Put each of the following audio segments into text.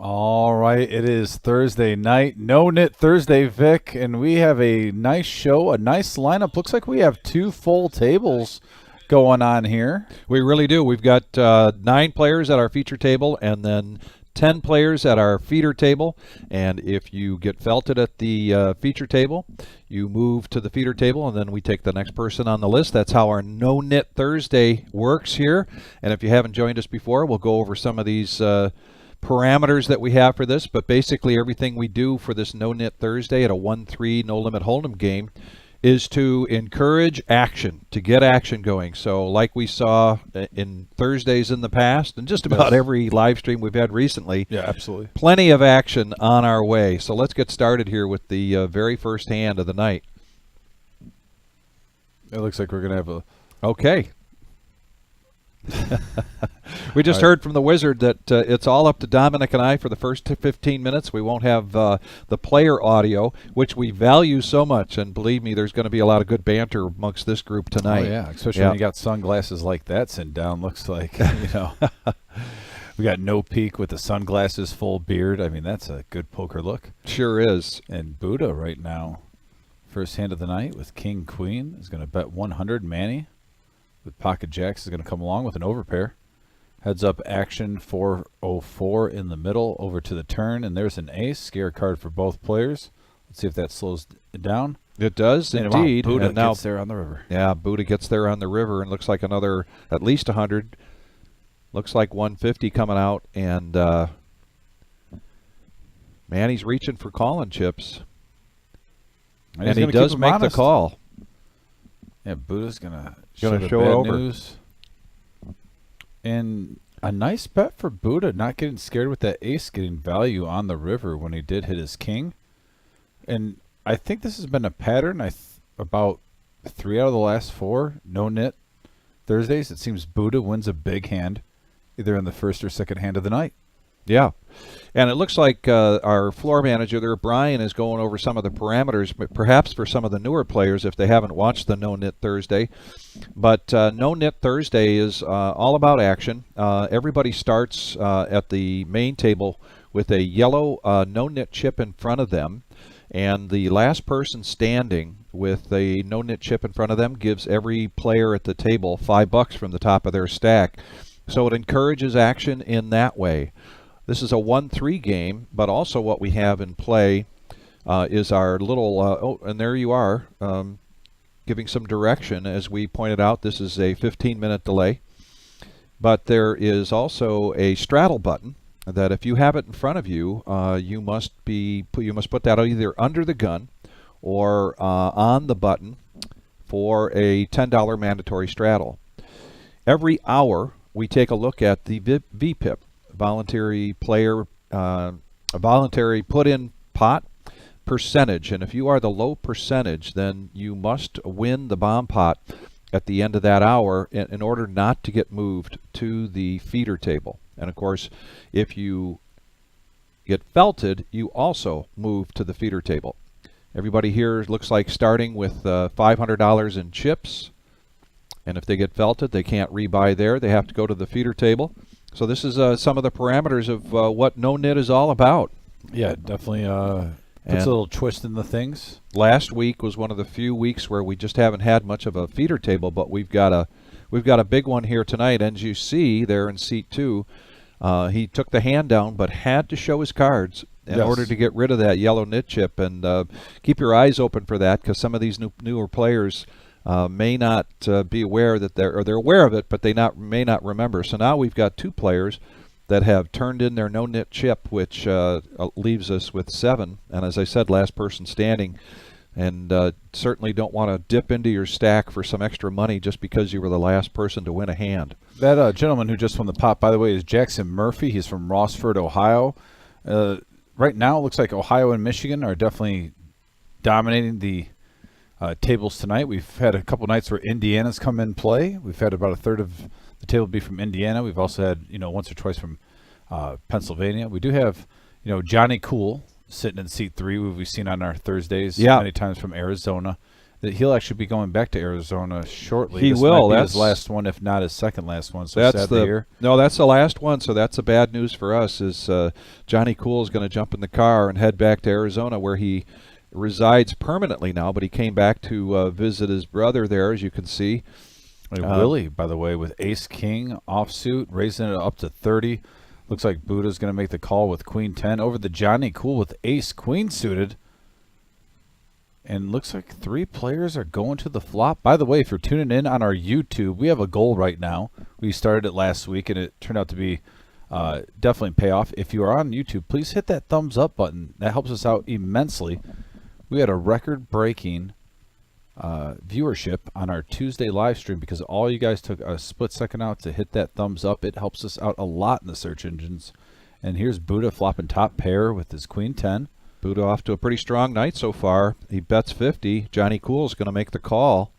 All right, it is Thursday night, No-Nit Thursday, Vic, and we have a nice show, a nice lineup. Looks like we have two full tables going on here. We really do. We've got 9 players at our feature table and then 10 players at our feeder table. And if you get felted at the feature table, you move to the feeder table, and then we take the next person on the list. That's how our No-Nit Thursday works here. And if you haven't joined us before, we'll go over some of these parameters that we have for this, but basically everything we do for this No-Nit Thursday at a 1-3 no-limit hold'em game is to encourage action, to get action going. So like we saw in Thursdays in the past, and just about every live stream we've had recently, Yeah, absolutely. plenty of action on our way. So let's get started here with the very first hand of the night. It looks like we're going to have a... Okay. We just heard from the wizard that it's all up to Dominic and I for the first 15 minutes. We won't have the player audio, which we value so much. And believe me, there's going to be a lot of good banter amongst this group tonight. Oh, yeah, especially when you got sunglasses like that sitting down. Looks like, we got No Peak with the sunglasses, full beard. I mean, that's a good poker look. Sure is. And Buddha right now, first hand of the night with King Queen, is going to bet 100. Manny with pocket jacks is going to come along with an overpair. Heads up action 404 in the middle over to the turn, and there's an ace. Scare card for both players. Let's see if that slows it down. It does, And indeed. Wow, Buddha and now, gets there on the river. yeah, Buddha gets there on the river, and looks like another at least 100. Looks like 150 coming out, and Manny's reaching for calling chips. And he does make the call. Yeah, Buddha's going to Gonna show show the bad over. news. And a nice bet for Buddha, not getting scared with that ace, getting value on the river when he did hit his king. And I think this has been a pattern. About 3 out of the last 4 No-Nit Thursdays, it seems Buddha wins a big hand, either in the first or second hand of the night. Yeah. And it looks like our floor manager there, Brian, is going over some of the parameters, perhaps for some of the newer players if they haven't watched the No-Nit Thursday. But No-Nit Thursday is all about action. Everybody starts at the main table with a yellow no-nit chip in front of them. And the last person standing with a no-nit chip in front of them gives every player at the table $5 from the top of their stack. So it encourages action in that way. This is a 1-3 game, but also what we have in play is our little, and there you are, giving some direction. As we pointed out, this is a 15-minute delay. But there is also a straddle button that if you have it in front of you, you must put that either under the gun or on the button for a $10 mandatory straddle. Every hour, we take a look at the VPIP. Voluntary player, a voluntary put-in pot percentage, and if you are the low percentage, then you must win the bomb pot at the end of that hour in order not to get moved to the feeder table. And of course, if you get felted, you also move to the feeder table. Everybody here looks like starting with $500 in chips, and if they get felted, they can't rebuy there. They have to go to the feeder table. So this is some of the parameters of what No-Nit is all about. Yeah, definitely puts a little twist in the things. Last week was one of the few weeks where we just haven't had much of a feeder table, but we've got a big one here tonight. And as you see there in seat 2, he took the hand down, but had to show his cards in order to get rid of that yellow nit chip. And keep your eyes open for that, because some of these newer players may not be aware that they're aware of it, but they may not remember. So now we've got 2 players that have turned in their no-nit chip, which leaves us with 7. And as I said, last person standing. And certainly don't want to dip into your stack for some extra money just because you were the last person to win a hand. That gentleman who just won the pot, by the way, is Jackson Murphy. He's from Rossford, Ohio. Right now, it looks like Ohio and Michigan are definitely dominating the tables tonight. We've had a couple nights where Indiana's come in play. We've had about a third of the table be from Indiana. We've also had, once or twice from Pennsylvania. We do have, Johnny Cool sitting in seat 3, we've seen on our Thursdays many times from Arizona. that he'll actually be going back to Arizona shortly. He this will. Might be That's his last one, if not his second last one. So that's sad to hear. No, that's the last one. So that's the bad news for us. Is Johnny Cool is going to jump in the car and head back to Arizona, where he resides permanently now. But he came back to visit his brother there, as you can see. Willie, by the way, with Ace King offsuit, raising it up to 30. Looks like Buddha's going to make the call with Queen 10 over the Johnny Cool with Ace Queen suited. And looks like 3 players are going to the flop. By the way, if you're tuning in on our YouTube, we have a goal right now. We started it last week, and it turned out to be definitely pay off. If you are on YouTube, please hit that thumbs up button. That helps us out immensely. We had a record-breaking viewership on our Tuesday live stream because all you guys took a split second out to hit that thumbs up. It helps us out a lot in the search engines. And here's Buddha flopping top pair with his Queen 10. Buddha off to a pretty strong night so far. He bets 50. Johnny Cool is going to make the call.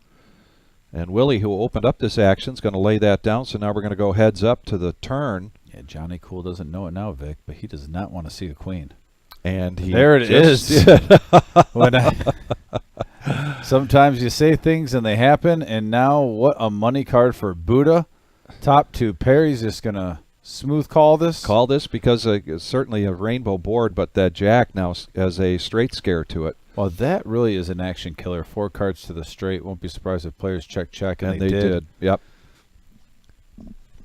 And Willie, who opened up this action, is going to lay that down. So now we're going to go heads up to the turn. Yeah, Johnny Cool doesn't know it now, Vic, but he does not want to see a queen. And he there it is. When sometimes you say things and they happen. And now what a money card for Buddha. Top 2 pair. He's just going to smooth call this. Call this because it's certainly a rainbow board, but that jack now has a straight scare to it. Well, that really is an action killer. 4 cards to the straight. Won't be surprised if players check, and they did. Yep.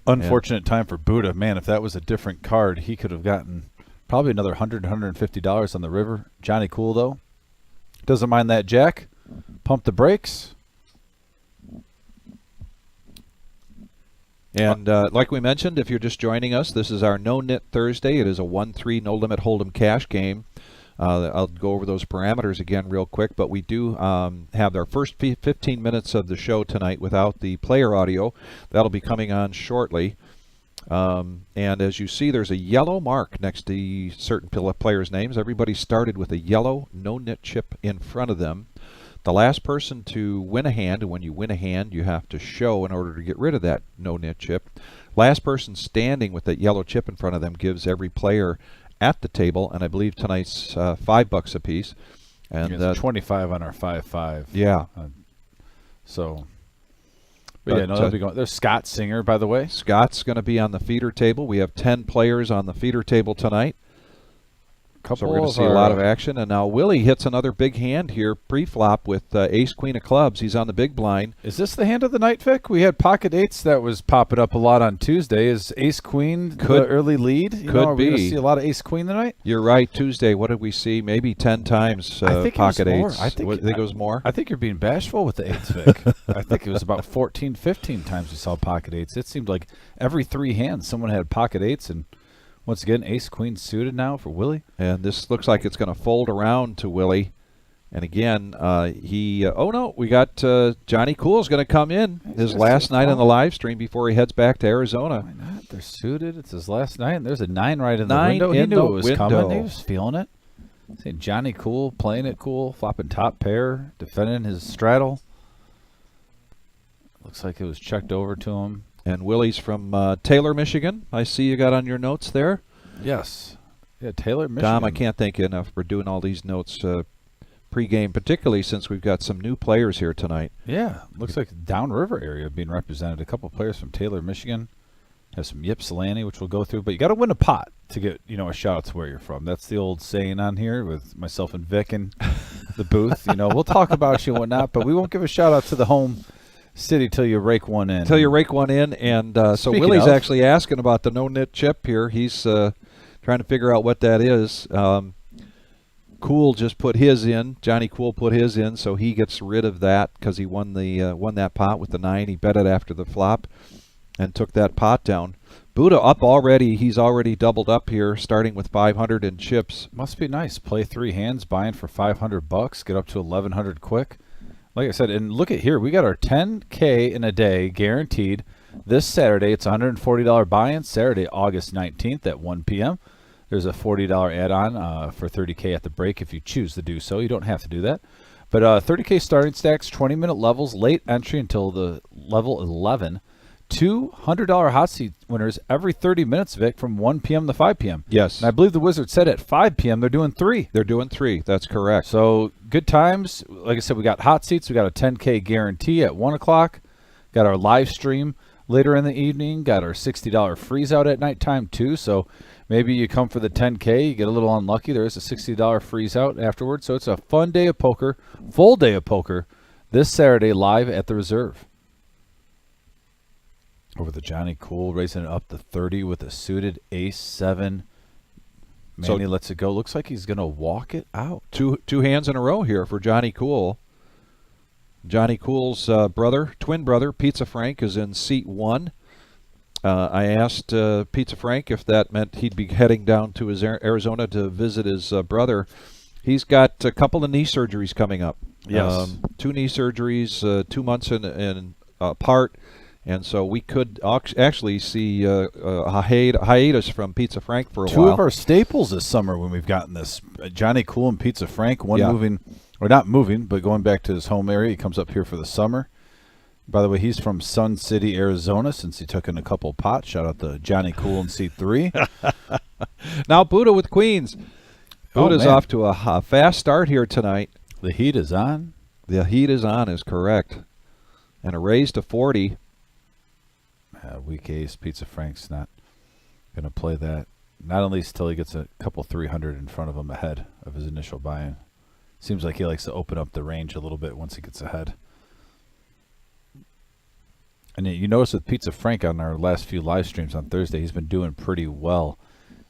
Unfortunate time for Buddha. Man, if that was a different card, he could have gotten probably another $100, $150 on the river. Johnny Cool, though, doesn't mind that jack. Pump the brakes. And like we mentioned, if you're just joining us, this is our No-Nit Thursday. It is a 1-3 no-limit hold'em cash game. I'll go over those parameters again real quick, but we do have our first 15 minutes of the show tonight without the player audio. That'll be coming on shortly. And as you see, there's a yellow mark next to certain players' names. Everybody started with a yellow no-nit chip in front of them. The last person to win a hand, and when you win a hand, you have to show in order to get rid of that no-nit chip. Last person standing with that yellow chip in front of them gives every player at the table, and I believe tonight's $5 a piece. And it's 25 on our 5-5. Yeah. But yeah, no, that'll be going. There's Scott Singer, by the way. Scott's going to be on the feeder table. We have 10 players on the feeder table tonight. So we're going to see a lot of action. And now Willie hits another big hand here pre-flop with Ace Queen of Clubs. He's on the big blind. Is this the hand of the night, Vic? We had pocket eights that was popping up a lot on Tuesday. Is Ace Queen the early lead? Could are be. We going to see a lot of Ace Queen tonight? You're right. Tuesday, what did we see? Maybe 10 times pocket eights. I think it was more. I think you're being bashful with the eights, Vic. I think it was about 14, 15 times we saw pocket eights. It seemed like every 3 hands someone had pocket eights, and once again, Ace Queen suited now for Willie. And this looks like it's going to fold around to Willie. And again, oh no, we got Johnny Cool's going to come in his last night on the live stream before he heads back to Arizona. Why not? They're suited. It's his last night, and there's a 9 right in the 9 window. He in knew the it was window. coming. He was feeling it. See Johnny Cool playing it cool, flopping top pair, defending his straddle. Looks like it was checked over to him. And Willie's from Taylor, Michigan. I see you got on your notes there. Yes. Yeah, Taylor, Michigan. Tom, I can't thank you enough for doing all these notes pre-game, particularly since we've got some new players here tonight. Yeah, looks like downriver area being represented. A couple players from Taylor, Michigan. Have some Ypsilanti, which we'll go through. But you got to win a pot to get, a shout out to where you're from. That's the old saying on here with myself and Vic in the booth. We'll talk about you and whatnot, but we won't give a shout out to the home city till you rake one in. Till you rake one in. And so Willie's actually asking about the no-nit chip here. He's trying to figure out what that is. Cool just put his in. Johnny Cool put his in, so he gets rid of that because he won that pot with the 9. He bet it after the flop and took that pot down. Buddha up already. He's already doubled up here, starting with 500 in chips. Must be nice. Play 3 hands, buying for $500, get up to 1,100 quick. Like I said, and look at here. We got our 10K in a day guaranteed. This Saturday, it's a $140 buy-in. Saturday, August 19th at 1 p.m. There's a $40 add-on for 30K at the break if you choose to do so. You don't have to do that. But 30K starting stacks, 20-minute levels, late entry until the level 11. two $100 hot seat winners every 30 minutes, Vic, from 1 p.m. to 5 p.m. Yes. And I believe the Wizard said at 5 p.m. they're doing 3. They're doing 3. That's correct. So good times. Like I said, we got hot seats. We got a 10K guarantee at 1 o'clock. Got our live stream later in the evening. Got our $60 freeze out at nighttime too. So maybe you come for the 10K, you get a little unlucky. There is a $60 freeze out afterwards. So it's a fun day of poker, full day of poker this Saturday live at the Reserve. Over the Johnny Cool, raising it up to 30 with a suited ace-7. Manny lets it go. Looks like he's going to walk it out. Two hands in a row here for Johnny Cool. Johnny Cool's twin brother, Pizza Frank, is in seat 1. I asked Pizza Frank if that meant he'd be heading down to his Arizona to visit his brother. He's got a couple of knee surgeries coming up. Yes. 2 knee surgeries, 2 months in apart. And so we could actually see a hiatus from Pizza Frank for a while. 2 of our staples this summer when we've gotten this. Johnny Cool and Pizza Frank, one moving, or not moving, but going back to his home area. He comes up here for the summer. By the way, he's from Sun City, Arizona, since he took in a couple pots. Shout out to Johnny Cool in seat 3. Now Buddha with queens. Buddha's off to a fast start here tonight. The heat is on. The heat is on is correct. And a raise to 40. Weak ace. Pizza Frank's not going to play that. Not at least till he gets a couple 300 in front of him ahead of his initial buy-in. Seems like he likes to open up the range a little bit once he gets ahead. And you notice with Pizza Frank on our last few live streams on Thursday, he's been doing pretty well.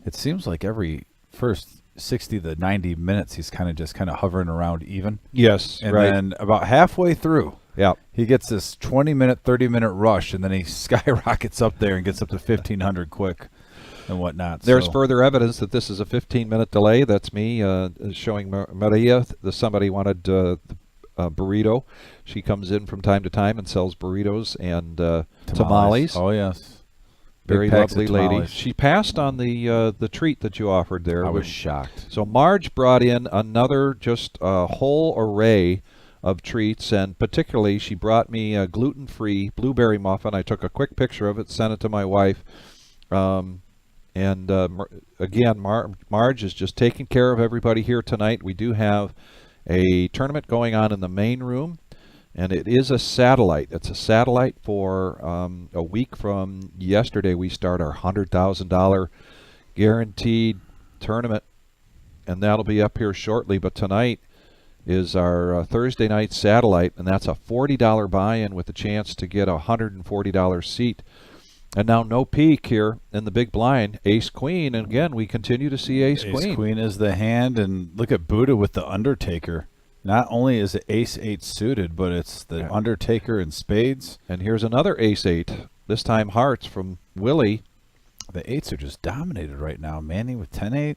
It seems like every first 60 to 90 minutes, he's kind of hovering around even. Yes, and right. then about halfway through, he gets this 20-minute, 30-minute rush, and then he skyrockets up there and gets up to 1,500 quick and whatnot. There's further evidence that this is a 15-minute delay. That's me showing Maria that somebody wanted burrito. She comes in from time to time and sells burritos and tamales. Oh, yes. Very lovely lady. She passed on the treat that you offered there. I was shocked. So Marge brought in another just whole array of treats, and particularly she brought me a gluten-free blueberry muffin. I took a quick picture of it, sent it to my wife. Again, Marge is just taking care of everybody here tonight. We do have a tournament going on in the main room, and it is a satellite. It's a satellite for a week from yesterday. We start our $100,000 guaranteed tournament, and that'll be up here shortly. But tonight is our Thursday night satellite, and that's a $40 buy-in with a chance to get a $140 seat. And now no peek here in the big blind, ace-queen, and again, we continue to see ace-queen. Ace-queen is the hand, and look at Buddha with the Undertaker. Not only is it ace-8 suited, but it's the Undertaker in spades. And here's another ace-8, this time hearts from Willie. The 8s are just dominated right now. Manny with 10-8.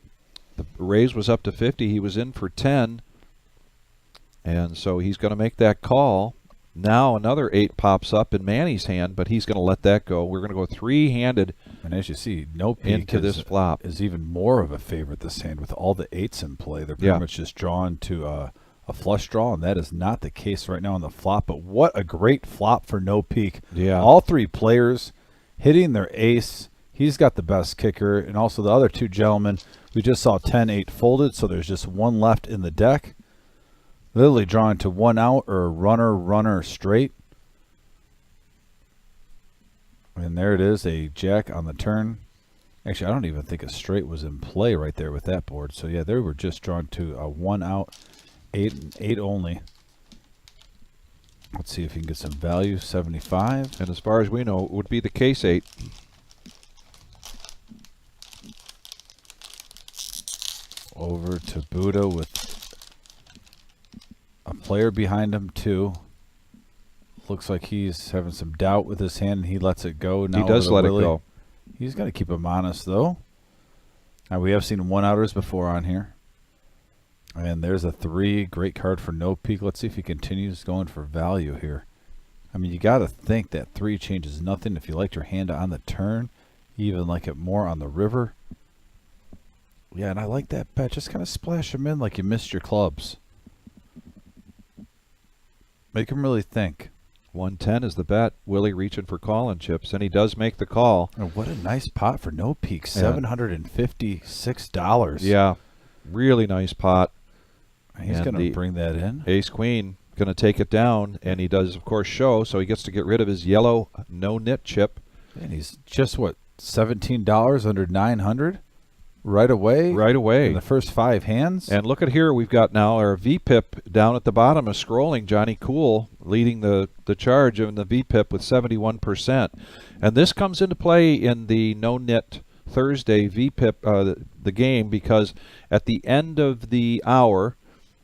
The raise was up to 50. He was in for 10. And so he's going to make that call. Now another 8 pops up in Manny's hand, but he's going to let that go. We're going to go 3-handed. And as you see, no peek into this flop is even more of a favorite this hand with all the 8s in play. They're pretty much just drawn to a flush draw, and that is not the case right now on the flop. But what a great flop for no peek. Yeah. All 3 players hitting their ace. He's got the best kicker, and also the other 2 gentlemen. We just saw 10-8 folded, so there's just 1 left in the deck. Literally drawing to 1 out or a runner straight. And there it is, a jack on the turn. Actually, I don't even think a straight was in play right there with that board. So yeah, they were just drawn to a 1 out, 8 and 8 only. Let's see if you can get some value. 75. And as far as we know, it would be the case 8. Over to Buddha with a player behind him too. Looks like he's having some doubt with his hand, and he lets it go. Now he does let it go. He's got to keep him honest, though. Now, we have seen 1-outers before on here. And there's a 3. Great card for no peek. Let's see if he continues going for value here. I mean, you got to think that 3 changes nothing. If you liked your hand on the turn, you even like it more on the river. Yeah, and I like that bet. Just kind of splash him in like you missed your clubs. Make him really think. 110 is the bet. Willie reaching for calling chips, and he does make the call. Oh, what a nice pot for no peak. Yeah. $756. Yeah, really nice pot. He's And going the to bring that in. Ace Queen going to take it down, and he does, of course, show, so he gets to get rid of his yellow no-nit chip. And he's just, what, $17 under 900 right away? Right away. In the first 5 hands? And look at here, we've got now our VPIP down at the bottom is scrolling. Johnny Cool leading the charge in the VPIP with 71%. And this comes into play in the No-Nit Thursday VPIP, the game, because at the end of the hour,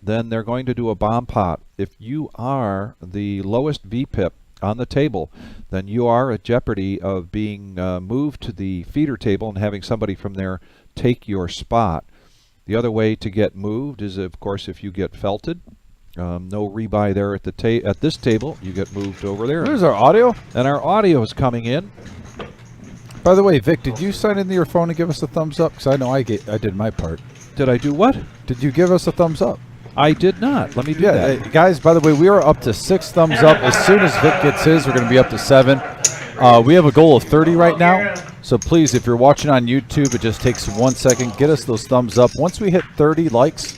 then they're going to do a bomb pot. If you are the lowest VPIP on the table, then you are at jeopardy of being moved to the feeder table and having somebody from there take your spot. The other way to get moved is, of course, if you get felted. No rebuy there at the at this table. You get moved over there. There's our audio. And our audio is coming in. By the way, Vic, did you sign into your phone and give us a thumbs up? Because I know I did my part. Did I do what? Did you give us a thumbs up? I did not. Let me do that. Guys, by the way, we are up to 6 thumbs up. As soon as Vic gets his, we're going to be up to 7. We have a goal of 30 right now. So please, if you're watching on YouTube, it just takes 1 second. Get us those thumbs up. Once we hit 30 likes,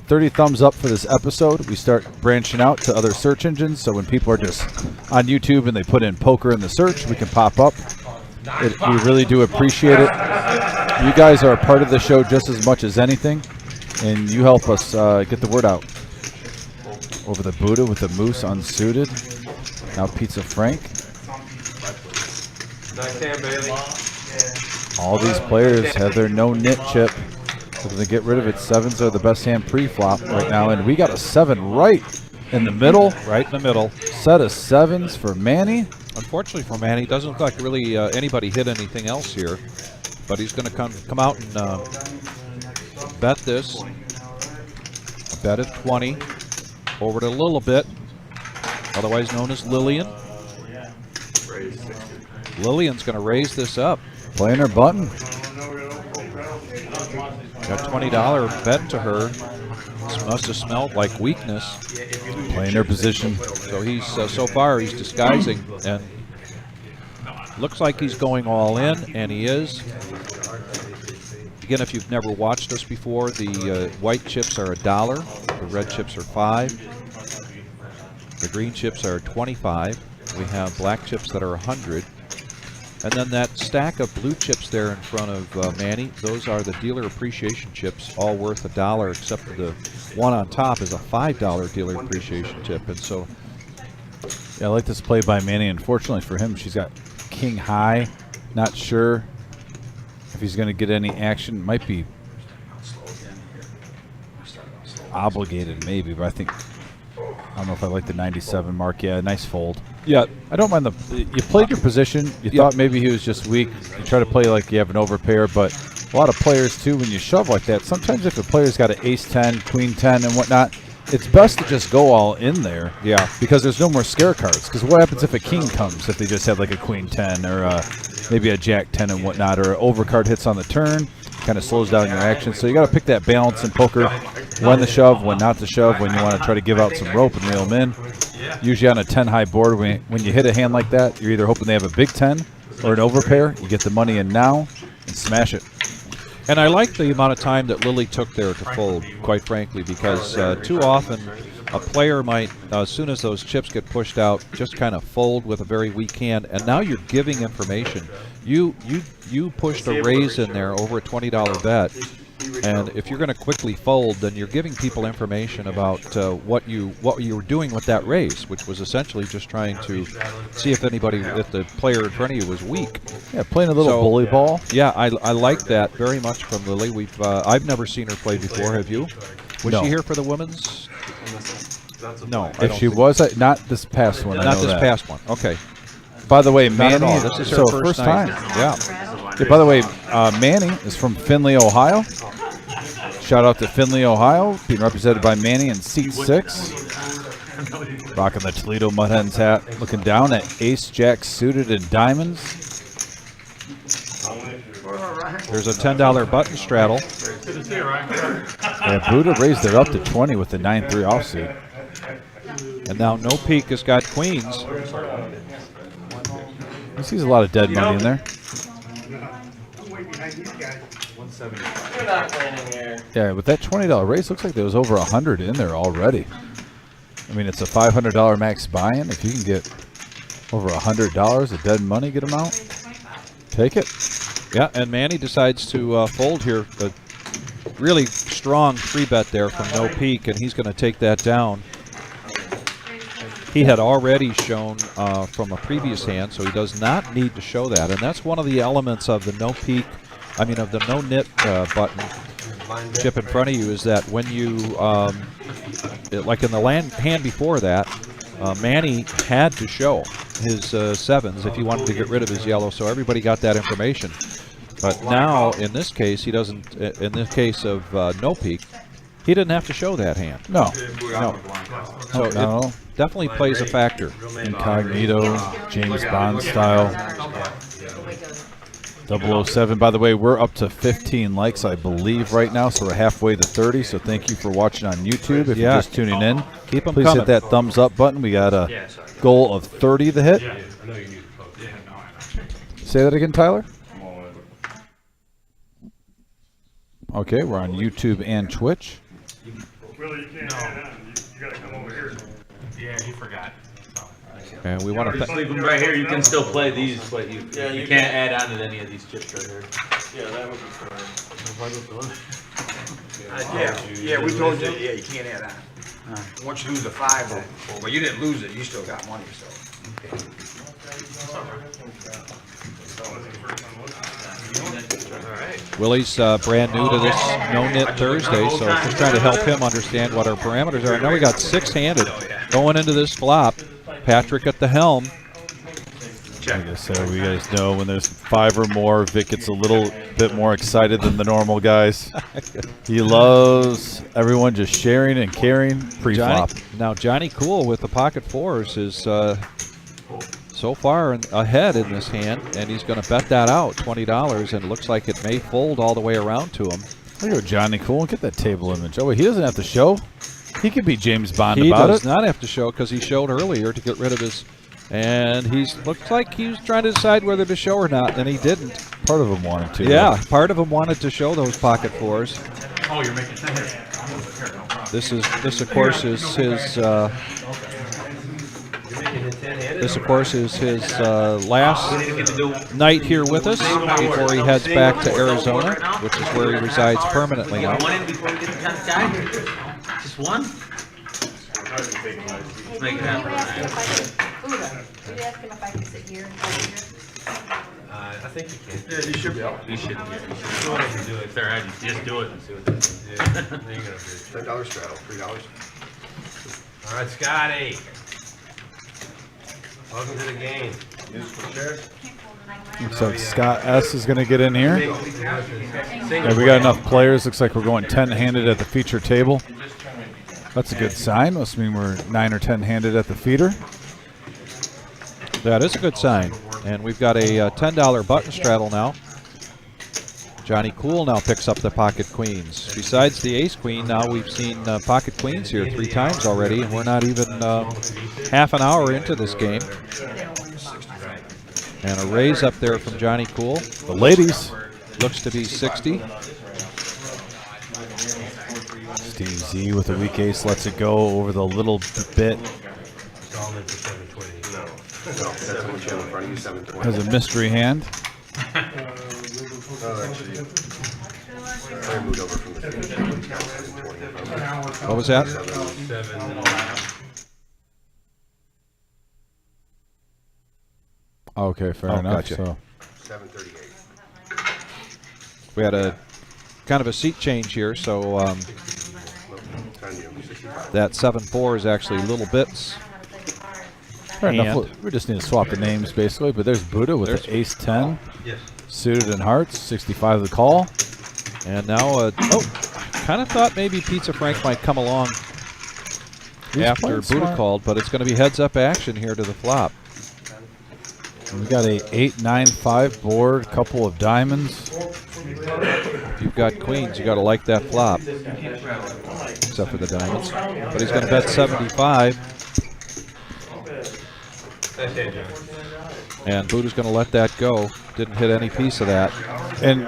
30 thumbs up for this episode, we start branching out to other search engines. So when people are just on YouTube and they put in poker in the search, we can pop up. We really do appreciate it. You guys are a part of the show just as much as anything, and you help us get the word out. Over the Buddha with the moose unsuited. Now Pizza Frank. All these players have their no-nit chip. So they get rid of it. 7s are the best hand pre-flop right now, and we got a 7 right in the middle. Right in the middle. Set of 7s for Manny. Unfortunately for Manny, it doesn't look like really anybody hit anything else here. But he's going to come out and bet this. A bet of 20. Over to a little bit. Otherwise known as Lillian. Lillian's going to raise this up. Playing her button. Got $20 bet to her. This must have smelled like weakness. Playing her position. So he's so far he's disguising, and looks like he's going all in, and he is. Again, if you've never watched us before, the white chips are $1, the red chips are $5, the green chips are $25. We have black chips that are $100. And then that stack of blue chips there in front of Manny, those are the dealer appreciation chips, all worth $1, except for the one on top is a $5 dealer appreciation chip. And so, yeah, I like this play by Manny. Unfortunately for him, she's got king high. Not sure if he's going to get any action. Might be obligated maybe, but I don't know if I like the 97 mark. Yeah, nice fold. yeah, I don't mind you played your position. You thought maybe he was just weak. You try to play like you have an overpair, but a lot of players too, when you shove like that, sometimes if a player's got an ace-10, queen-10 and whatnot, it's best to just go all in there. Yeah. Because there's no more scare cards. Because what happens if a king comes, if they just have like a queen-10 or maybe a jack-10 and whatnot, or an overcard hits on the turn, kind of slows down your action. So you got to pick that balance in poker, when to shove, when not to shove, when you want to try to give out some rope and reel them in. Usually on a 10-high board, when you hit a hand like that, you're either hoping they have a big 10 or an overpair. You get the money in now and smash it. And I like the amount of time that Lily took there to fold, quite frankly, because too often a player might, as soon as those chips get pushed out, just kind of fold with a very weak hand. And now you're giving information. You pushed a raise in there over a $20 bet. And if you're going to quickly fold, then you're giving people information about what you were doing with that raise, which was essentially just trying to see if the player in front of you was weak. Yeah, playing a little bully ball. Yeah, I like that very much from Lily. I've never seen her play before. Have you? Was No. she here for the women's? No. I If don't she think- was, not this past one. I not know this that. past one. Okay. By the way, Not at Manny, all. This is her so first time. night. Yeah. Yeah, by the way, Manny is from Findlay, Ohio. Shout out to Findlay, Ohio, being represented by Manny in seat 6. Rocking the Toledo Mud Hens hat, looking down at Ace Jack suited in diamonds. There's a $10 button straddle. Yeah, Buddha raised it up to 20 with the 9-3 offsuit. And now No Peak has got queens. He sees a lot of dead money in there. You're not winning here. Yeah, with that $20 raise, looks like there was over 100 in there already. I mean, it's a $500 max buy-in. If you can get over $100 of dead money, get them out, take it. Yeah, and Manny decides to fold here. A really strong 3-bet there from No Peak, and he's going to take that down. He had already shown from a previous hand, so he does not need to show that. And that's one of the elements of the No Peak, of the No-Nit button chip in front of you, is that when you, like in the hand before that, Manny had to show his sevens if he wanted to get rid of his yellow, so everybody got that information. But now, in this case, he doesn't, in this case of No Peak, he didn't have to show that hand. No. So it definitely plays a factor. Incognito, James Bond style. 007. By the way, we're up to 15 likes, I believe, right now, so we're halfway to 30. So thank you for watching on YouTube. If you're just tuning in, keep them please coming. hit that thumbs up button. We got a goal of 30 to hit. Say that again, Tyler. Okay, we're on YouTube and Twitch. Really, you can't add on. You gotta come over here. Yeah, he forgot. And we want to Just leave them right here. You can still play these, but you can't add on to any of these chips right here. Yeah, that would be correct. Yeah, we told you, yeah, you can't add on. Once you lose a 5, but you didn't lose it, you still got money, so. Willie's brand new to this No-Nit Thursday, so just trying to help him understand what our parameters are. I know we got 6-handed going into this flop. Patrick at the helm. Like I said, we guys know when there's 5 or more, Vic gets a little bit more excited than the normal guys. He loves everyone just sharing and caring pre-flop. Now Johnny Cool with the pocket 4s is so far ahead in this hand, and he's going to bet that out, $20, and it looks like it may fold all the way around to him. Look at Johnny Cool. Get that table image. Oh, wait, he doesn't have to show. He could be James Bond He about does it. not have to show because he showed earlier to get rid of his, and looks like he was trying to decide whether to show or not, and he didn't. Part of him wanted to. Yeah, part of him wanted to show those pocket 4s. Oh, you're making This of course is his. This of course is his last night here with us before he heads back to Arizona, which is where he resides permanently now. one in before we get the 10th guy. Just one? Make it happen. Did you ask him if I could sit here and sit here? I think you can. Yeah, you should be able. You should. You should. Go ahead and do it. If they're ready, just do it and see what they do. Yeah. There you go. $10 straddle, $3. All right, Scotty. Welcome to the game. Looks like Scott S. is going to get in here. Yeah, we got enough players. Looks like we're going 10-handed at the feature table. That's a good sign. Must mean we're 9 or 10-handed at the feeder. That is a good sign. And we've got a $10 button straddle now. Johnny Cool now picks up the pocket queens. Besides the ace queen, now we've seen pocket queens here 3 times already, and we're not even half an hour into this game. And a raise up there from Johnny Cool. The ladies. Looks to be 60. Steve Z with a weak ace lets it go over the little bit. Has a mystery hand. What was that? Okay, fair Oh, enough. gotcha. So 738. We had a kind of a seat change here, so that 7-4 is actually little bits. fair enough. hand. Look, we just need to swap the names basically. But there's Buddha with the ace 10, suited in hearts, 65 the call. And now, kind of thought maybe Pizza Frank might come along after playing Buddha smart. called, but it's going to be heads-up action here to the flop. And we got a 8-9-5 board, couple of diamonds. If you've got queens, you got to like that flop, except for the diamonds. But he's going to bet 75. Okay, John. And Buddha's going to let that go. Didn't hit any piece of that. And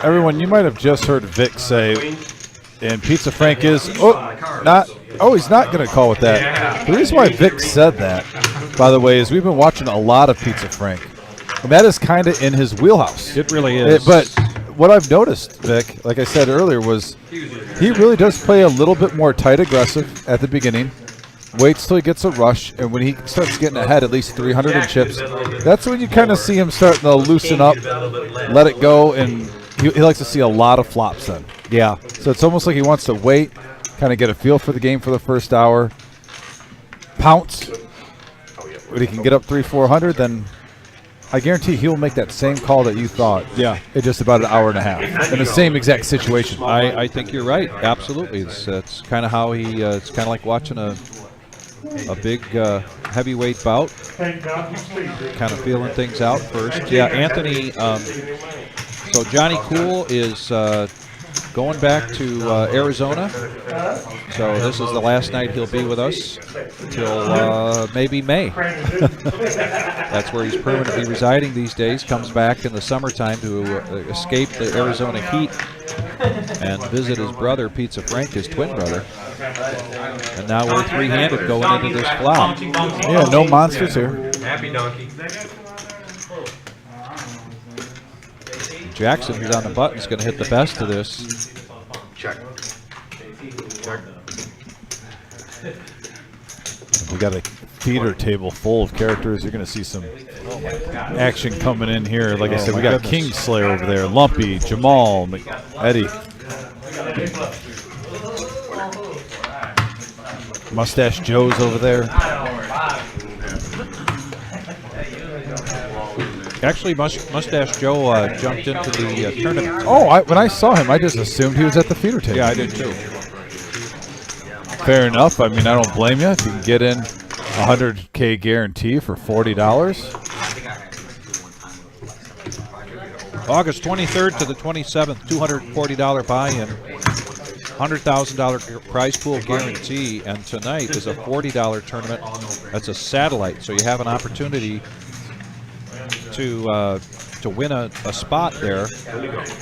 everyone, you might have just heard Vic say, and Pizza Frank is, he's not going to call with that. The reason why Vic said that, by the way, is we've been watching a lot of Pizza Frank. And that is kind of in his wheelhouse. It really is. But what I've noticed, Vic, like I said earlier, was he really does play a little bit more tight aggressive at the beginning. Waits till he gets a rush, and when he starts getting ahead, at least 300 in chips, that's when you kind of see him starting to loosen up, let it go, and he likes to see a lot of flops then. Yeah. So it's almost like he wants to wait, kind of get a feel for the game for the first hour, pounce. When he can get up 300-400, then I guarantee he'll make that same call that you thought. Yeah. In just about an hour and a half, in the same exact situation. I think you're right. Absolutely. It's kind of how he. It's kind of like watching a big heavyweight bout. Thank God for sleep. Kind of feeling things out first. Yeah, Anthony. So Johnny Cool is going back to Arizona. So this is the last night he'll be with us till maybe May. That's where he's permanently residing these days. Comes back in the summertime to escape the Arizona heat and visit his brother, Pizza Frank, his twin brother. And now we're three-handed going into this flop. Yeah, no monsters here. Happy donkey. Jackson, who's on the button, is going to hit the best of this. Check. Check. We got a feeder table full of characters. You're going to see some action coming in here. Like I said, we got Kingslayer over there, Lumpy, Jamal, Eddie. Mustache Joe's over there. Actually, Mustache Joe jumped into the tournament. Oh, when I saw him, I just assumed he was at the feeder table. Yeah, I did too. Fair enough. I mean, I don't blame you if you can get in $100K guarantee for $40. August 23rd to the 27th, $240 buy-in, $100,000 prize pool guarantee, and tonight is a $40 tournament. That's a satellite, so you have an opportunity to win a spot there.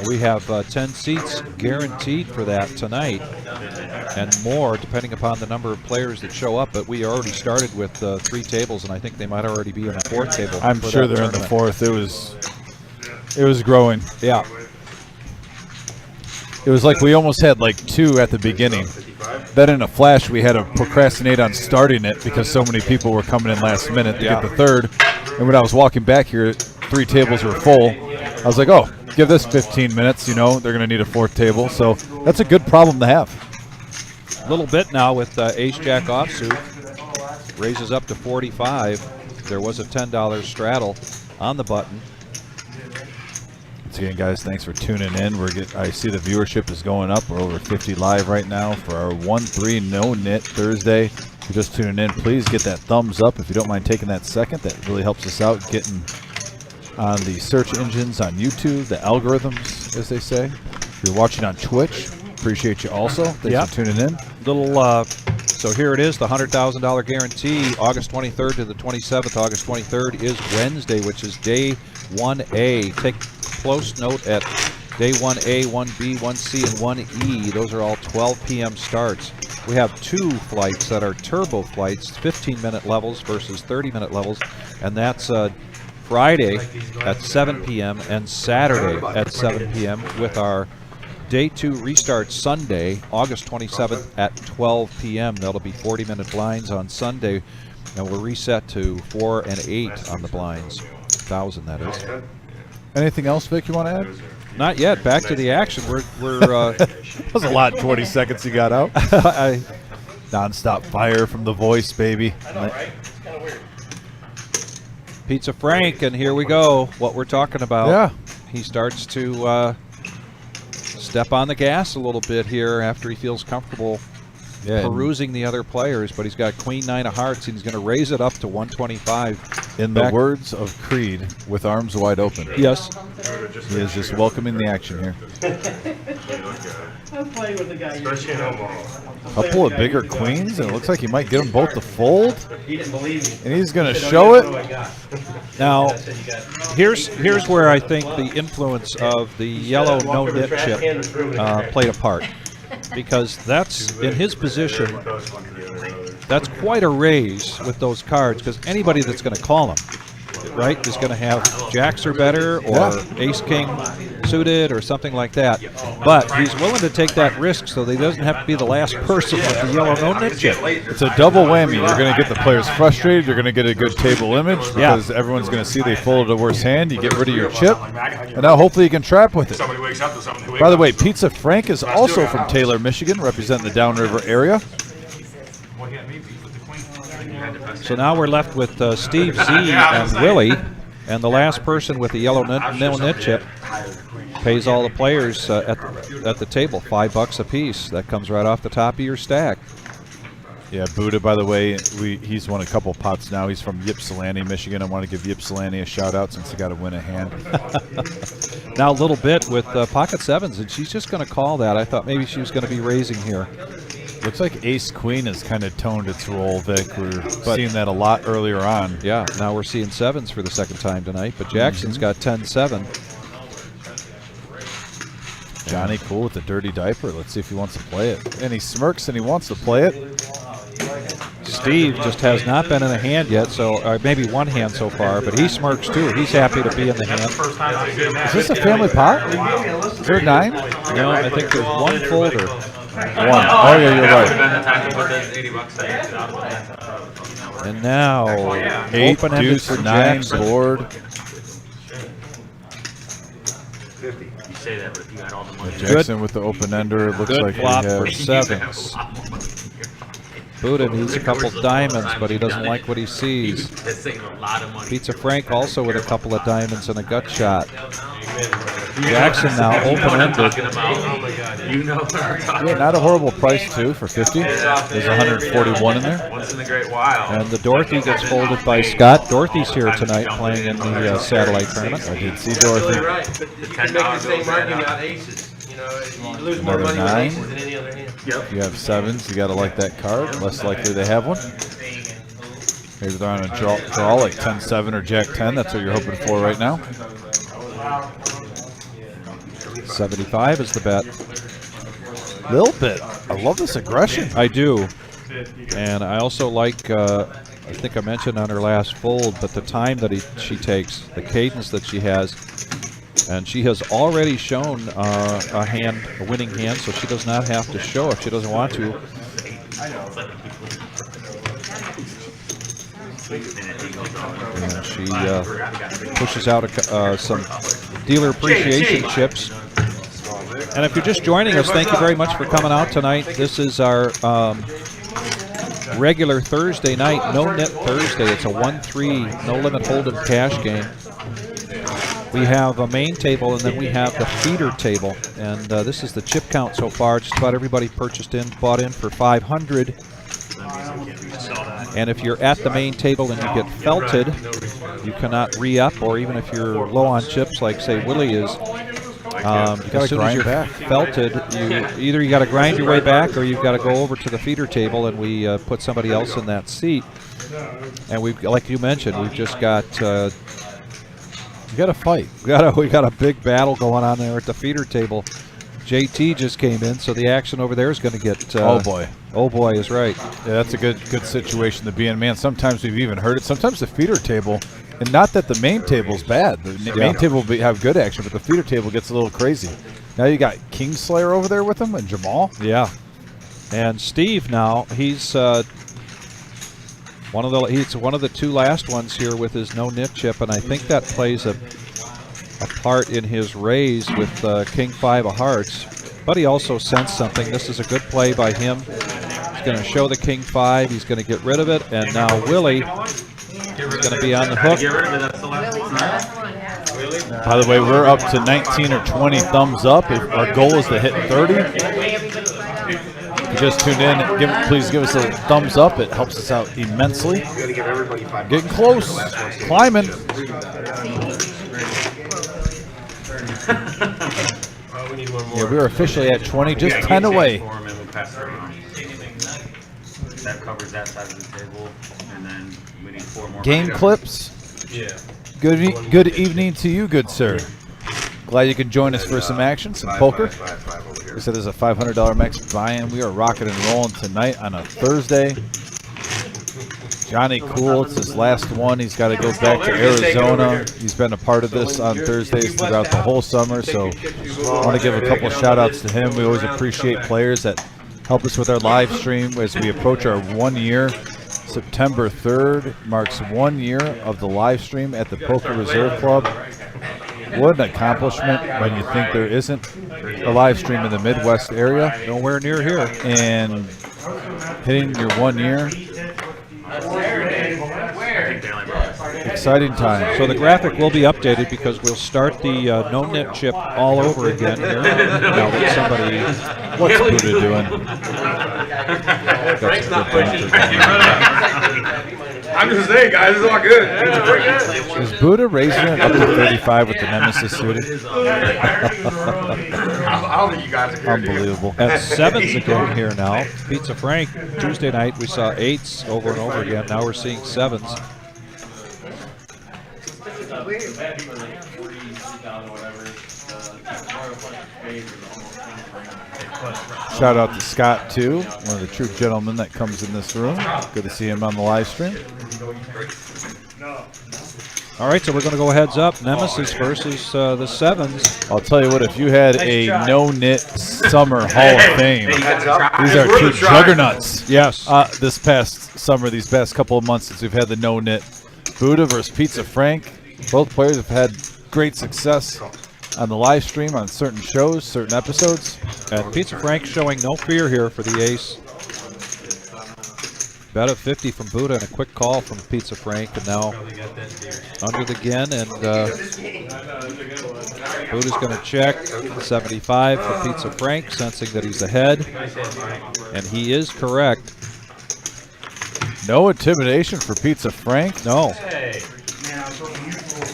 We have 10 seats guaranteed for that tonight, and more depending upon the number of players that show up. But we already started with 3 tables, and I think they might already be in the 4th table. I'm sure they're in the 4th. It was growing. Yeah. It was like we almost had like 2 at the beginning. Then in a flash, we had to procrastinate on starting it because so many people were coming in last minute to get the 3rd. And when I was walking back here, 3 tables were full. I was like, oh, give this 15 minutes. You know, they're going to need a 4th table. So that's a good problem to have. A little bit now with ace-jack offsuit. Raises up to 45. There was a $10 straddle on the button. Once again, guys, thanks for tuning in. I see the viewership is going up. We're over 50 live right now for our 1-3 No-Nit Thursday. If you're just tuning in, please get that thumbs up if you don't mind taking that second. That really helps us out getting on the search engines on YouTube, the algorithms, as they say. If you're watching on Twitch, appreciate you also. Thanks for tuning in. So here it is, the $100,000 guarantee, August 23rd to the 27th. August 23rd is Wednesday, which is day 1A. Take close note at day 1A, 1B, 1C, and 1E. Those are all 12 p.m. starts. We have 2 flights that are turbo flights, 15-minute levels versus 30-minute levels, and that's Friday at 7 p.m. and Saturday at 7 p.m. with our Day 2 restart Sunday, August 27th at 12 p.m. That'll be 40-minute blinds on Sunday, and we'll reset to 4 and 8 on the blinds. 1,000, that is. Anything else, Vic, you want to add? Not yet. Back to the action. We're That was a lot, 20 seconds you got out. Non-stop fire from the voice, baby. I know, right? It's kind of weird. Pizza Frank, and here we go. What we're talking about. Yeah. He starts to step on the gas a little bit here after he feels comfortable Yeah, and perusing the other players, but he's got queen nine of hearts, and he's going to raise it up to 125. in the words of Creed, with arms wide open. Yes. He is just welcoming the action here. I'm playing with the guy. Especially in Omaha. Couple of bigger queens, and it looks like he might get them both to fold. He didn't believe me. And he's going to show it. Now, here's where I think the influence of the yellow no-nit chip played a part. Because that's, in his position, that's quite a raise with those cards, because anybody that's going to call him, right, is going to have jacks or better, or ace-king suited, or something like that. But he's willing to take that risk so that he doesn't have to be the last person with the yellow no-nit chip. It's a double whammy. You're going to get the players frustrated. You're going to get a good table image because everyone's going to see they folded a worse hand. You get rid of your chip, and now hopefully you can trap with it. Somebody wakes up to something. By the way, Pizza Frank is also from Taylor, Michigan, representing the Downriver area. So now we're left with Steve Z and Willie, and the last person with the yellow no-nit chip pays all the players at the table, $5 a piece. That comes right off the top of your stack. Yeah, Buddha, by the way, he's won a couple pots now. He's from Ypsilanti, Michigan. I want to give Ypsilanti a shout-out since he got to win a hand. Now a little bit with pocket sevens, and she's just going to call that. I thought maybe she was going to be raising here. Looks like Ace-Queen has kind of toned its role, Vic. We're seeing that a lot earlier on. Yeah, now we're seeing sevens for the second time tonight, but Jackson's got 10-7. Johnny cool with the dirty diaper. Let's see if he wants to play it. And he smirks and he wants to play it. Steve just has not been in a hand yet, so maybe one hand so far, but he smirks too. He's happy to be in the hand. Is this a family pot? Is there 9? No, I think there's one folder. 1. Oh, yeah, you're right. And now, 8, open-ended deuce, for 9 Jackson. board. You say that, but you got all the money. Jackson with the open-ender. Looks Good like he flop for has... sevens. Buddha needs a couple diamonds, but he doesn't like what he sees. This ain't a lot of money. Pizza Frank also with a couple of diamonds and a gut shot. Jackson now open-ended. You know what I'm talking Yeah, not a horrible price, too, for 50. There's 141 in there. Once in a great while. And the Dorothy gets folded by Scott. Dorothy's here tonight playing in the satellite tournament. I did see Dorothy. Right, but you can make the same argument about aces. You know, you lose more Another money 9. with aces than any other hand. If you have 7s, you got to like that card. Less likely they have one. Maybe they're on a draw like 10-7 or Jack-10. That's what you're hoping for right now. 75 is the bet. Little bit. I love this aggression. I do. And I also like, I think I mentioned on her last fold, but the time that she takes, the cadence that she has. And she has already shown a winning hand, so she does not have to show if she doesn't want to. And she pushes out some dealer appreciation chips. And if you're just joining us, thank you very much for coming out tonight. This is our regular Thursday night, No-Nit Thursday. It's a 1-3 no-limit hold'em cash game. We have a main table, and then we have the feeder table. And this is the chip count so far. Just about everybody bought in for 500. And if you're at the main table and you get felted, you cannot re-up, or even if you're low on chips, like say Willie is, as soon as you're felted, either you got to grind your way back, or you've got to go over to the feeder table, and we put somebody else in that seat. And we've, like you mentioned, we've just got. You got to fight. We got a big battle going on there at the feeder table. JT just came in, so the action over there is going to get. Oh boy. Oh boy is right. Yeah, that's a good situation to be in. Man, sometimes we've even heard it. Sometimes the feeder table, and not that the main table's bad. The main table will have good action, but the feeder table gets a little crazy. Now you got Kingslayer over there with him and Jamal. Yeah. And Steve now, he's one of the two last ones here with his no-nit chip, and I think that plays a part in his raise with King 5 of hearts. But he also sensed something. This is a good play by him. He's going to show the King 5. He's going to get rid of it, and now Willie is going to be on the hook. Get rid of it. That's the last Willie's one. the last one. By the way, we're up to 19 or 20 thumbs up. If our goal is to hit 30. If you just tuned in, please give us a thumbs up. It helps us out immensely. Gotta give everybody $5. Getting close. Climbing. We need one more. Yeah, we're officially at 20, just 10 away. That covers that side of the table, and then we need 4 more. Game clips. Yeah. Good evening to you, good sir. Glad you could join us for some action, some poker. We said there's a $500 max buy-in. We are rocking and rolling tonight on a Thursday. Johnny Cool, it's his last one. He's got to go back to Arizona. He's been a part of this on Thursdays throughout the whole summer, so I want to give a couple shout-outs to him. We always appreciate players that help us with our live stream as we approach our 1 year. September 3rd marks 1 year of the live stream at the Poker Reserve Club. What an accomplishment when you think there isn't a live stream in the Midwest area. Nowhere near here. And hitting your 1 year. Exciting time. So the graphic will be updated because we'll start the no-nit chip all over again here. Now that somebody... What's Buddha doing? Frank's not pushing. I'm just saying, guys, it's all good. Is Buddha raising it up to 35 with the Nemesis suited? I don't think you guys are good. Unbelievable. At 7s again here now. Pizza Frank, Tuesday night we saw 8s over and over again. Now we're seeing 7s. Shout out to Scott, too, one of the true gentlemen that comes in this room. Good to see him on the live stream. All right, so we're going to go heads up. Nemesis versus the 7s. I'll tell you what, if you had a no-nit summer Hall of Fame, these are two juggernauts. Yes. This past summer, these past couple of months since we've had the no-nit. Buddha versus Pizza Frank. Both players have had great success on the live stream, on certain shows, certain episodes. And Pizza Frank showing no fear here for the ace. Bet of 50 from Buddha and a quick call from Pizza Frank, and now under the gun, and Buddha's going to check. 75 for Pizza Frank, sensing that he's ahead, and he is correct. No intimidation for Pizza Frank. No.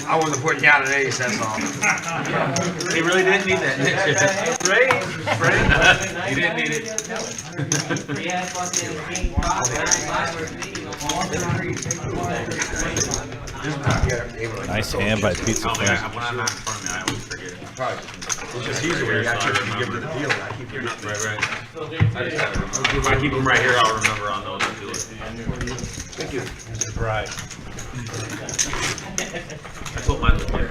I wasn't putting you out an ace, that's all. He really didn't need that. He didn't need it. Nice hand by Pizza When Frank. I'm not in front of me, I always forget. It's just easier when you got chips to give to the dealer. I keep your Right. If I keep them right here, I'll remember on those and do it. Thank you. Right. I put mine with here.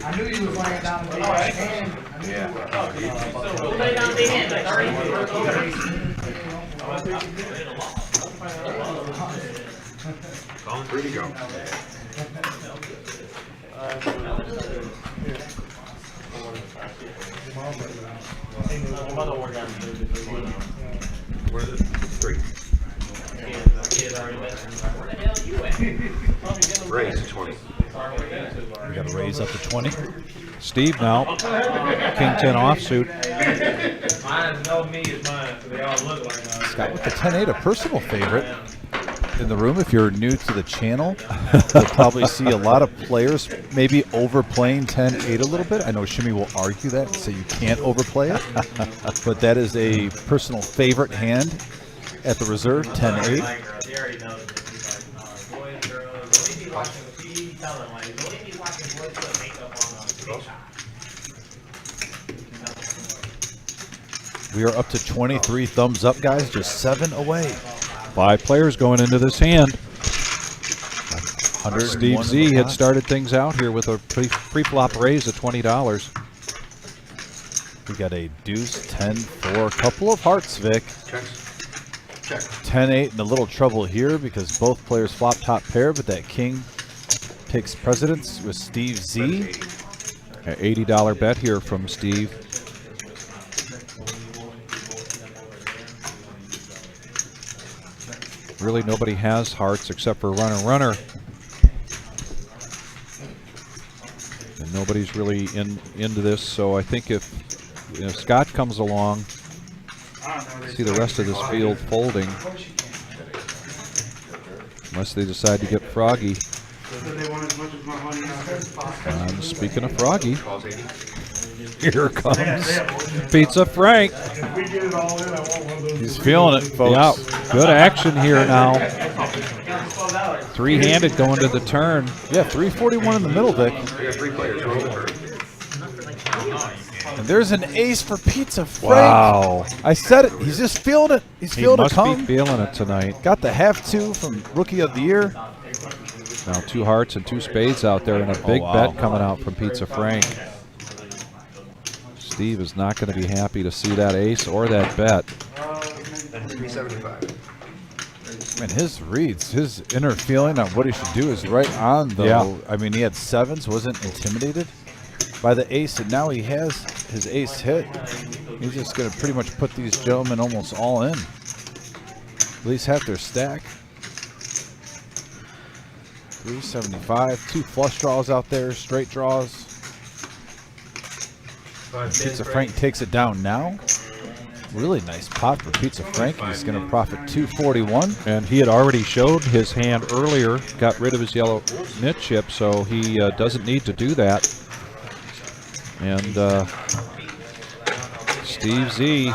I knew you was laying down the hand. Where'd he go? Where's it? 3. Raise 20. We got to raise up to 20. Steve now, King 10 offsuit. Scott with the 10-8, a personal favorite in the room. If you're new to the channel, you'll probably see a lot of players maybe overplaying 10-8 a little bit. I know Shimmy will argue that and say you can't overplay it, but that is a personal favorite hand at the reserve, 10-8. We are up to 23 thumbs up, guys. Just 7 away. 5 players going into this hand. Steve Z had started things out here with a pre-flop raise of $20. We got a deuce, 10-4, couple of hearts, Vic. Check. 10-8 in a little trouble here because both players flop top pair, but that king takes precedence with Steve Z. An $80 bet here from Steve. really nobody has hearts except for runner. And nobody's really into this, so I think if Scott comes along, see the rest of this field folding. Unless they decide to get froggy. And speaking of froggy, here comes Pizza Frank. He's feeling it, folks. Yeah, good action here now. Three-handed going to the turn. Yeah, 341 in the middle, Vic. And there's an ace for Pizza Frank. Wow. I said it. He's just feeling it. He's He feeling it must come. be feeling it tonight. Got the half-2 from Rookie of the Year. Now 2 hearts and 2 spades out there, and a big bet coming out from Pizza Frank. Steve is not going to be happy to see that ace or that bet. 375. Man, his reads, his inner feeling on what he should do is right on, though. Yeah. I mean, he had 7s, wasn't intimidated by the ace, and now he has his ace hit. He's just going to pretty much put these gentlemen almost all in. At least half their stack. 375, 2 flush draws out there, straight draws. Pizza Frank takes it down now. Really nice pot for Pizza Frank. He's going to profit 241. And he had already showed his hand earlier, got rid of his yellow nit chip, so he doesn't need to do that. And Steve Z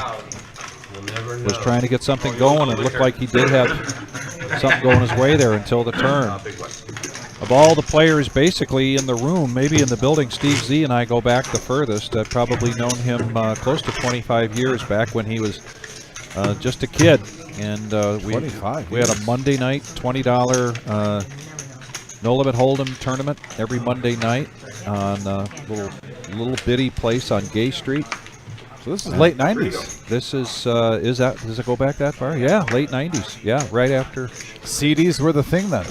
was trying to get something going, and it looked like he did have something going his way there until the turn. Of all the players basically in the room, maybe in the building, Steve Z and I go back the furthest. I've probably known him close to 25 years, back when he was just a kid. And we had a Monday night $20 No Limit Hold'em tournament every Monday night on a little bitty place on Gay Street. So this is late 90s. This is does it go back that far? Yeah, late 90s. Yeah, right after. CDs were the thing then.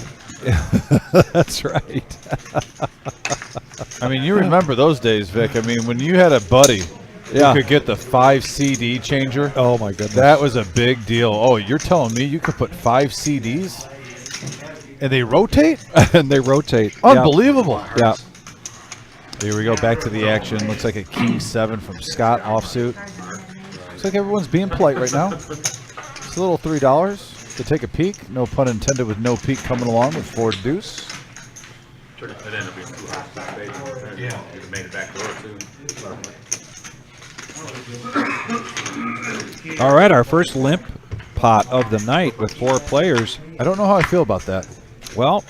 That's right. I mean, you remember those days, Vic. I mean, when you had a buddy who could get the 5 CD changer. Oh my goodness. That was a big deal. Oh, you're telling me you could put 5 CDs and they rotate? And they rotate. Unbelievable. Yeah. Here we go, back to the action. Looks like a King 7 from Scott offsuit. Looks like everyone's being polite right now. It's a little $3 to take a peek. No pun intended with no peek coming along with 4 deuce. It ended up being 2 hearts. Yeah. You made it back door too. All right, our first limp pot of the night with 4 players. I don't know how I feel about that. Well,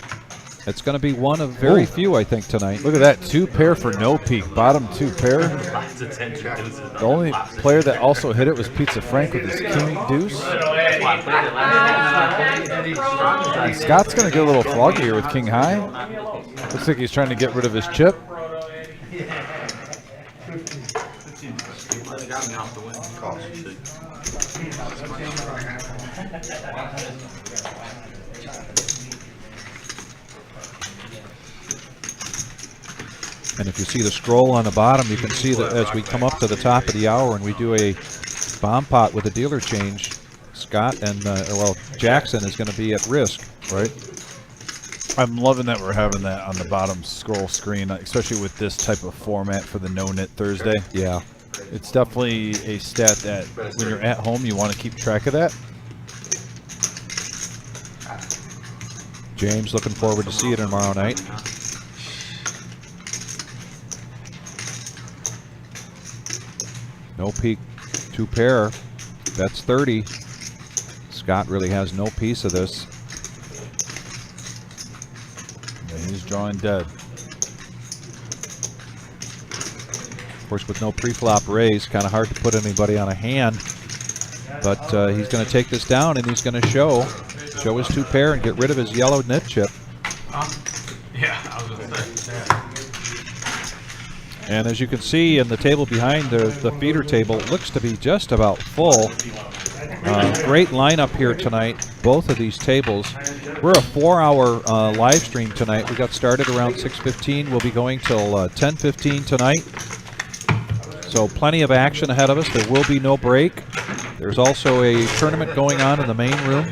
it's going to be one of very few, I think, tonight. Look at that, 2 pair for no peek. Bottom 2 pair. The only player that also hit it was Pizza Frank with his king deuce. And Scott's going to get a little froggy here with king high. Looks like he's trying to get rid of his chip. And if you see the scroll on the bottom, you can see that as we come up to the top of the hour and we do a bomb pot with a dealer change, Scott and, Jackson is going to be at risk. Right. I'm loving that we're having that on the bottom scroll screen, especially with this type of format for the No-Nit Thursday. Yeah. It's definitely a stat that when you're at home, you want to keep track of that. James looking forward to see it tomorrow night. No peek, 2 pair. That's 30. Scott really has no piece of this. And he's drawing dead. Of course, with no pre-flop raise, kind of hard to put anybody on a hand. But he's going to take this down, and he's going to show his 2 pair and get rid of his yellow nit chip. Yeah, I was going to say. And as you can see in the table behind the feeder table, it looks to be just about full. Great lineup here tonight, both of these tables. We're a 4-hour live stream tonight. We got started around 6:15. We'll be going till 10:15 tonight. So plenty of action ahead of us. There will be no break. There's also a tournament going on in the main room.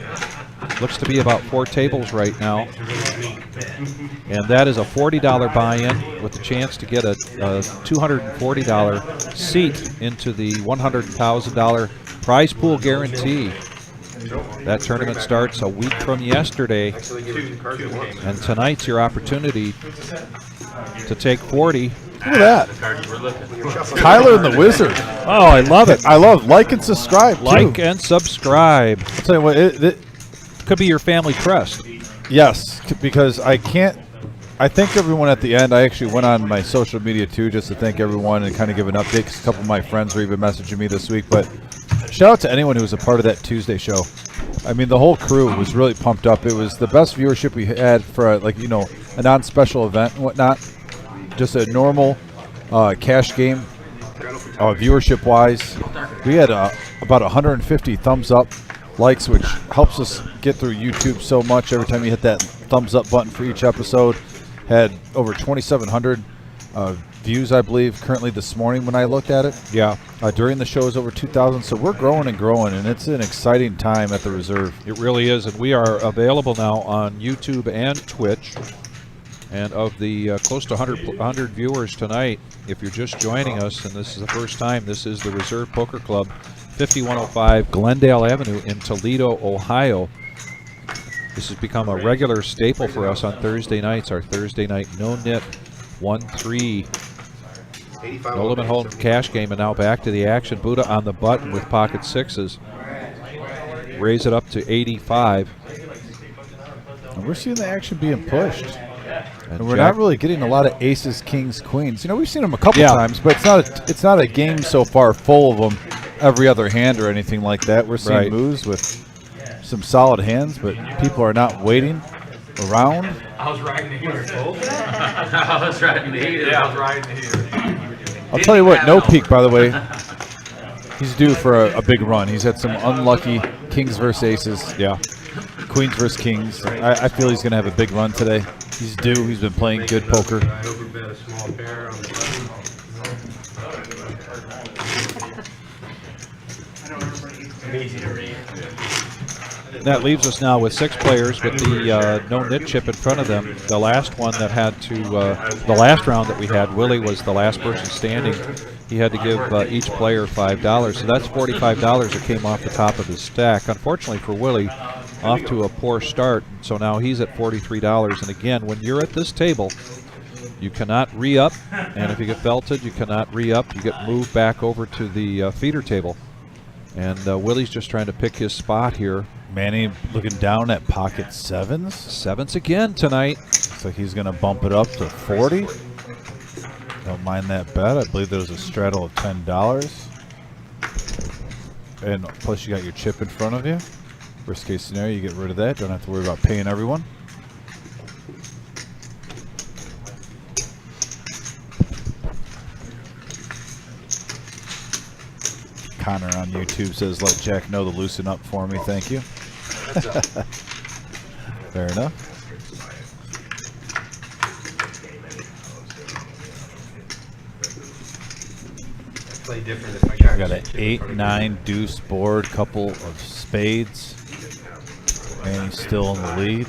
Looks to be about 4 tables right now. And that is a $40 buy-in with the chance to get a $240 seat into the $100,000 prize pool guarantee. That tournament starts a week from yesterday. And tonight's your opportunity to take 40. Look at that. The card you were looking. Tyler and the Wizard. Oh, I love it. I love like and subscribe. too. Like and subscribe. I'll tell you what, Could be your family crest. yes, because I thank everyone at the end. I actually went on my social media too just to thank everyone and kind of give an update because a couple of my friends were even messaging me this week. But shout out to anyone who was a part of that Tuesday show. I mean, the whole crew was really pumped up. It was the best viewership we had for a non-special event and whatnot. Just a normal cash game, viewership-wise. We had about 150 thumbs up likes, which helps us get through YouTube so much. Every time you hit that thumbs up button for each episode, had over 2,700 views, I believe, currently this morning when I looked at it. Yeah. During the show is over 2,000, so we're growing and growing, and it's an exciting time at the Reserve. It really is, and we are available now on YouTube and Twitch. And of the close to 100 viewers tonight, if you're just joining us, and this is the first time, this is the Reserve Poker Club, 5105 Glendale Avenue in Toledo, Ohio. This has become a regular staple for us on Thursday nights, our Thursday night No-Nit 1-3 No Limit Hold'em cash game. And now back to the action. Buddha on the button with pocket sixes. Raise it up to 85. And we're seeing the action being pushed. And And we're Jack- not really getting a lot of aces, kings, queens. You know, we've seen them a couple Yeah. times, but it's not a game so far full of them every other hand or anything like that. We're seeing Right. moves with some solid hands, but people are not waiting around. I was riding the heater, folks. I was riding the heater. Yeah, I was riding the heater. I'll tell you what, No Peak, by the way, he's due for a big run. He's had some unlucky kings versus aces. Yeah. Queens versus kings. I feel he's going to have a big run today. He's due. He's been playing good poker. I overbet a small pair on the button. Easy to read. That leaves us now with 6 players with the no-nit chip in front of them. The last one that had to, the last round that we had, Willie was the last person standing. He had to give each player $5. So that's $45 that came off the top of his stack. Unfortunately for Willie, off to a poor start. So now he's at $43. And again, when you're at this table, you cannot re-up. And if you get belted, you cannot re-up. You get moved back over to the feeder table. And Willie's just trying to pick his spot here. Manny looking down at pocket sevens. Sevens again tonight. So he's going to bump it up to 40. Don't mind that bet. I believe there was a straddle of $10. And plus you got your chip in front of you. Worst case scenario, you get rid of that. Don't have to worry about paying everyone. Connor on YouTube says, let Jack know to loosen up for me. Thank you. Fair enough. Play different if I I got an 8-9 deuce board, couple of spades. And he's still in the lead.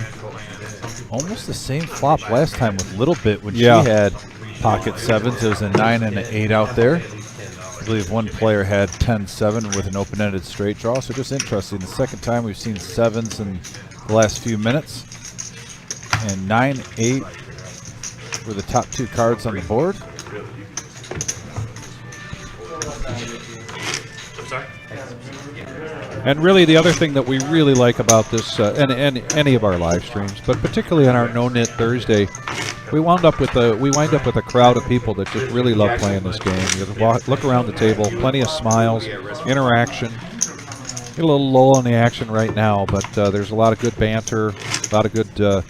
Almost the same flop last time with Little Bit when Yeah. she had pocket sevens. There was a 9 and an 8 out there. I believe one player had 10-7 with an open-ended straight draw. So just interesting. The second time we've seen sevens in the last few minutes. And 9-8 were the top 2 cards on the board. And really, the other thing that we really like about this, and any of our live streams, but particularly on our No-Nit Thursday, we wind up with a crowd of people that just really love playing this game. You look around the table, plenty of smiles, interaction. Get a little lull in the action right now, but there's a lot of good banter, a lot of good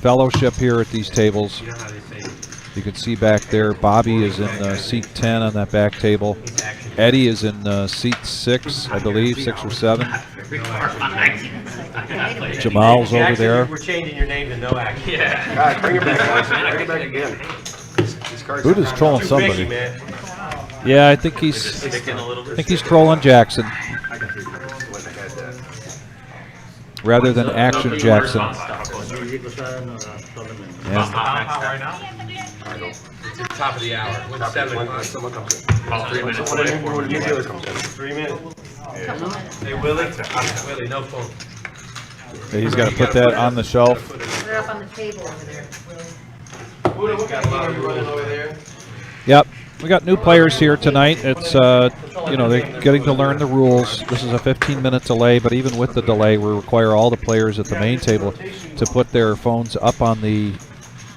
fellowship here at these tables. You can see back there, Bobby is in seat 10 on that back table. Eddie is in seat 6, I believe, 6 or 7. Jamal's over there. We're changing your name to No Action. Yeah. Guys, bring it back, guys. Bring it back again. These cards Buddha's are trolling Too somebody. fishy, man. Yeah, I think he's Sticking a little bit. trolling Jackson. when they had that. rather than Action Jackson. Right now? It's the top of the hour. What's 7 o'clock? Someone comes in. About 3 minutes. When the new dealer comes in. 3 minutes. Couple minutes. Hey, Willie? Willie, no phone. Yeah, he's got to put that on the shelf. They're up on the table over there. What kind of game you running over there? Yep. We got new players here tonight. It's, you know, they're getting to learn the rules. This is a 15-minute delay, but even with the delay, we require all the players at the main table to put their phones up on the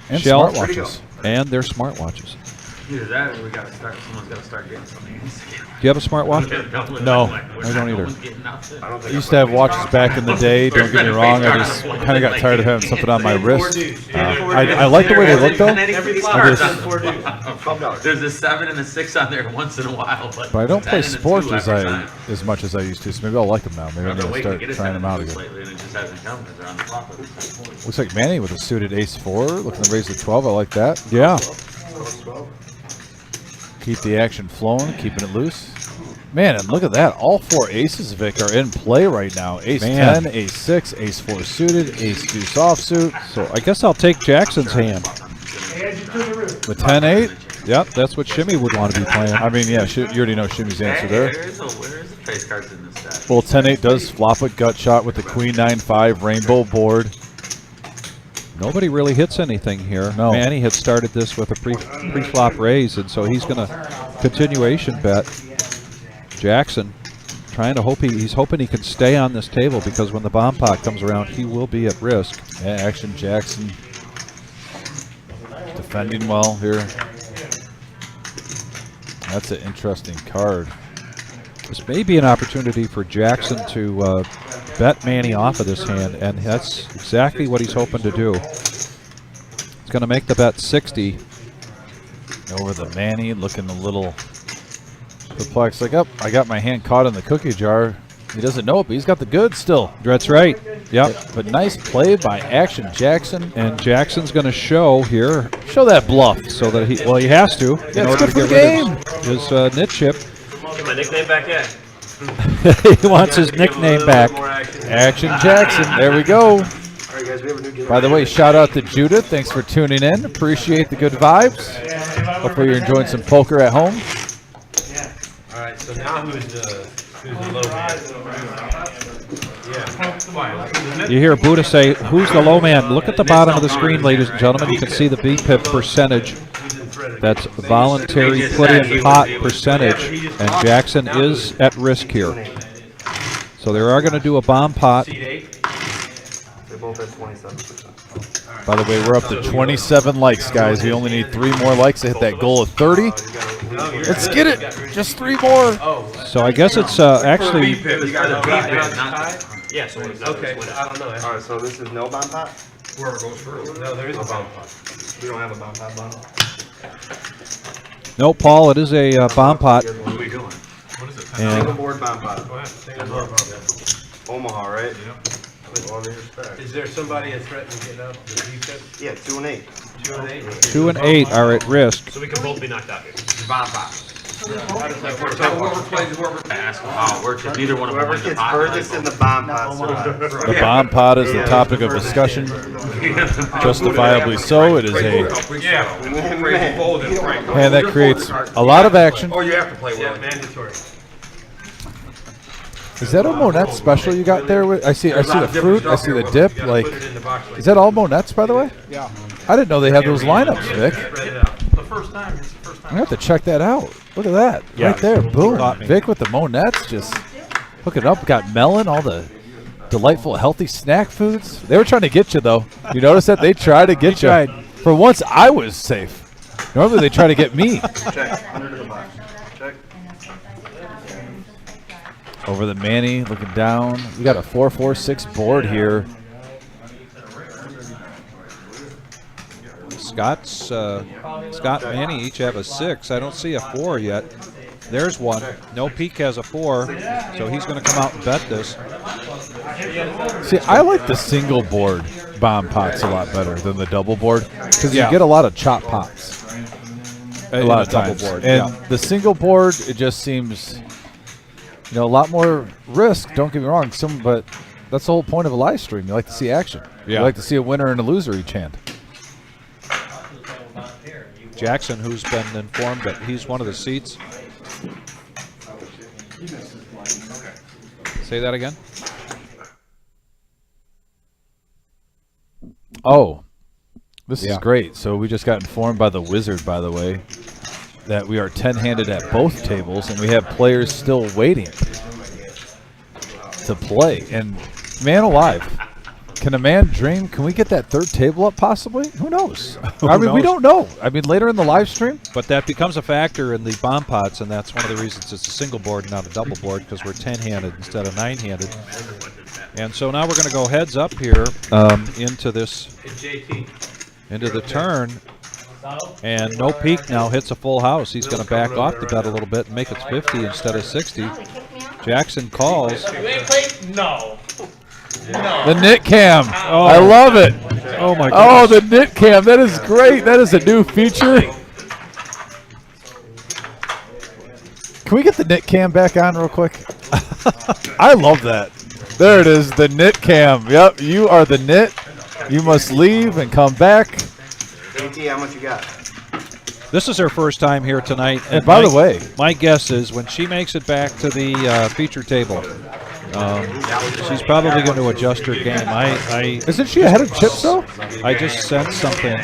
And shelf smartwatches. and their smartwatches. Either that or we gotta start, someone's gotta start getting something. Do you have a smartwatch? No, I don't either. I used to have watches back in the day. Don't get me wrong. I just kind of got tired of having something on my wrist. I like the way they look though. Every I just- $4. There's a 7 and a 6 on there once in a while, but But I don't 10 play and a sports 2 as every time. much as I used to. So maybe I'll like them now. Maybe I I've need been to waiting start to get a trying 7 them out and 6 again. lately, and it just hasn't come because they're on the clock at this point. Looks like Manny with a suited ace-4, looking to raise the 12. I like that. Yeah. Keep the action flowing, keeping it loose. Man, and look at that. All 4 aces, Vic, are in play right now. Ace Man. 10, ace 6, ace 4 suited, ace deuce offsuit. So I guess I'll take Jackson's hand. With 10-8. Yep, that's what Shimmy would want to be playing. I mean, yeah, you already know Shimmy's answer there. There's the face cards in this stack. Well, 10-8 does flop a gut shot with the queen 9-5 rainbow board. Nobody really hits anything here. No. Manny had started this with a pre-flop raise, and so he's going to continuation bet. Jackson trying to he's hoping he can stay on this table because when the bomb pot comes around, he will be at risk. Yeah, Action Jackson defending well here. That's an interesting card. This may be an opportunity for Jackson to bet Manny off of this hand, and that's exactly what he's hoping to do. He's going to make the bet 60. Over the Manny, looking a little perplexed. Like, oh, I got my hand caught in the cookie jar. He doesn't know it, but he's got the goods still. That's right. Yep. But nice play by Action Jackson. And Jackson's going to show here Show that bluff. so that he has to Yeah, in it's order good to for the get rid of his nit chip. Get my nickname back yet? He wants his nickname back. Action Jackson. There we go. All right, guys, we have a new dealer. By the way, shout out to Judith. Thanks for tuning in. Appreciate the good vibes. Hopefully you're enjoying some poker at home. All right, so now who's the low man? Yeah. You hear Buddha say, who's the low man? Look at the bottom of the screen, ladies and gentlemen. You can see the BPIP percentage. That's voluntary put-in pot percentage. And Jackson is at risk here. So they are going to do a bomb pot. Seat 8. They both at 27%. By the way, we're up to 27 likes, guys. We only need 3 more likes to hit that goal of 30. Let's get it. Just 3 more. So I guess it's actually... You got a BPIP, not yeah, so okay. I don't know. All right, so this is no bomb pot? Whoever goes first. No, there is a bomb pot. We don't have a bomb pot bottle. No, Paul, it is a bomb pot. What are we doing? And Single board bomb pot. Go ahead. Take a look. Omaha, right? With all due respect. Is there somebody that threatened getting up the BPIP? Yeah, 2 and 8. 2 and 8? 2 and 8 are at risk. So we can both be knocked out here. Bomb pot. How does that work? Ask how it works. If neither one of them Whoever wins the gets pot, furthest in the bomb pot survives. The bomb pot is the topic of discussion. Justifiably so. It is a Yeah. hand that creates a lot of action. Oh, you have to play Yeah, well. mandatory. Is that a Monette special you got there? I see the fruit. I see the dip. Like, Put it in the box like is that all Monettes, by the way? Yeah. I didn't know they had those lineups, Vic. spread it out. The first time, it's the first I'm gonna have to check that out. Look at that, right there, boom. Vic with the Monettes, just hooking up. Got melon, all the delightful, healthy snack foods. They were trying to get you, though. You notice that they tried to get you. For once, I was safe. Normally, they try to get me. Check. Under the box. Check. Over the Manny, looking down. We got a 4-4-6 board here. Scott and Manny each have a 6. I don't see a 4 yet. There's one. No Peak has a 4, so he's going to come out and bet this. See, I like the single board bomb pots a lot better than the double board because you get a lot of chop pots. A lot of double times. board, And yeah. the single board, it just seems, a lot more risk. Don't get me wrong, but That's the whole point of a live stream. You like to see action. Yeah. You like to see a winner and a loser each hand. Jackson, who's been informed that he's one of the seats. Say that again. Oh, this is Yeah. great. So we just got informed by the wizard, by the way, that we are 10-handed at both tables, and we have players still waiting to play. And man alive, can a man dream? Can we get that third table up possibly? Who knows? I mean, we knows? don't know. I mean, later in the live stream. But that becomes a factor in the bomb pots, and that's one of the reasons it's a single board and not a double board, because we're 10-handed instead of 9-handed. And so now we're going to go heads up here into this, into the turn. And No Peak now hits a full house. He's going to back off the bet a little bit and make it 50 instead of 60. Oh, they kicked me out? Jackson calls. No. The knit cam. I love it. Oh my Oh, goodness. the knit cam. That is great. That is a new feature. Can we get the knit cam back on real quick? I love that. There it is, the knit cam. Yep, you are the knit. You must leave and come back. AT, how much you got? This is her first time here tonight. And by the way, my guess is when she makes it back to the feature table, she's probably going to adjust her game. isn't she ahead of chips though? I just sensed something.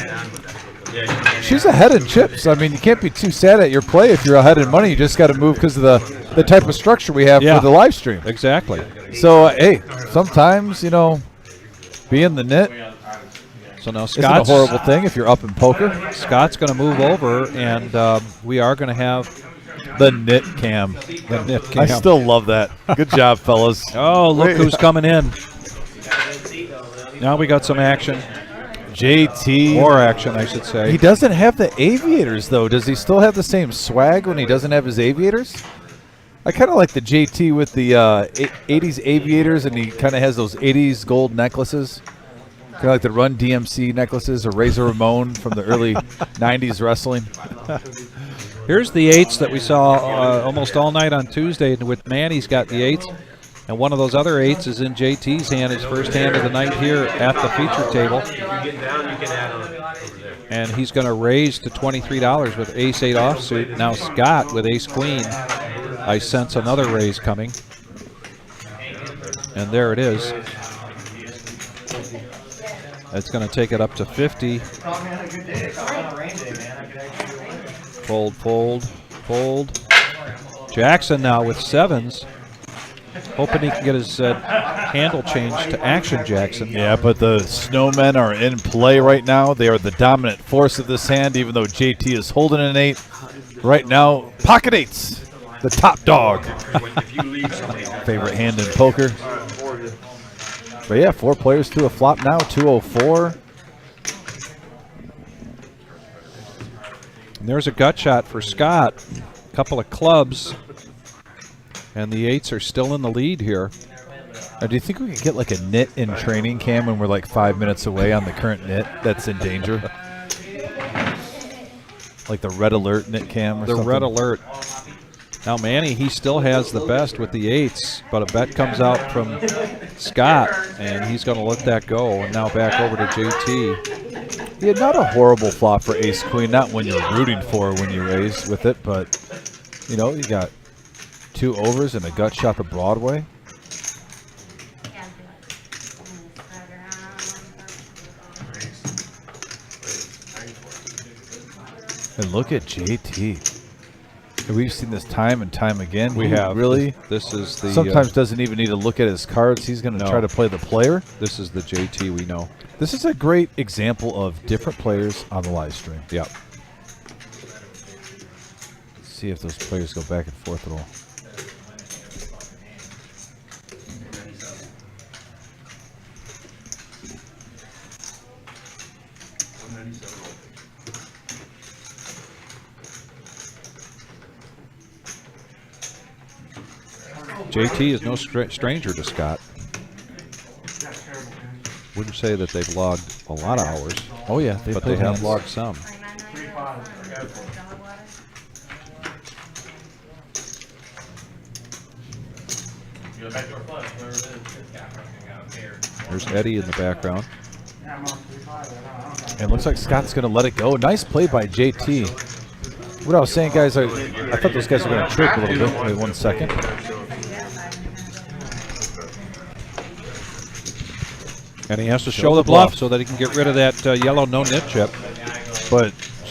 She's ahead in chips. I mean, you can't be too sad at your play if you're ahead in money. You just got to move because of the type of structure we have Yeah. for the live stream. Exactly. So, hey, sometimes, being the knit So now isn't a Scott's, horrible thing if you're up in poker. Scott's going to move over, and we are going to have The knit cam. the knit I cam. still love that. Good job, fellas. Oh, look who's coming in. Now we got some action. JT. More action, I should say. He doesn't have the aviators, though. Does he still have the same swag when he doesn't have his aviators? I kind of like the JT with the 80s aviators, and he kind of has those 80s gold necklaces. Kind of like the Run DMC necklaces or Razor Ramon from the early 90s wrestling. Here's the 8s that we saw almost all night on Tuesday. And with Manny's got the 8s. And one of those other 8s is in JT's hand, his first hand of the night here at the feature table. If you get down, you can add on over there. And he's going to raise to $23 with ace-8 offsuit. Now Scott with ace-queen. I sense another raise coming. And there it is. It's going to take it up to 50. Fold, fold, fold. Jackson now with 7s. Hoping he can get his handle changed to action Jackson. Yeah, but the snowmen are in play right now. They are the dominant force of this hand, even though JT is holding an 8. Right now, pocket 8s, the top dog. Favorite hand in poker. But yeah, 4 players to a flop now, 204. And there's a gut shot for Scott. A couple of clubs. And the 8s are still in the lead here. Now, do you think we could get like a knit in training cam when we're like 5 minutes away on the current knit that's in danger? Like the red alert knit cam or The something? red alert. Now Manny, he still has the best with the 8s, but a bet comes out from Scott, and he's going to let that go. And now back over to JT. Yeah, not a horrible flop for ace queen. Not when you're rooting for when you raise with it, but you got 2 overs and a gut shot to Broadway. And look at JT. We've seen this time and time again. We He have. really. This is the Sometimes doesn't even need to look at his cards. He's going to try to play the player. this is the JT we know. This is a great example of different players on the live stream. Yep. Let's see if those players go back and forth at all. JT is no stranger to Scott. Wouldn't say that they've logged a lot of hours, Oh yeah, but they have logged some. There's Eddie in the background. And it looks like Scott's going to let it go. Nice play by JT. What I was saying, guys, I thought those guys were going to trick a little bit. Wait 1 second. And he has to show the bluff so that he can get rid of that yellow no-nit chip.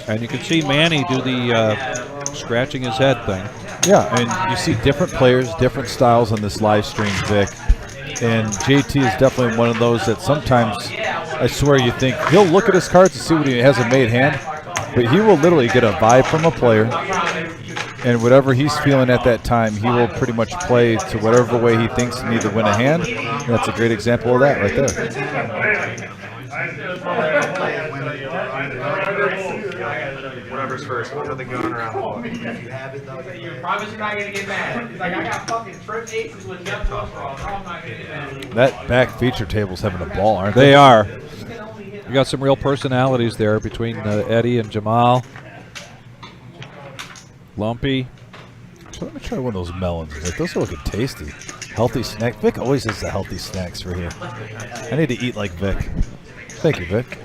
And you can see Manny do the scratching his head thing. Yeah, and you see different players, different styles on this live stream, Vic. And JT is definitely one of those that sometimes, I swear, you think he'll look at his cards to see what he has a made hand, but he will literally get a vibe from a player, and whatever he's feeling at that time, he will pretty much play to whatever way he thinks he needs to win a hand. And that's a great example of that right there. Whatever's first, what are they going around the block? You promise you're not gonna get mad. He's like, I got fucking trip aces with Jeff Wilson. I'm not gonna get mad. That back feature table's having a ball, aren't they? They are. You got some real personalities there between Eddie and Jamal. Lumpy. So let me try one of those melons, Vic. Those are looking tasty. Healthy snack. Vic always has the healthy snacks for here. I need to eat like Vic. Thank you, Vic.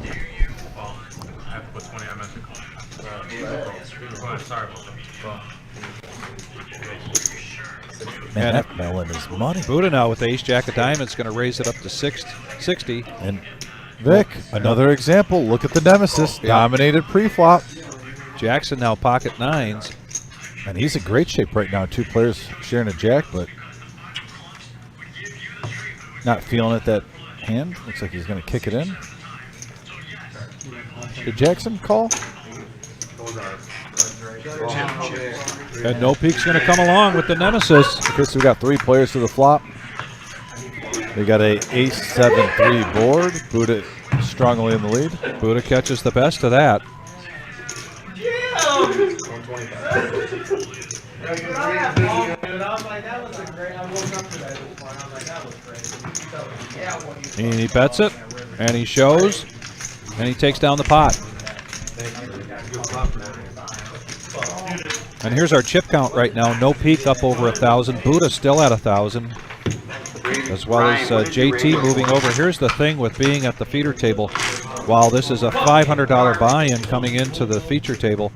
I put 20, I meant to call. Sorry about that. Man, that melon is money. Buddha now with the ace jack of diamonds going to raise it up to 60. And Vic, another example. Look at the nemesis. Dominated pre-flop. Jackson now pocket nines. And he's in great shape right now. Two players sharing a jack, but not feeling it that hand. Looks like he's going to kick it in. Did Jackson call? And No Peak's going to come along with the nemesis. Okay, so we got three players to the flop. They got a ace 7-3 board. Buddha strongly in the lead. Buddha catches the best of that. And he bets it, and he shows, and he takes down the pot. And here's our chip count right now. No Peak up over 1,000. Buddha still at 1,000. As well as JT moving over. Here's the thing with being at the feeder table. While this is a $500 buy-in coming into the feature table,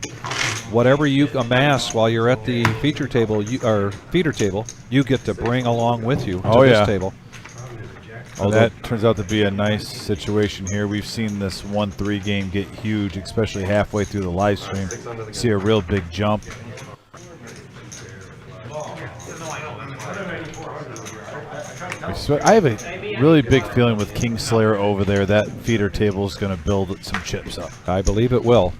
whatever you amass while you're at the feature table or feeder table, you get to bring along with you to this table. Oh, that turns out to be a nice situation here. We've seen this 1-3 game get huge, especially halfway through the live stream. See a real big jump. I have a really big feeling with Kingslayer over there that feeder table is going to build some chips up. I believe it will.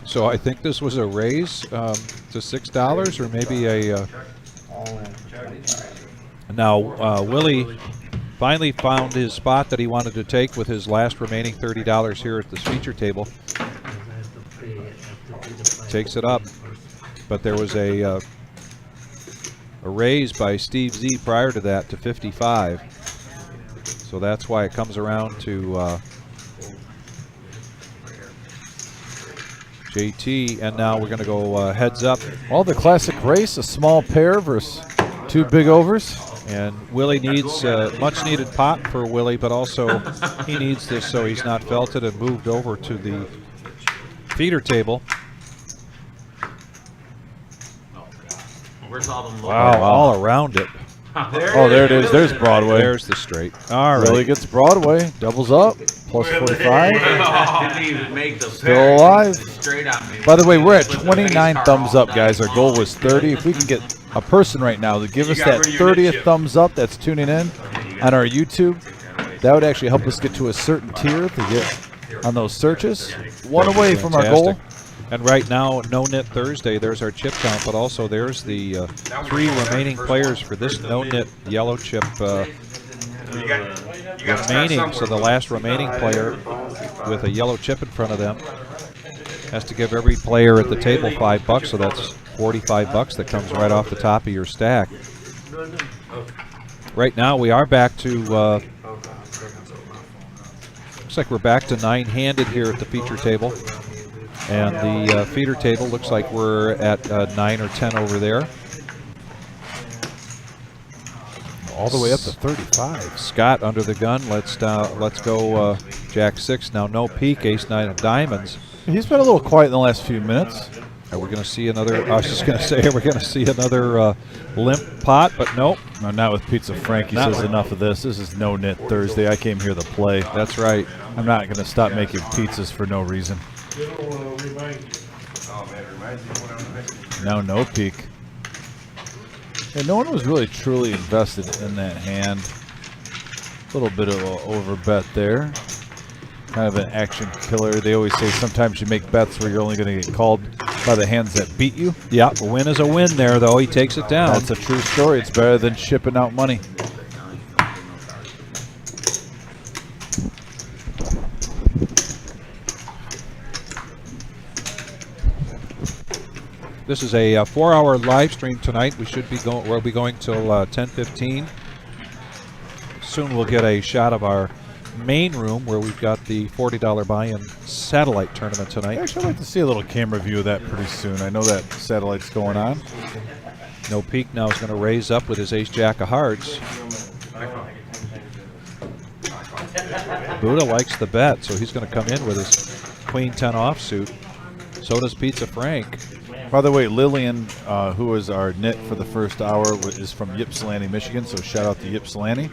So I think this was a raise to $6 or maybe a. Now Willie finally found his spot that he wanted to take with his last remaining $30 here at this feature table. Takes it up, but there was a raise by Steve Z prior to that to 55. So that's why it comes around to JT, and now we're going to go heads up. All the classic race, a small pair versus two big overs. And Willie needs much needed pot for Willie, but also he needs this so he's not felted and moved over to the feeder table. Where's all the Wow, all around it. There it is. There's Broadway. There's the straight. All right. Willie gets Broadway. Doubles up. Plus 45. Didn't even make the Still alive. straight on me. By the way, we're at 29 thumbs up, guys. Our goal was 30. If we can get a person right now to give us that 30th thumbs up that's tuning in on our YouTube, that would actually help us get to a certain tier to get on those searches. One away from our goal. And right now, No-Nit Thursday, there's our chip count, but also there's the three remaining players for this No-Nit yellow chip remaining. So the last remaining player with a yellow chip in front of them has to give every player at the table $5, so that's $45 that comes right off the top of your stack. Right now, we are back to, looks like we're back to 9-handed here at the feature table. And the feeder table looks like we're at 9 or 10 over there. All the way up to 35. Scott under the gun. Let's go Jack 6 now. No peek. Ace 9 of diamonds. He's been a little quiet in the last few minutes. Are we going to see another? I was just going to say, are we going to see another limp pot? But nope. No, not with Pizza Frank. He says enough of this. This is No-Nit Thursday. I came here to play. That's right. I'm not going to stop making pizzas for no reason. Now no peek. And no one was really truly invested in that hand. A little bit of an overbet there. Kind of an action killer. They always say sometimes you make bets where you're only going to get called by the hands that beat you. Yeah, a win is a win there, though. He takes it down. That's a true story. It's better than shipping out money. This is a 4-hour live stream tonight. We'll be going till 10:15. Soon we'll get a shot of our main room where we've got the $40 buy-in satellite tournament tonight. Actually, I'd like to see a little camera view of that pretty soon. I know that satellite's going on. No peek now is going to raise up with his ace jack of hearts. Buddha likes the bet, so he's going to come in with his queen 10 offsuit. So does Pizza Frank. By the way, Lillian, who was our nit for the first hour, is from Ypsilanti, Michigan, so shout out to Ypsilanti.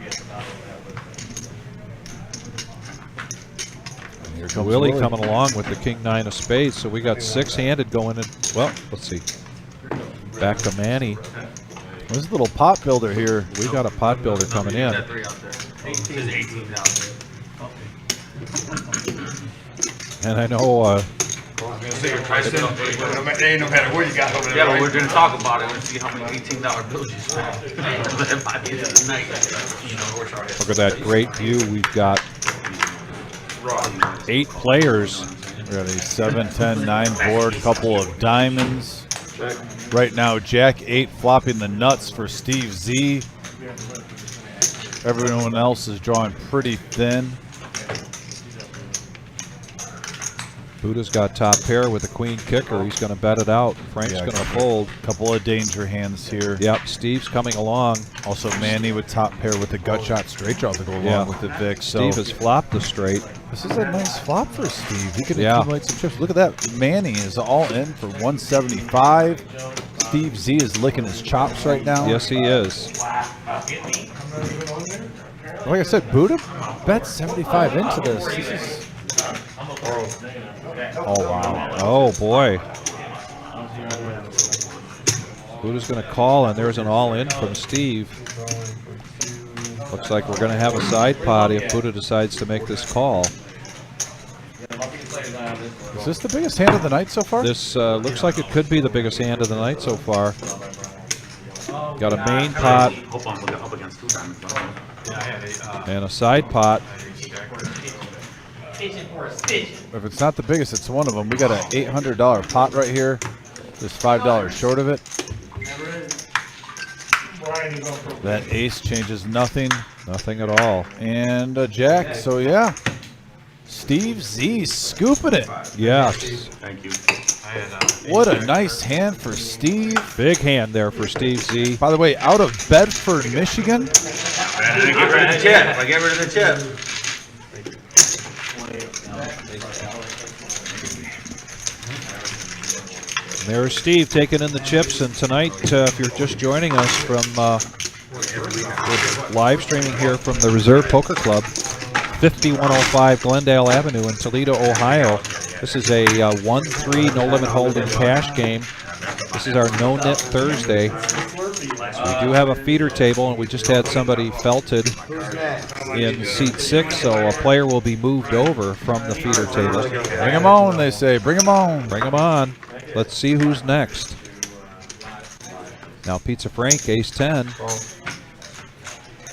Here comes Willie coming along with the king 9 of spades, so we got 6-handed going in. Well, let's see. Back to Manny. There's a little pot builder here. We got a pot builder coming in. That 3 out there. There's 18 out there. And I know Ain't no matter where you got over there. Yeah, but right? we're gonna talk about it and see how many $18 bills you spent. That might be the night. You know, we're sorry. look at that great view. We've got 8 players. We got a 7, 10, 9 board, couple of diamonds. Right now, Jack 8 flopping the nuts for Steve Z. Everyone else is drawing pretty thin. Buddha's got top pair with a queen kicker. He's going to bet it out. Frank's going to fold. Couple of danger hands here. Yep, Steve's coming along. Also, Manny with top pair with the gut shot straight draw to go along with the Vic. So Steve has flopped the straight. this is a nice flop for Steve. He could Yeah. accumulate some chips. Look at that. Manny is all in for 175. Steve Z is licking his chops right now. Yes, he is. Like I said, Buddha bet 75 into this. This is... Oh, wow. Oh, boy. Buddha's going to call, and there's an all-in from Steve. Looks like we're going to have a side pot if Buddha decides to make this call. Is this the biggest hand of the night so far? This looks like it could be the biggest hand of the night so far. Got a main pot Hope I'm up against 2 diamonds. and a side pot. If it's not the biggest, it's one of them. We got an $800 pot right here. Just $5 short of it. That ace changes nothing. Nothing at all. And a jack. So, yeah. Steve Z scooping it. Yes. Thank you. What a nice hand for Steve. Big hand there for Steve Z. By the way, out of Bedford, Michigan. Get rid of the chip. Get rid of the chip. There's Steve taking in the chips, and tonight, if you're just joining us from we're live streaming here from the Reserve Poker Club, 5105 Glendale Avenue in Toledo, Ohio. This is a 1-3 no-limit hold'em cash game. This is our No-Nit Thursday. We do have a feeder table, and we just had somebody felted in seat 6, so a player will be moved over from the feeder table. Bring him on, they say. Bring him on. Bring him on. Let's see who's next. Now Pizza Frank, ace 10.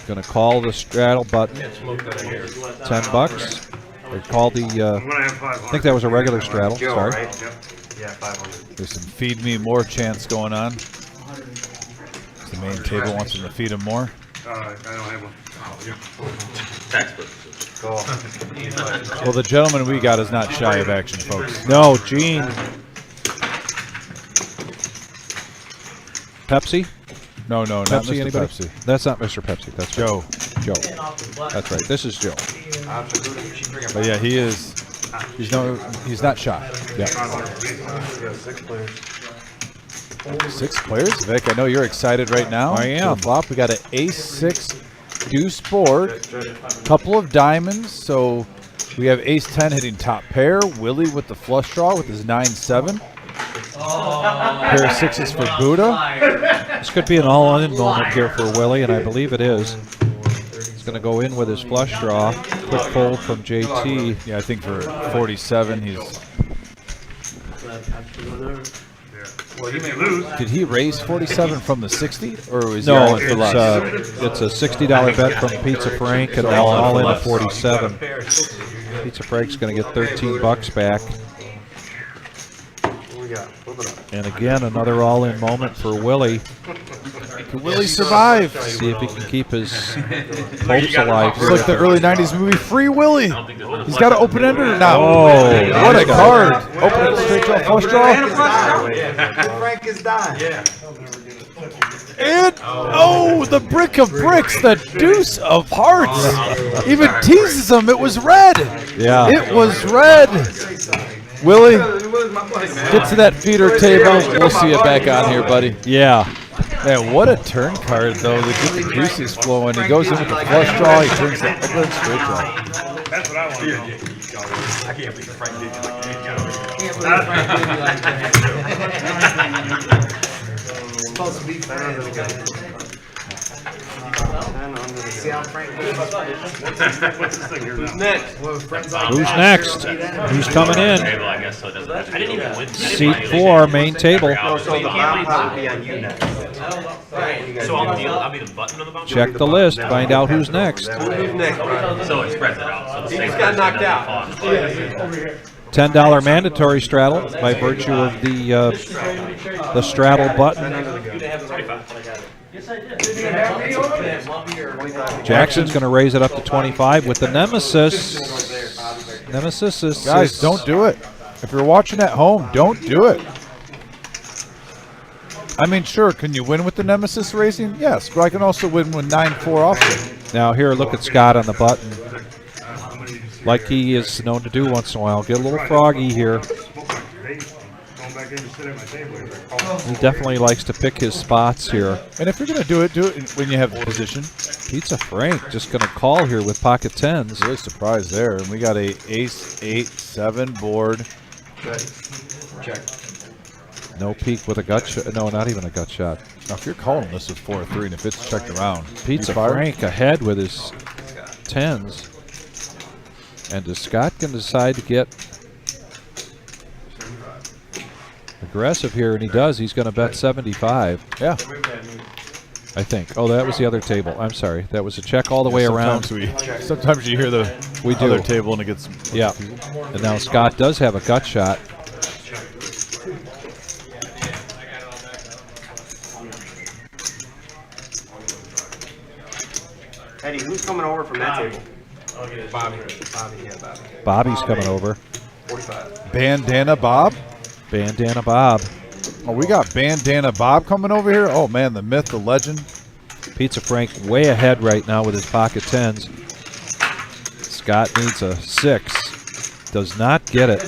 Going to call the straddle button. $10. Or call the, I think that was a regular straddle, sorry. Yeah, 500. There's some feed me more chance going on. The main table wants him to feed him more. I don't have one. Tax purposes. Well, the gentleman we got is not shy of action, folks. No, Gene. Pepsi? No, not Pepsi, Mr. anybody? Pepsi. That's not Mr. Pepsi. That's Joe. Joe. That's right. This is Joe. But yeah, he is. He's not shy. Yeah. 6 players, Vic. I know you're excited right now. I am. For the flop, we got an ace-6 deuce board, couple of diamonds. So we have ace-10 hitting top pair. Willie with the flush draw with his 9-7. Pair of sixes for Buddha. This could be an all-in moment here for Willie, and I believe it is. He's going to go in with his flush draw. Quick fold from JT. Yeah, I think for 47, he's. Well, you may lose. Did he raise 47 from the 60, or was he all No, in for less? it's a $60 bet from Pizza Frank, and all in at 47. Pizza Frank's going to get 13 bucks back. And again, another all-in moment for Willie. Can Willie survive? See if he can keep his hopes alive. It's like the early 90s movie Free Willy. He's got an open ender now. Oh, what a card. Open ender straight draw, flush draw. Frank is dying. And, oh, the brick of bricks, the deuce of hearts. Even teases him. It was red. Yeah. It was red. Willie, get to that feeder table. We'll see you back on here, buddy. Yeah. Man, what a turn card, though, to get the deuces flowing. He goes in with the flush draw. He turns the straight draw. That's what I want to know. I can't believe Frank did Supposed to be friends. See how Frank What's this thing here now? Who's next? Who's coming in? Table, I guess, so it doesn't matter. I didn't even win. Seat 4, main table. So the bomb pot would be on you next. So I'll be the button on the bounce? Check the list. Find out who's next. Who's next, Brian? So it spreads it out. So the He same just got knocked person out. on. $10 mandatory straddle by virtue of the straddle button. Jackson's going to raise it up to 25 with the Nemesis. Nemesis is... Guys, don't do it. If you're watching at home, don't do it. I mean, sure, can you win with the Nemesis raising? Yes, but I can also win with 9-4 offset. Now here, look at Scott on the button. Like he is known to do once in a while. Get a little froggy here. Going back in to sit at my table here. He definitely likes to pick his spots here. And if you're going to do it when you have the position. Pizza Frank just going to call here with pocket tens. Really surprised there. And we got a ace, 8, 7 board. Check. No peek with a gut shot. No, not even a gut shot. Now, if you're calling this with 4-3 and if it's checked around, Pizza fire? Frank ahead with his tens. And is Scott going to decide to get aggressive here? And he does. He's going to bet 75. Yeah. I think. Oh, that was the other table. I'm sorry. That was a check all the way around. Sometimes you hear the other table and it gets Yeah. And now Scott does have a gut shot. Eddie, who's coming over from that table? Bobby. Bobby's coming over. 45. Bandana Bob. Bandana Bob. Oh, we got Bandana Bob coming over here. Oh, man, the myth, the legend. Pizza Frank way ahead right now with his pocket tens. Scott needs a 6. Does not get it.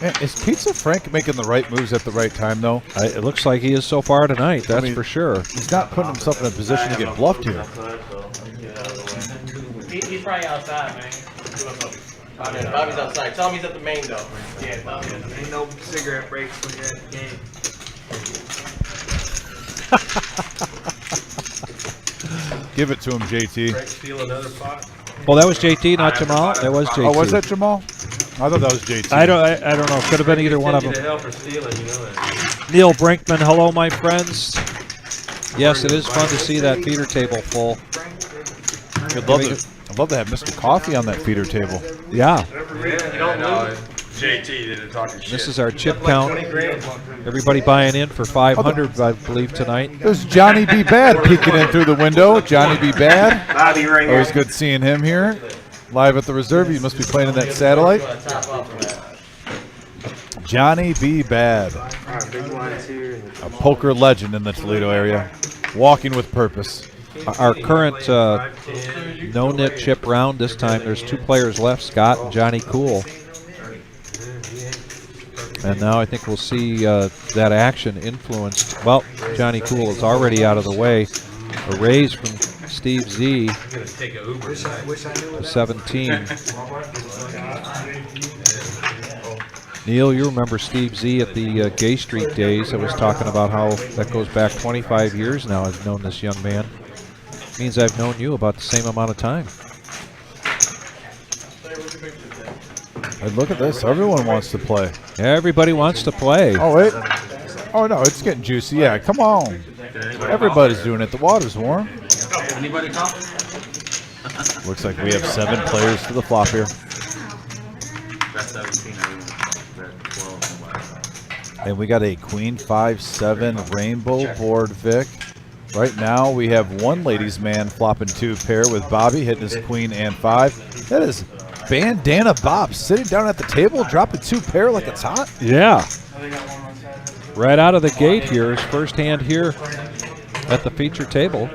Man, is Pizza Frank making the right moves at the right time, though? It looks like he is so far tonight, that's for sure. He's not putting himself in a position to get bluffed here. He's probably outside, man. Bobby's outside. Tell him he's at the main though. Yeah, Bobby. Ain't no cigarette breaks when you're at the game. Give it to him, JT. Steal another pot. Well, that was JT, not Jamal. That was JT. Oh, was that Jamal? I thought that was JT. I don't know. Could have been either one of them. To hell for stealing, you know that. Neil Brinkman, hello, my friends. Yes, it is fun to see that feeder table full. I'd love to have Mr. Coffee on that feeder table. Yeah. You don't lose. JT did the talking shit. This is our chip count. Everybody buying in for 500, I believe, tonight. There's Johnny B. Bad peeking in through the window. Johnny B. Bad. Bobby right here. Always good seeing him here. Live at the Reserve. He must be playing in that satellite. Johnny B. Bad. A poker legend in the Toledo area. Walking with purpose. Our current no-nit chip round this time, there's 2 players left, Scott and Johnny Cool. And now I think we'll see that action influenced. Well, Johnny Cool is already out of the way. A raise from Steve Z to 17. Neil, you remember Steve Z at the Gay Street days. I was talking about how that goes back 25 years now. I've known this young man. Means I've known you about the same amount of time. Hey, look at this. Everyone wants to play. Everybody wants to play. Oh, wait. Oh, no. It's getting juicy. Yeah, come on. Everybody's doing it. The water's warm. Anybody call? Looks like we have 7 players to the flop here. That's 17. I remember. That's 12. And we got a Queen 5-7 rainbow board, Vic. Right now we have 1 ladies man flopping 2 pair with Bobby hitting his Queen and 5. That is Bandana Bob sitting down at the table dropping 2 pair like it's hot. Yeah. Right out of the gate here, his first hand here at the feature table.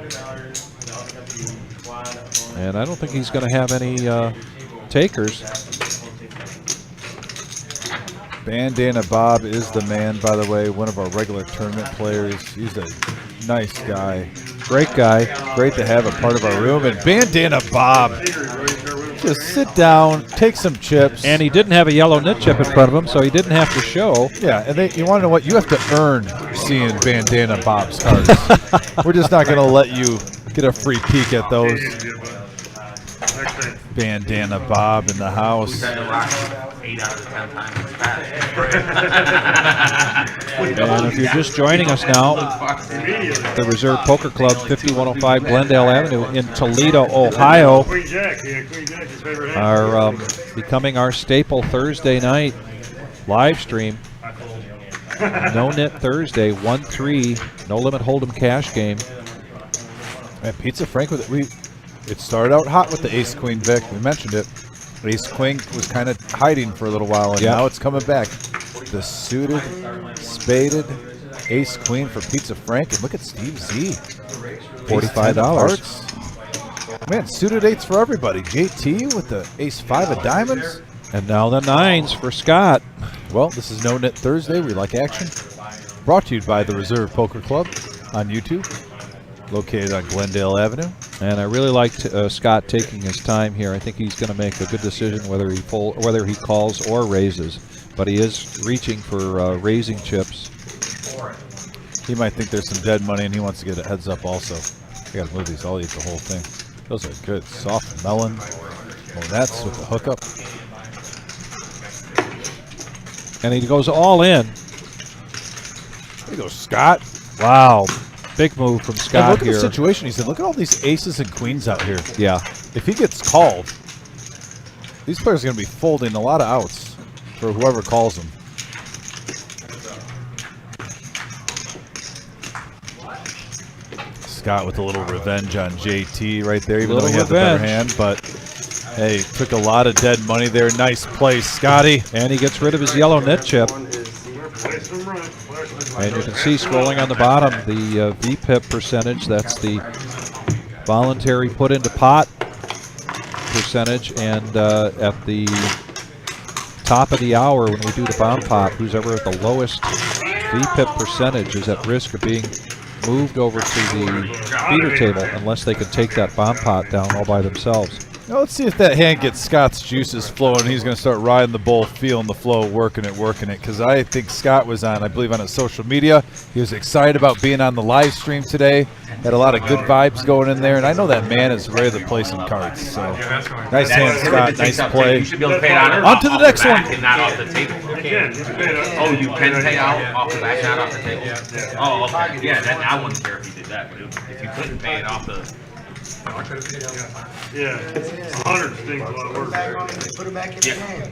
And I don't think he's going to have any takers. Bandana Bob is the man, by the way, one of our regular tournament players. He's a nice guy. Great guy. Great to have a part of our room. And Bandana Bob, just sit down, take some chips. And he didn't have a yellow nit chip in front of him, so he didn't have to show. Yeah, and you want to know what? You have to earn seeing Bandana Bob's cards. We're just not going to let you get a free peek at those. Bandana Bob in the house. 8 out of 10 times it's And if you're just joining us now, the Reserve Poker Club, 5105 Glendale Avenue in Toledo, Ohio, Queen Jack, his favorite hand. are becoming our staple Thursday night live stream. No-Nit Thursday, 1-3, no-limit hold'em cash game. And Pizza Frank with it. It started out hot with the Ace Queen, Vic. We mentioned it. Ace Queen was kind of hiding for a little while, and now it's coming back. The suited, spaded Ace Queen for Pizza Frank, and look at Steve Z. $45. Man, suited 8s for everybody. JT with the Ace 5 of diamonds. And now the 9s for Scott. Well, this is No-Nit Thursday. We like action. Brought to you by the Reserve Poker Club on YouTube, located on Glendale Avenue. And I really liked Scott taking his time here. I think he's going to make a good decision whether he calls or raises. But he is reaching for raising chips. He might think there's some dead money, and he wants to get a heads up also. I got to move these. I'll eat the whole thing. Those are good. Soft melon. Monettes with the hookup. And he goes all in. There you go, Scott. Wow. Big move from And Scott look at here. the situation he's in. Look at all these aces and queens out here. Yeah. If he gets called, these players are going to be folding a lot of outs for whoever calls them. Scott with a little revenge on JT right there, even though he had the better hand. But, hey, took a lot of dead money there. Nice play, Scotty. And he gets rid of his yellow net chip. And you can see scrolling on the bottom the VPIP percentage. That's the voluntary put into pot percentage. And at the top of the hour when we do the bomb pot, who's ever at the lowest VPIP percentage is at risk of being moved over to the feeder table unless they can take that bomb pot down all by themselves. Now let's see if that hand gets Scott's juices flowing. He's going to start riding the bull, feeling the flow, working it, because I think Scott was on, I believe, on his social media. He was excited about being on the live stream today. Had a lot of good vibes going in there, and I know that man is ready to play some cards. So nice hand, Scott. Nice play. You should be able to pay it out On to the next one. and not off the table. Oh, you can pay out off the back, not off the table? Oh, okay. Yeah, then I wouldn't care if you did that, but if you couldn't pay it off the Yeah, 100 things a lot of work. Put it back in the game.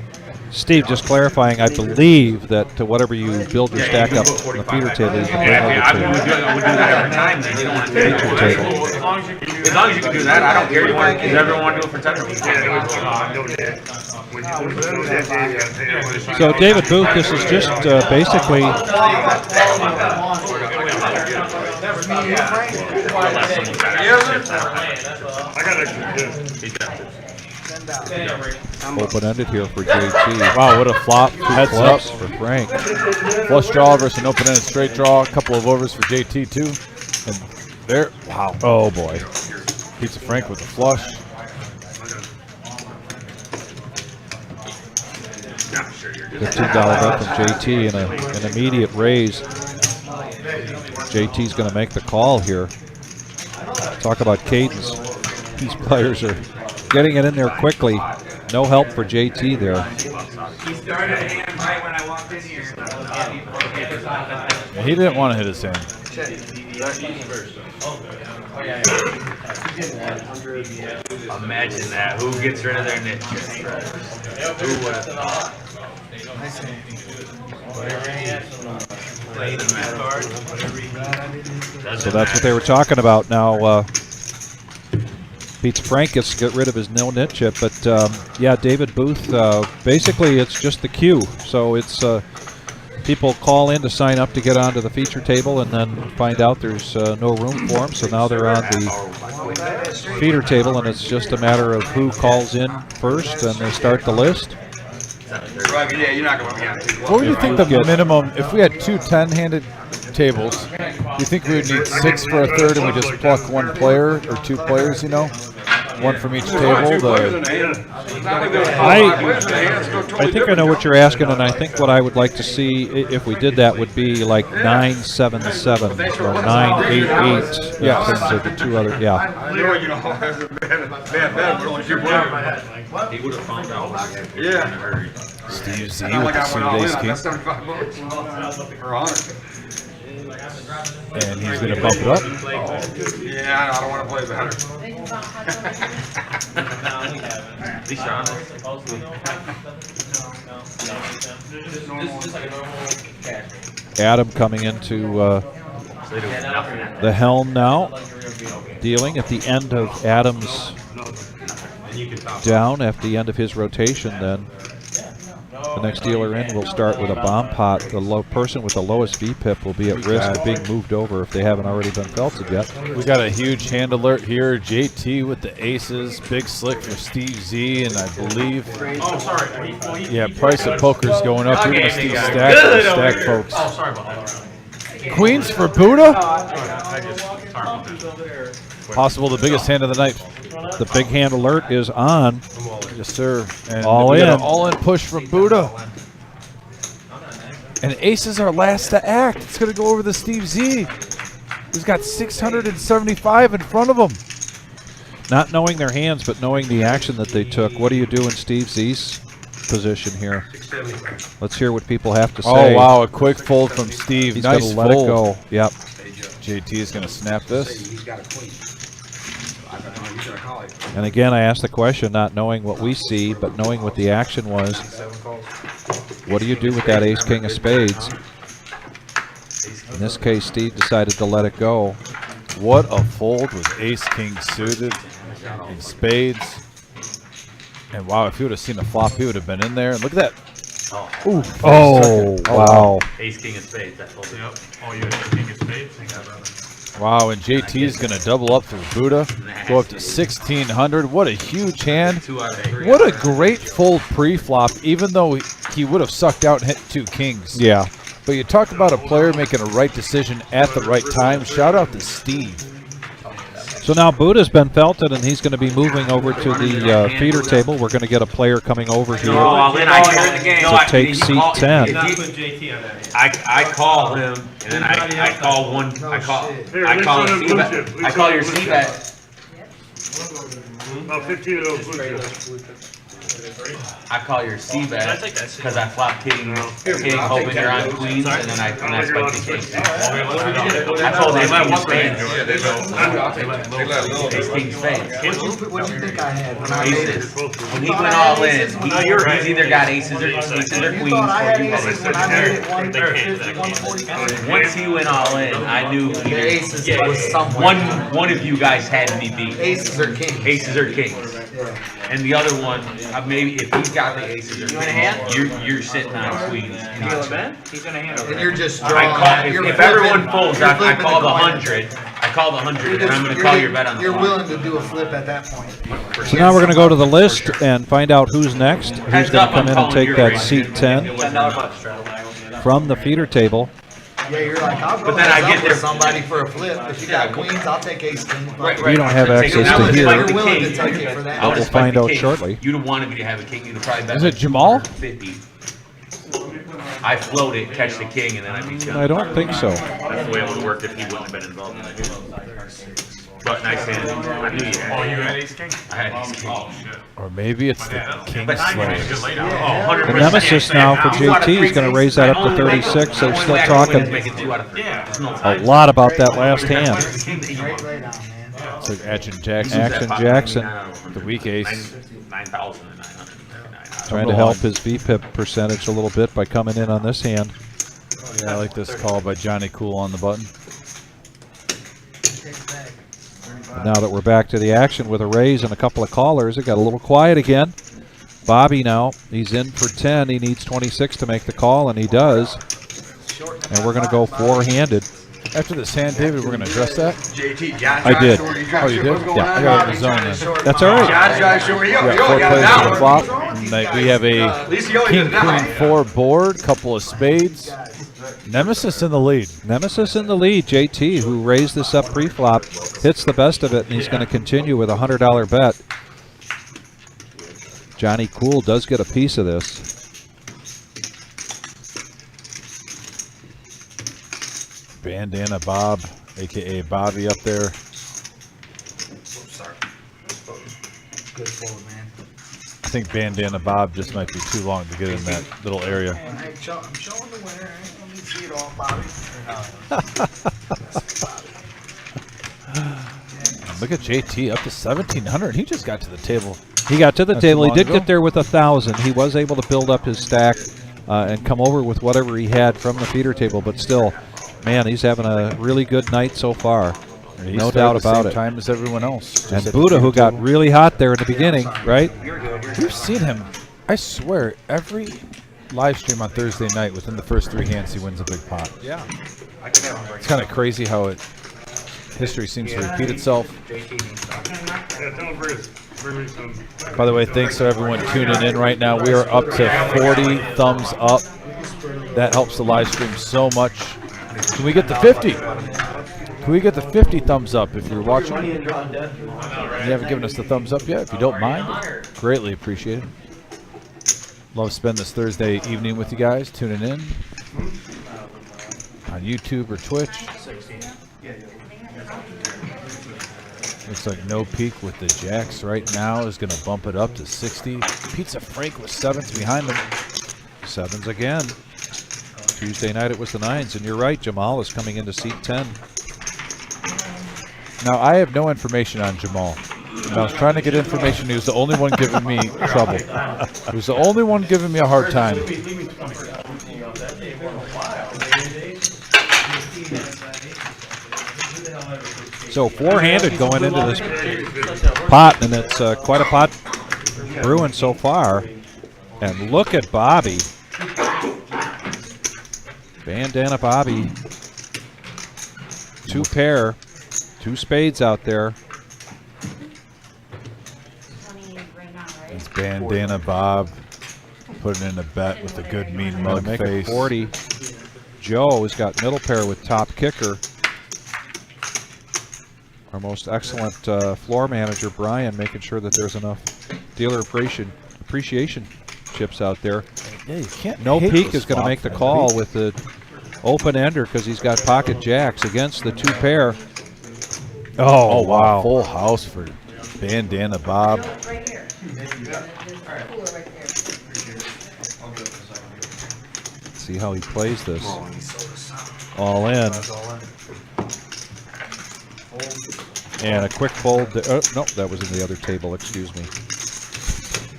Steve, just clarifying, I believe that whatever you build your stack up on the feeder table, you can bring over I would do that every time. Then you don't want to do feature it. table. As long as you can do As long as you can do that, I don't care. Does everyone want to do it for 10 or When you do that, you gotta pay everybody. So David Booth, this is just basically I got extra, open-ended here for JT. Wow, what a flop. Heads up. Flush for Frank. Flush draw versus an open-ended straight draw. A couple of overs for JT too. And there, wow. Oh boy. Pizza Frank with the flush. $15 bet from JT and an immediate raise. JT's going to make the call here. Talk about cadence. These players are getting it in there quickly. No help for JT there. He started a hand right when I walked in here. Yeah, he didn't want to hit his hand. Imagine that. Who gets rid of their niche? Who would have thought? So that's what they were talking about. Now, Pizza Frank gets to get rid of his no-nit chip, but yeah, David Booth, basically it's just the queue. So it's people call in to sign up to get onto the feature table and then find out there's no room for them. So now they're on the feeder table, and it's just a matter of who calls in first, and they start the list. Yeah, you're not going to be on it. What would you think the minimum, if we had two 10-handed tables, you think we would need 6 for a third and we just pluck one player or 2 players, you know? One from each table. I think I know what you're asking, and I think what I would like to see if we did that would be like 9-7-7 or 9-8-8. Yeah, in terms of the 2 other. Yeah. I know, you know, bad bet, but only 2 players. He would have found out. Yeah. In a hurry. Steve Z Not with like the I went all in suited on that ace 75 bucks. Or 100. king. And he's going to bump it up. Yeah, I don't want to play better. At least you're honest. Adam coming into the helm now, dealing at the end of Adam's down, at the end of his rotation. Then the next dealer in will start with a bomb pot. The low person with the lowest VPIP will be at risk of being moved over if they haven't already been felted yet. We got a huge hand alert here. JT with the aces. Big slick for Steve Z, and I believe, Oh, sorry. yeah, price of poker's going up. You're going to see Good stack, folks. Oh, sorry about that. Queens for Buddha. Sorry about that. Possible the biggest hand of the night. The big hand alert is on. Yes, sir. And All we got in. an all-in push from Buddha. And aces are last to act. It's going to go over the Steve Z. He's got 675 in front of him. Not knowing their hands, but knowing the action that they took. What do you do in Steve Z's position here? Let's hear what people have to say. Oh, wow, a quick fold from Steve. He's Nice going to let fold. it go. Yep. JT is going to snap this. He's got a queen. I don't know, he's going to call it. And again, I asked the question, not knowing what we see, but knowing what the action was. What do you do with that ace-king of spades? In this case, Steve decided to let it go. What a fold with ace-king suited and spades. And wow, if he would have seen the flop, he would have been in there. And look at that. Oh, Oh, wow. ace, king, and spades. That folded. Yep. Oh, you had king of spades? Wow, and JT is going to double up for Buddha. Go up to 1,600. What a huge hand. 2 out of 3. What a great fold pre-flop, even though he would have sucked out and hit 2 kings. Yeah. But you talk about a player making a right decision at the right time. Shout out to Steve. So now Buddha's been felted, and he's going to be moving over to the feeder table. We're going to get a player coming over here to take seat 10. I call him, and then I call one. I call him C-bet. I call your C-bet. About 15 of those. I call your C bet because I flop king, hoping you're on queens, and then I spike the king. I told him king spades. Ace king spades. What do you think I had when I made it? Aces. When he went all in, he's either got aces or You queens. thought I had aces when I made it 145? Once he went all in, I knew The aces was somewhere. one of you guys had me beat. Aces or kings. Aces or kings. And the other one, maybe if he's got the aces or kings, you're sitting on queens. And you're just I drawing. call, you're if flipping- everyone folds, you're I flipping call the coin. 100. I call the 100, and I'm going to call your bet on the You're flop. willing to do a flip at that point. So now we're going to go to the list and find out who's next. Who's Heads going up, to come I'm in and calling take your that range. seat 10 from the feeder table. Yeah, you're like, I'll go But then I heads get up there- with somebody for a flip. If you got queens, I'll take ace king. Right, We don't have So take access it- to I would've here. spiked You're the willing king. to take it for that. I But would've we'll spiked find the out king. shortly. You'd have wanted me to have a king. You'd have probably bet Is it like Jamal? 50. I float it, catch the king, and then I'd be done. I don't think so. That's the way it would have worked if he wouldn't have been involved in it. But nice hand. I knew you had. Oh, you had ace king? I had ace king. Or maybe it's the king But slayer. Oh, 100%. The nemesis now for JT is going to raise that up to 36. They're still talking a lot about that last hand. Right on, man. It's like Action Jackson. Action Jackson The weak ace. 9,999. trying to help his VPIP percentage a little bit by coming in on this hand. Yeah, I like this call by Johnny Cool on the button. Now that we're back to the action with a raise and a couple of callers, it got a little quiet again. Bobby now, he's in for 10. He needs 26 to make the call, and he does. And we're going to go four-handed. After this hand, David, we're going to address that. JT, John I did. Oh, you did? Yeah, I got it in the zone then. That's all right. John Josh short. You We only got four got it players on the down. flop. And like, we have At a least you only king, did it now. queen, 4 board, couple of spades. Nemesis in the lead. Nemesis in the lead. JT, who raised this up pre-flop, hits the best of it, and he's going to continue with a $100 bet. Johnny Cool does get a piece of this. Bandana Bob, a.k.a. Bobby up there. Good fold, man. I think Bandana Bob just might be too long to get in that little area. I'm showing the winner. Let me see it all, Bobby. Look at JT up to 1,700. He just got to the table. He got to the Not table. too He long did ago. get there with 1,000. He was able to build up his stack and come over with whatever he had from the feeder table. But still, man, he's having a really good night so far. And he No started doubt the about same it. time as everyone else. Just And at the Buddha, who feeder got table. really hot there in the beginning, right? We've seen him. I swear, every live stream on Thursday night, within the first 3 hands, he wins a big pot. Yeah. It's kind of crazy how history seems to repeat itself. Yeah, tell him bring me some. By the way, thanks to everyone tuning in right now. We are up to 40 thumbs up. That helps the live stream so much. Can we get the 50? Can we get the 50 thumbs up if you're watching? You haven't given us the thumbs up yet. If you don't mind, greatly appreciate it. Love spending this Thursday evening with you guys, tuning in on YouTube or Twitch. Looks like no peak with the jacks right now is going to bump it up to 60. Pizza Frank with 7s behind them. 7s again. Tuesday night it was the 9s, and you're right, Jamal is coming into seat 10. Now, I have no information on Jamal. And I was trying to get information. He was the only one giving me trouble. He was the only one giving me a hard time. So four-handed going into this pot, and it's quite a pot brewing so far. And look at Bobby. Bandana Bobby. 2 pair, 2 spades out there. 20 right now, right? It's Bandana Bob putting in a bet with a good mean Gonna mug make face. it 40. Joe has got middle pair with top kicker. Our most excellent floor manager, Brian, making sure that there's enough dealer appreciation chips out there. Yeah, you can't No hate Peak those is going to flop make the fans. call with the open ender because he's got pocket jacks against the 2 pair. Oh, wow. Full house for Bandana Bob. Right here. There's a cooler right there. See how he plays this. All in. And a quick fold. Oh, no, that was in the other table. Excuse me.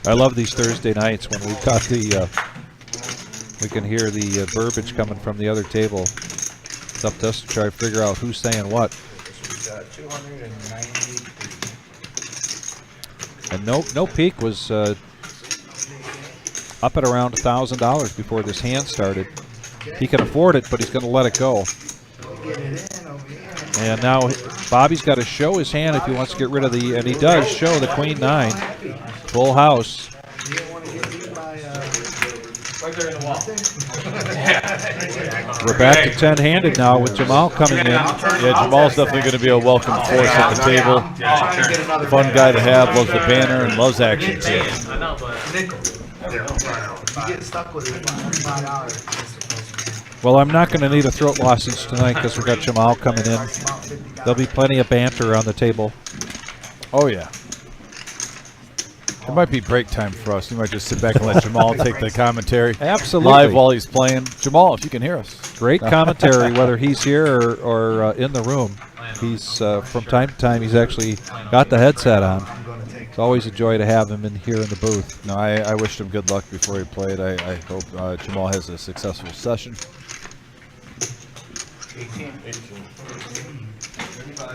I love these Thursday nights when we've got the. We can hear the verbiage coming from the other table. It's up to us to try to figure out who's saying what. 290. And no peak was up at around $1,000 before this hand started. He can afford it, but he's going to let it go. And now Bobby's got to show his hand if he wants to get rid of the, and he does show the queen nine. Full house. We're back to 10-handed now with Jamal coming in. Yeah, Jamal's definitely going to be a welcome force at the table. Fun guy to have, loves the banner and loves action too. Well, I'm not going to need a throat lozenge tonight because we've got Jamal coming in. There'll be plenty of banter on the table. Oh yeah. It might be break time for us. You might just sit back and let Jamal take the commentary. Absolutely. Live while he's playing. Jamal, if you can hear us. Great commentary, whether he's here or in the room. He's from time to time, he's actually got the headset on. It's always a joy to have him in here in the booth. No, I wished him good luck before he played. I hope Jamal has a successful session.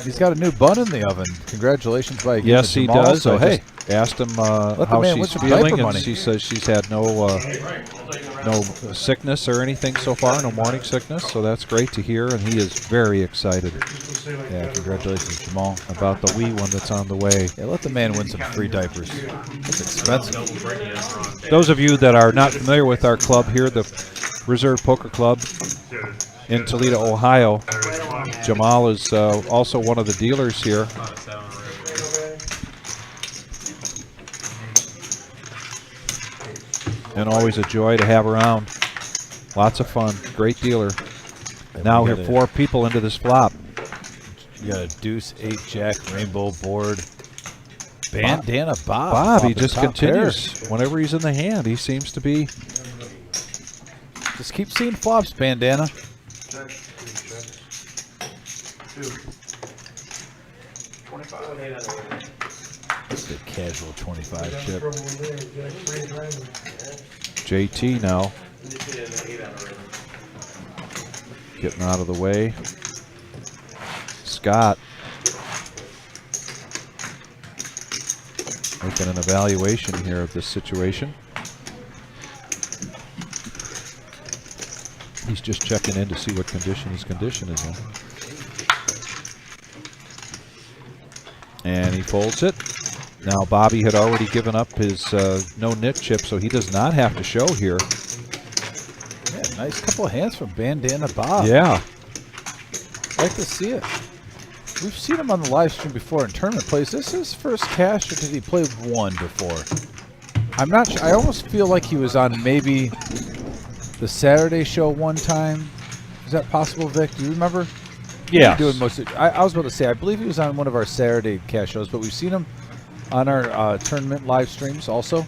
He's got a new bun in the oven. Congratulations by again Yes, to he Jamal. does. So, hey, Asked him the how man she's win some feeling, diaper and money. she says she's had no sickness or anything so far, no morning sickness. So that's great to hear, and he is very excited yeah, congratulations, Jamal. about the wee one that's on the way. Yeah, let the man win some free diapers. That's expensive. Those of you that are not familiar with our club here, the Reserve Poker Club in Toledo, Ohio, Jamal is also one of the dealers here. And always a joy to have around. Lots of fun. Great dealer. Now we have 4 people into this flop. You got a deuce, 8, jack, rainbow board. Bandana Bob. Bob, he popping just top continues. pairs. Whenever he's in the hand, he seems to be. Just keep seeing flops, Bandana. It's a casual 25 chip. JT now. Getting out of the way. Scott making an evaluation here of this situation. He's just checking in to see what condition his condition is in. And he folds it. Now Bobby had already given up his no-nit chip, so he does not have to show here. Yeah, nice couple of hands from Bandana Bob. Yeah. Like to see it. We've seen him on the live stream before in tournament plays. This is his first cash, or did he play one before? I'm not sure. I almost feel like he was on maybe the Saturday show one time. Is that possible, Vic? Do you remember? Yeah. Doing most of, I was about to say, I believe he was on one of our Saturday cash shows, but we've seen him on our tournament live streams also.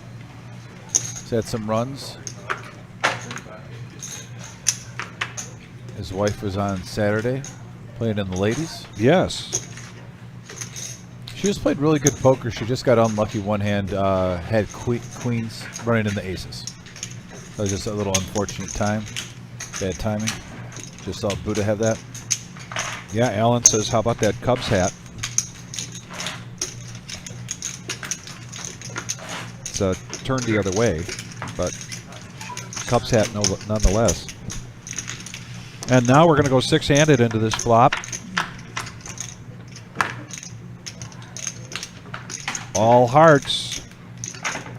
He's had some runs. His wife was on Saturday, playing in the ladies. Yes. She just played really good poker. She just got unlucky one hand, had queens running in the aces. That was just a little unfortunate time. Bad timing. Just saw Buddha have that. Yeah, Alan says, how about that Cubs hat? It's turned the other way, but Cubs hat nonetheless. And now we're going to go 6-handed into this flop. All hearts.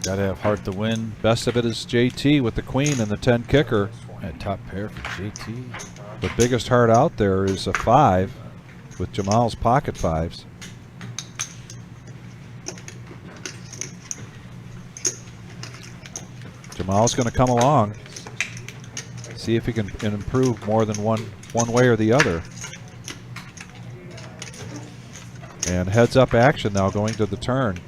Gotta have heart to win. Best of it is JT with the queen and the 10 kicker. And top pair for JT. The biggest heart out there is a 5 with Jamal's pocket 5s. Jamal's going to come along. See if he can improve more than one way or the other. And heads up action now going to the turn.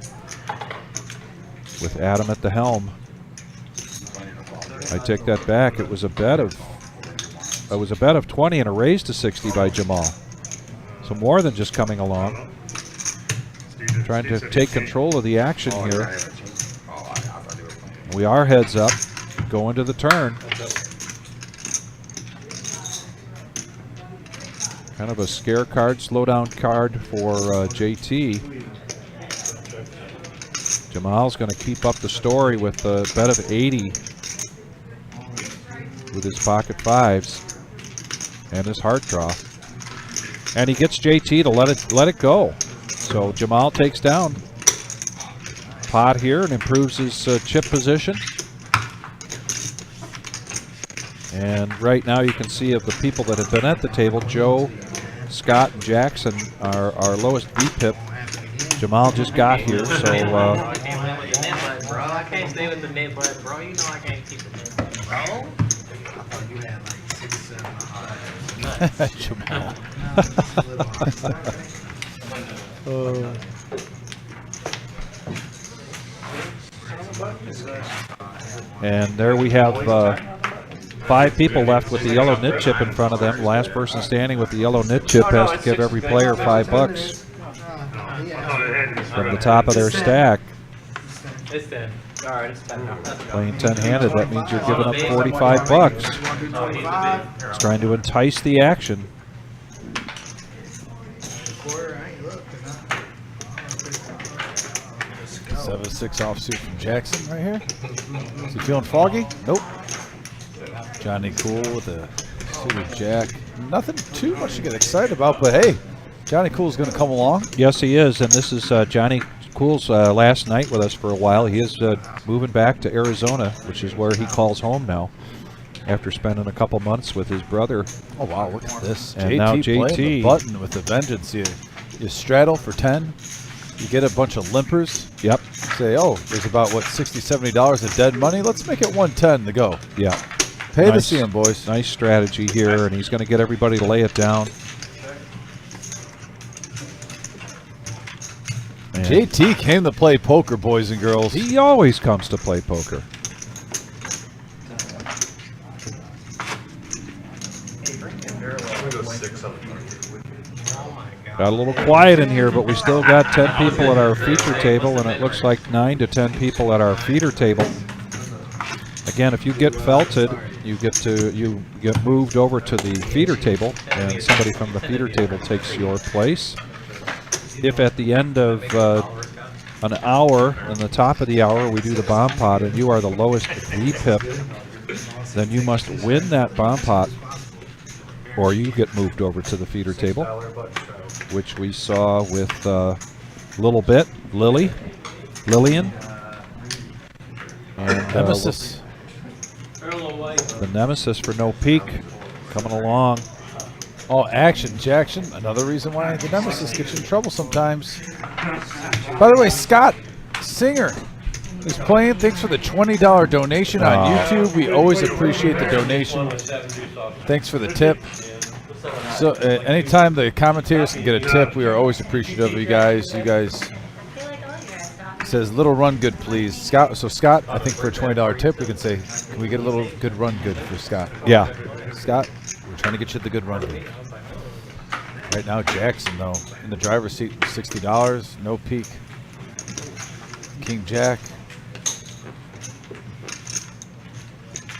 with Adam at the helm. I take that back. It was a bet of 20 and a raise to 60 by Jamal. So more than just coming along. Trying to take control of the action here. We are heads up, going to the turn. Kind of a scare card, slow down card for JT. Jamal's going to keep up the story with a bet of 80 with his pocket fives and his heart draw. And he gets JT to let it go. So Jamal takes down pot here and improves his chip position. And right now you can see of the people that have been at the table, Joe, Scott, and Jackson are our lowest VPIP. Jamal just got here, so I can't live with the mid butt, bro. I can't stay with the mid butt, bro. You know I can't keep the mid butt, bro. Jamal. And there we have 5 people left with the yellow nit chip in front of them. Last person standing with the yellow nit chip has to give every player $5 from the top of their stack. It's 10. All right, it's 10 now. Playing 10-handed, that means you're giving up $45. It's trying to entice the action. 7-6 offsuit from Jackson right here. Is he feeling foggy? Nope. Johnny Cool with a suited jack. Nothing too much to get excited about, but hey, Johnny Cool's going to come along. Yes, he is, and this is Johnny Cool's last night with us for a while. He is moving back to Arizona, which is where he calls home now, after spending a couple months with his brother. Oh wow, look at this. And JT now playing JT. the button with the vengeance. You straddle for 10. You get a bunch of limpers. Yep. Say, oh, there's about, what, $60, $70 of dead money? Let's make it 110 to go. Yeah. Pay to Nice. see him, boys. Nice strategy here, and he's going to get everybody to lay it down. And JT came to play poker, boys and girls. he always comes to play poker. Got a little quiet in here, but we still got 10 people at our feature table, and it looks like 9 to 10 people at our feeder table. Again, if you get felted, you get moved over to the feeder table, and somebody from the feeder table takes your place. If at the end of an hour, in the top of the hour, we do the bomb pot, and you are the lowest VPIP, then you must win that bomb pot, or you get moved over to the feeder table, which we saw with Lillian, and Nemesis. the Nemesis for no peak coming along. Oh, action, Jackson. Another reason why the Nemesis gets you in trouble sometimes. By the way, Scott Singer is playing. Thanks for the $20 donation on YouTube. We always appreciate the donation. Thanks for the tip. So anytime the commentators can get a tip, we are always appreciative of you guys. You guys says little run good, please, Scott. So Scott, I think for a $20 tip, we can say, can we get a little good run good for Scott? Yeah. Scott, we're trying to get you the good run good. Right now, Jackson though in the driver's seat, $60, no peak. King Jack.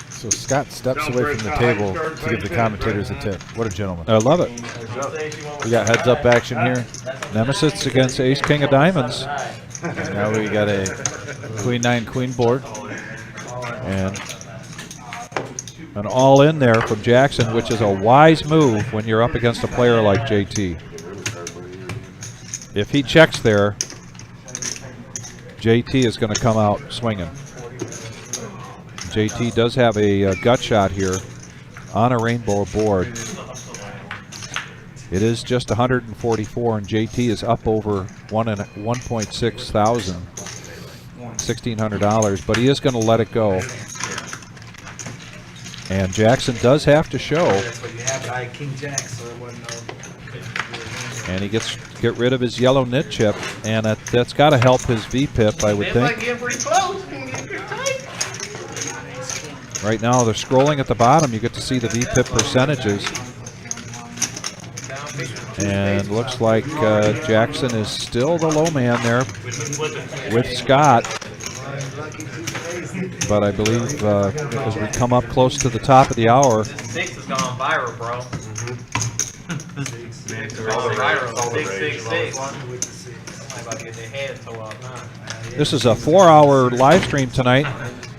So Scott steps away from the table to give the commentators a tip. What a gentleman. I love it. We got heads up action here. Nemesis against Ace King of Diamonds. And now we got a Queen 9 Queen board. And an all in there from Jackson, which is a wise move when you're up against a player like JT. If he checks there, JT is going to come out swinging. JT does have a gut shot here on a rainbow board. It is just 144, and JT is up over 1.6 thousand, $1,600, but he is going to let it go. And Jackson does have to show I had King Jack, so it wasn't And he get rid of his yellow nit chip, and that's got to help his VPIP, I would It might think. get pretty close. Get pretty tight. Right now, they're scrolling at the bottom. You get to see the VPIP percentages. And looks like Jackson is still the low man there with Scott. But I believe as we come up close to the top of the hour, 6 has gone viral, bro. All the rage. 666. I'm about to get their head tore off now. this is a 4-hour live stream tonight.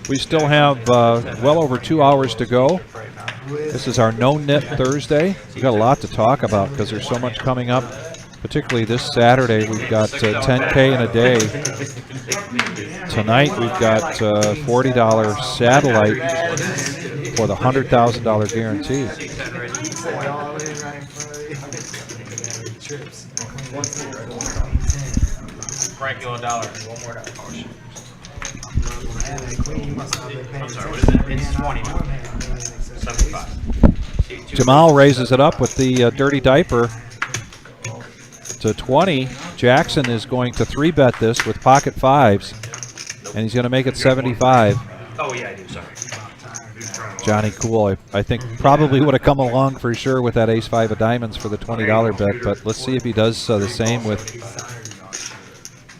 We still have well over 2 hours to go. This is our No-Nit Thursday. We've got a lot to talk about because there's so much coming up. Particularly this Saturday, we've got 10K in a day. Tonight, we've got $40 satellite for the $100,000 guarantee. Frank, you on $1. One more dollar. I'm sorry, what is it? It's 20. 75. Jamal raises it up with the dirty diaper to 20. Jackson is going to 3-bet this with pocket 5s, and he's going to make it 75. Oh, yeah, I do. Sorry. Johnny Cool, I think probably would have come along for sure with that ace-5 of diamonds for the $20 bet, but let's see if he does the same with,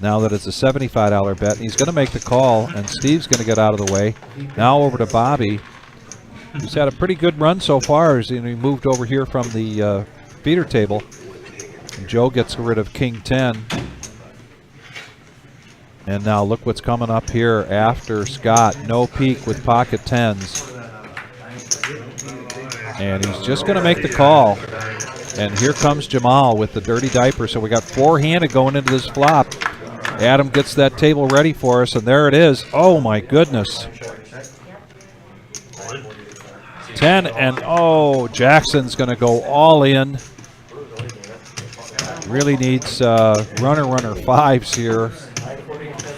now that it's a $75 bet. And he's going to make the call, and Steve's going to get out of the way. Now over to Bobby, who's had a pretty good run so far as he moved over here from the feeder table. And Joe gets rid of King 10. And now look what's coming up here after Scott. No peak with pocket 10s. And he's just going to make the call. And here comes Jamal with the dirty diaper. So we got 4-handed going into this flop. Adam gets that table ready for us, and there it is. Oh, my goodness. 10, and oh, Jackson's going to go all in. Really needs runner 5s here.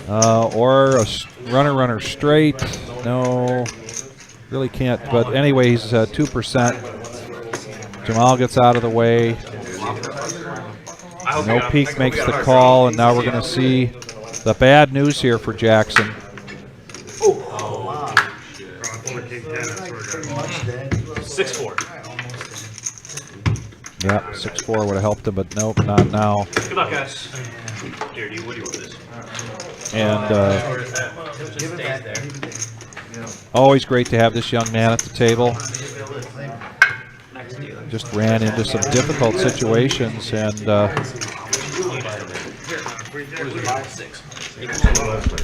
Or a runner straight. No, really can't. But anyway, he's 2%. Jamal gets out of the way. No peak makes the call, and now we're going to see the bad news here for Jackson. 6-4. Yeah, 6-4 would have helped him, but nope, not now. Good luck, guys. Here, what do you want this? And always great to have this young man at the table. Just ran into some difficult situations, and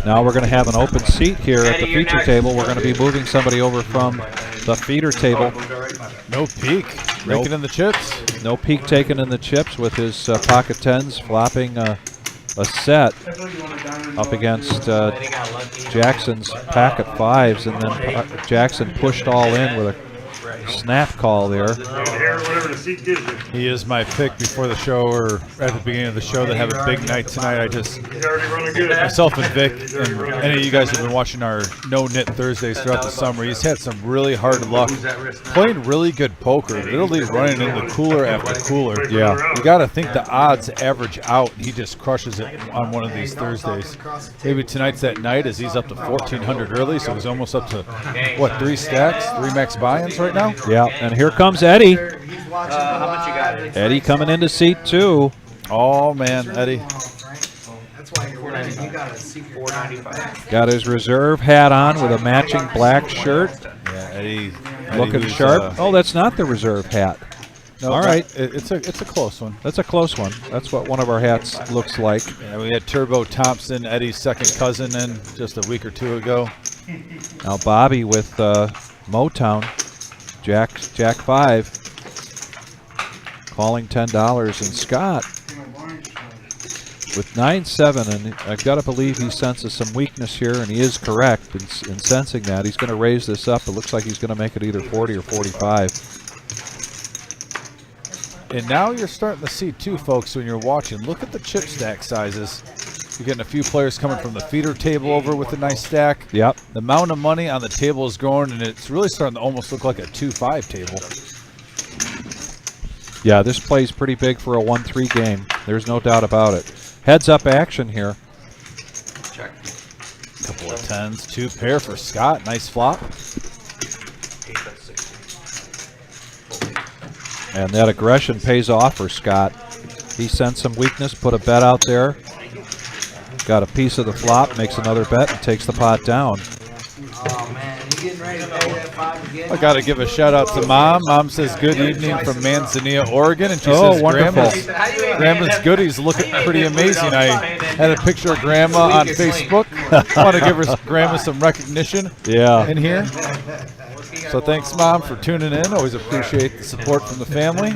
now we're going to have an open seat here at the feature table. We're going to be moving somebody over from the feeder table. No peak. Raking in the chips. No peak taken in the chips with his pocket 10s flopping a set up against Jackson's packet 5s, and then Jackson pushed all in with a snap call there. He is my pick before the show, or at the beginning of the show, that have a big night tonight. I just, myself and Vic, and any of you guys have been watching our No-Nit Thursdays throughout the summer, he's had some really hard luck playing really good poker, literally running into cooler after cooler. Yeah. You got to think the odds average out. He just crushes it on one of these Thursdays. Maybe tonight's that night as he's up to 1,400 early, so he's almost up to, what, 3 stacks, 3 max buy-ins right now? Yeah, and here comes Eddie. How much you got? Eddie coming into seat 2. Oh, man, Eddie. Got his reserve hat on with a matching black shirt. Yeah, Eddie Looking was, sharp. Oh, that's not the reserve hat. No, all right. It's a close one. That's a close one. That's what one of our hats looks like. Yeah, we had Turbo Thompson, Eddie's second cousin, in just a week or 2 ago. Now Bobby with Motown, Jack 5, calling $10, and Scott with 9-7, and I've got to believe he senses some weakness here, and he is correct in sensing that. He's going to raise this up. It looks like he's going to make it either 40 or 45. And now you're starting to see, too, folks, when you're watching, look at the chip stack sizes. You're getting a few players coming from the feeder table over with a nice stack. Yep. The amount of money on the table is growing, and it's really starting to almost look like a 2-5 table. Yeah, this plays pretty big for a 1-3 game. There's no doubt about it. Heads up action here. Check. Couple of tens, 2 pair for Scott. Nice flop. And that aggression pays off for Scott. He sensed some weakness, put a bet out there. Got a piece of the flop, makes another bet, and takes the pot down. Oh, man, you getting ready to pay that 5 again? I got to give a shout out to Mom. Mom says good evening from Manzanilla, Oregon, and she Oh, says wonderful. Grandma's goodies look pretty amazing. I had a picture of Grandma on Facebook. I want to give her Grandma some recognition Yeah. in here. So thanks, Mom, for tuning in. Always appreciate the support from the family.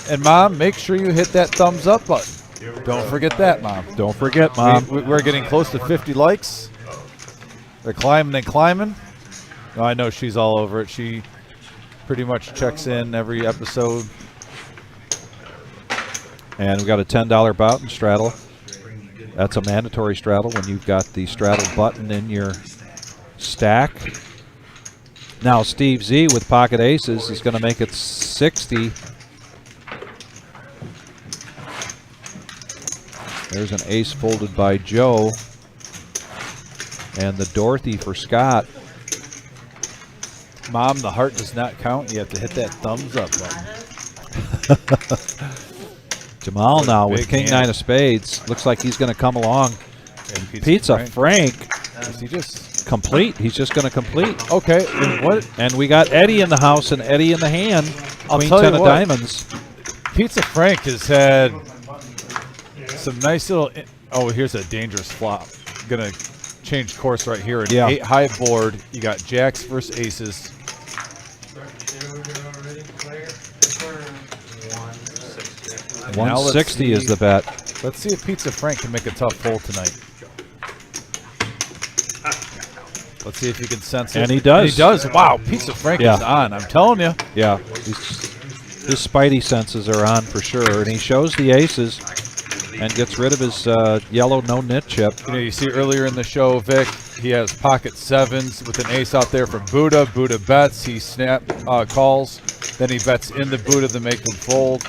And Mom, make sure you hit that thumbs up button. Don't forget that, Mom. Don't forget, Mom. We're getting close to 50 likes. They're climbing and climbing. Oh, I know she's all over it. She pretty much checks in every episode. And we got a $10 bout and straddle. That's a mandatory straddle when you've got the straddle button in your stack. Now Steve Z with pocket aces is going to make it 60. There's an ace folded by Joe. And the Dorothy for Scott. Mom, the heart does not count. You have to hit that thumbs up button. Jamal now with Big king hand. 9 of spades. Looks like he's going to come along. And Pizza Frank Is he just complete. He's just going to complete. okay? And what? And we got Eddie in the house and Eddie in the hand. I'll Queen tell 10 you of what. diamonds. Pizza Frank has had some nice little. Oh, here's a dangerous flop. Gonna change course right here. An Yeah. 8 high board. You got jacks versus aces. 160 is the bet. Let's see if Pizza Frank can make a tough hole tonight. Let's see if he can sense it. And he does. And he does. Wow, Pizza Frank Yeah. is on. I'm telling you. Yeah, his spidey senses are on for sure. And he shows the aces and gets rid of his yellow no-nit chip. You know, you see earlier in the show, Vic, he has pocket sevens with an ace out there from Buddha. Buddha bets. He calls. Then he bets in the Buddha to make him fold.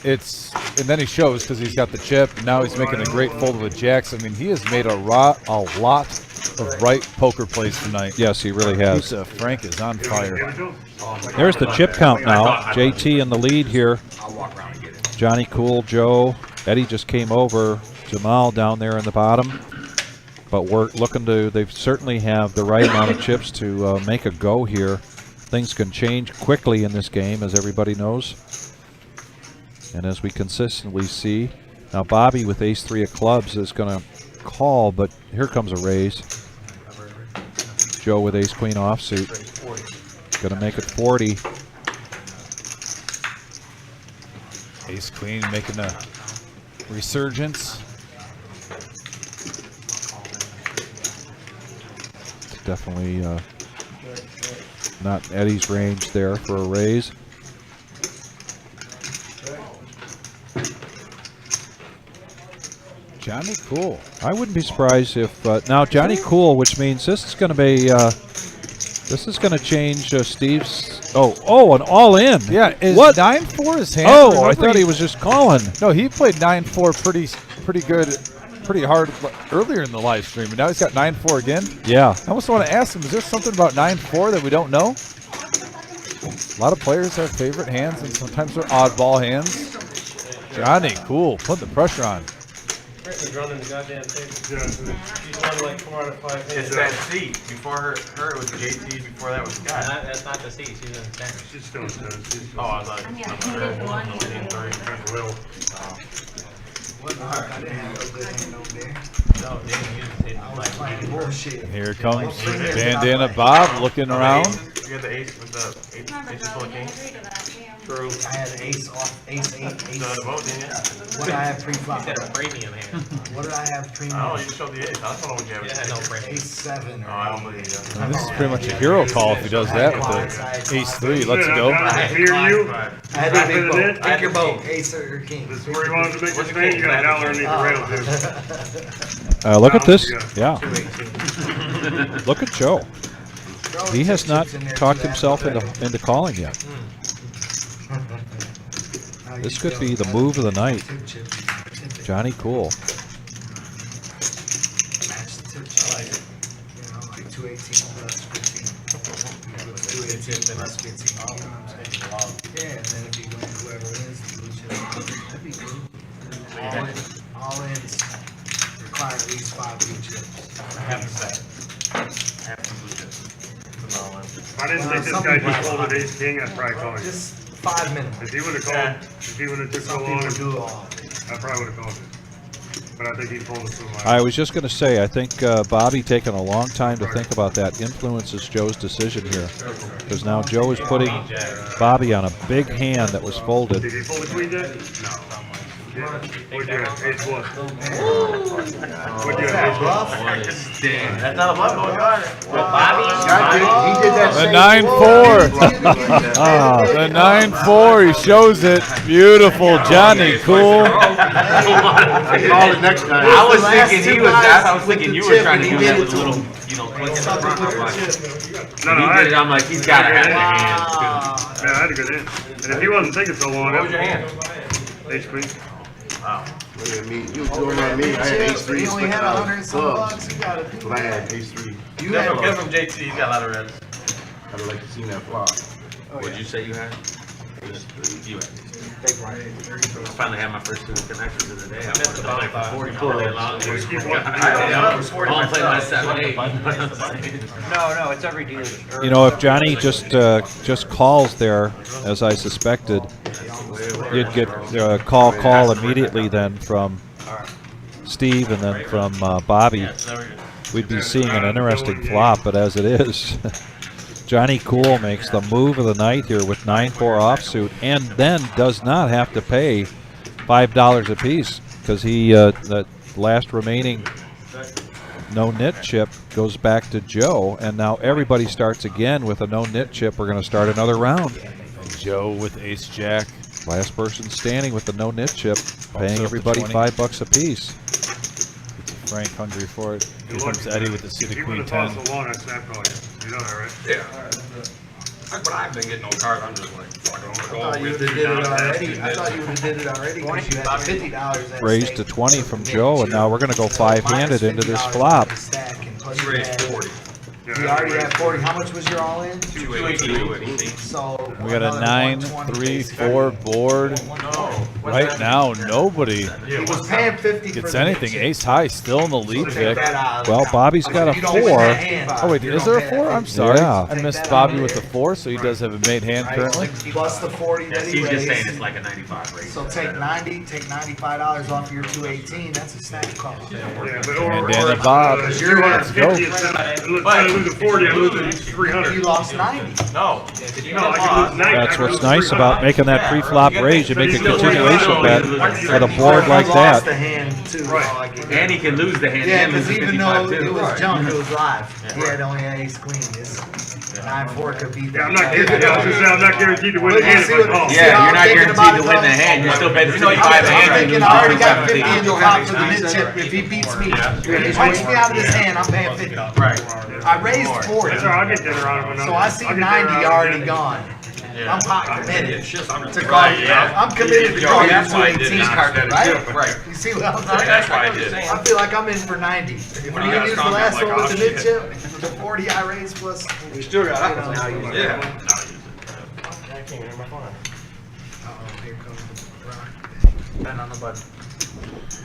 And then he shows because he's got the chip. And now he's making a great fold with jacks. I mean, he has made a lot of right poker plays tonight. Yes, he really has. Pizza Frank is on fire. There's the chip count now. JT in the lead here. Johnny Cool, Joe. Eddie just came over. Jamal down there in the bottom. But we're looking to, they certainly have the right amount of chips to make a go here. Things can change quickly in this game, as everybody knows. And as we consistently see. Now Bobby with ace-3 of clubs is going to call, but here comes a raise. Joe with ace-queen offsuit. Going to make it 40. Ace-queen making a resurgence. It's definitely not Eddie's range there for a raise. Johnny Cool. I wouldn't be surprised if now Johnny Cool, which means this is going to be this is going to change Steve's. Oh, an all in. Yeah, is What? 9-4 his hand? Oh, I Remember thought he was just calling. No, he played 9-4 pretty good, pretty hard earlier in the live stream, and now he's got 9-4 again. Yeah. I almost want to ask him, is there something about 9-4 that we don't know? A lot of players have favorite hands, and sometimes they're oddball hands. Johnny Cool, put the pressure on. She's running the goddamn thing. Yeah, She's won like 4 out of 5 It's minutes. that seat. Before her it was JT. Before that was Scott. That's not the seat. She's in the center. she's still in tennis. She's Oh, I thought. I mean, I think there's one. well. No, Danny uses it like Bullshit. Here comes Bandana Bob looking around. You had the ace with the ace full of kings. True. I had ace off, ace 8, ace. You had a vote, didn't you? What did I have pre-flop? He said a premium hand. What did I have premium? Oh, you just showed the ace. I don't know what you have. Yeah, no premium. Ace 7 or Oh, I don't believe you. And this is pretty much a hero call if he does that with the ace-3. Let's go. I hear you. I had a big Right. boat. I Pick your had boat, the ace or king. This is where you wanted to make this thing. You got a dollar underneath the rail, dude. Look at this. Yeah. Yeah. Look at Joe. He has not talked himself into calling yet. This could be the move of the night. Johnny Cool. Match the tip chip. You know, like 218 plus 15. 218 plus 15. You know what I'm saying? Yeah, and then if you win, whoever wins, the blue chip. That'd be cool. All ins require at least 5 blue chips. Half the set. Half the blue chips. If I didn't think this guy just folded ace king, I'd probably call him. Just 5 minutes. If he would have called, if he would have took so Some long, people do it all. I probably would have called it. But I think he folded so much. I was just going to say, I think Bobby taking a long time to think about that influences Joe's decision here. Because now Joe is putting Bobby on a big hand that was folded. Did he fold a queen jack? No. What'd you have? Ace what? What'd you have? Ace what? Damn, that's not a bluff, oh god. Well, Bobby. He did that The same 9-4. The 9-4. He shows it. Beautiful, Johnny Cool. I'll call it next time. I was thinking you were trying to do that with a little, you know, click in the front. I'm like, No, he did it, I'm like, he's got to have the hand. Yeah, I had a good hand. And if he wasn't taking so long, What was your hand? ace queen. Wow. Look at me. You was doing like me. I had ace 3. You only had 100 and some bucks. You gotta do But I had ace 3. You had Get from JT, he's got a lot of reds. I'd like to see that flop. What'd you say you had? Ace 3. You had. I finally had my first two connectors of the day. I wanted to play for 40 all day long. I only played my 7-8. No, it's every dealer. You know, if Johnny just calls there, as I suspected, you'd get call immediately then from Steve and then from Bobby. We'd be seeing an interesting flop, but as it is, Johnny Cool makes the move of the night here with 9-4 offsuit, and then does not have to pay $5 a piece because he that last remaining no-nit chip goes back to Joe, and now everybody starts again with a no-nit chip. We're going to start another round. Joe with ace jack. Last person standing with the no-nit chip, paying up to everybody 20. $5 a piece. Frank hungry for it. Here comes Eddie with the suited If he queen would have 10. fought so long, I'd snap call you. You know that, right? Yeah. But I've been getting no cards, I'm just like, fuck, I'm I gonna thought go you with would have did it already. I it. thought you would have did it already because you had $50 at Raised stake. to 20 from Joe, and now we're going to go five-handed into this flop. He raised 40. You already had 40. How much was your all in? 280. So We got a another 9-3-4 board. Right now, nobody He was paying 50 gets for the anything. chip. Ace high still in the lead, Take Vic. that out of the Well, account. Bobby's got a You don't win 4. that hand. Oh wait, You is don't there a pay 4? that I'm 50. sorry. Yeah. I missed Bobby with the 4, so he does have a made hand currently. Plus the 40 Yeah, that he Steve's just saying raised. it's like a 95 rate. So take 90, take $95 off your 218. That's a snap call. Yeah, but Bandana Bob. You're Let's go. 250 instead of losing 40, I'm losing 300. You lost 90. No. No, I can lose 90. That's what's nice about making that pre-flop raise. You make a continuation bet with a board like You lost the that. hand too. Right. And he can lose the hand Yeah, and lose because the even 55 though it too. was junk, it was live. He had only an ace queen. His 9-4 could beat Yeah, that. I'm not guaranteed. I was just saying, I'm not guaranteed to win the hand if I call. Yeah, you're not guaranteed to win the hand. You're still betting 55 I'm hand. thinking I already got 50 in the pot for the mid chip. If he beats me, if he punches me out of this hand, I'm paying 50. Right. I raised 40. That's all right, I'll get dinner on it. So I see 90 already gone. I'm pot committed to call you. I'm committed to call you That's why I did 218, not. right? Right. You see what I'm saying? That's why I did. I feel like I'm in for 90. If we can use the last one with the mid chip, the 40 I raised plus. We still got you know, Yeah. here comes the rock. Ben on the button.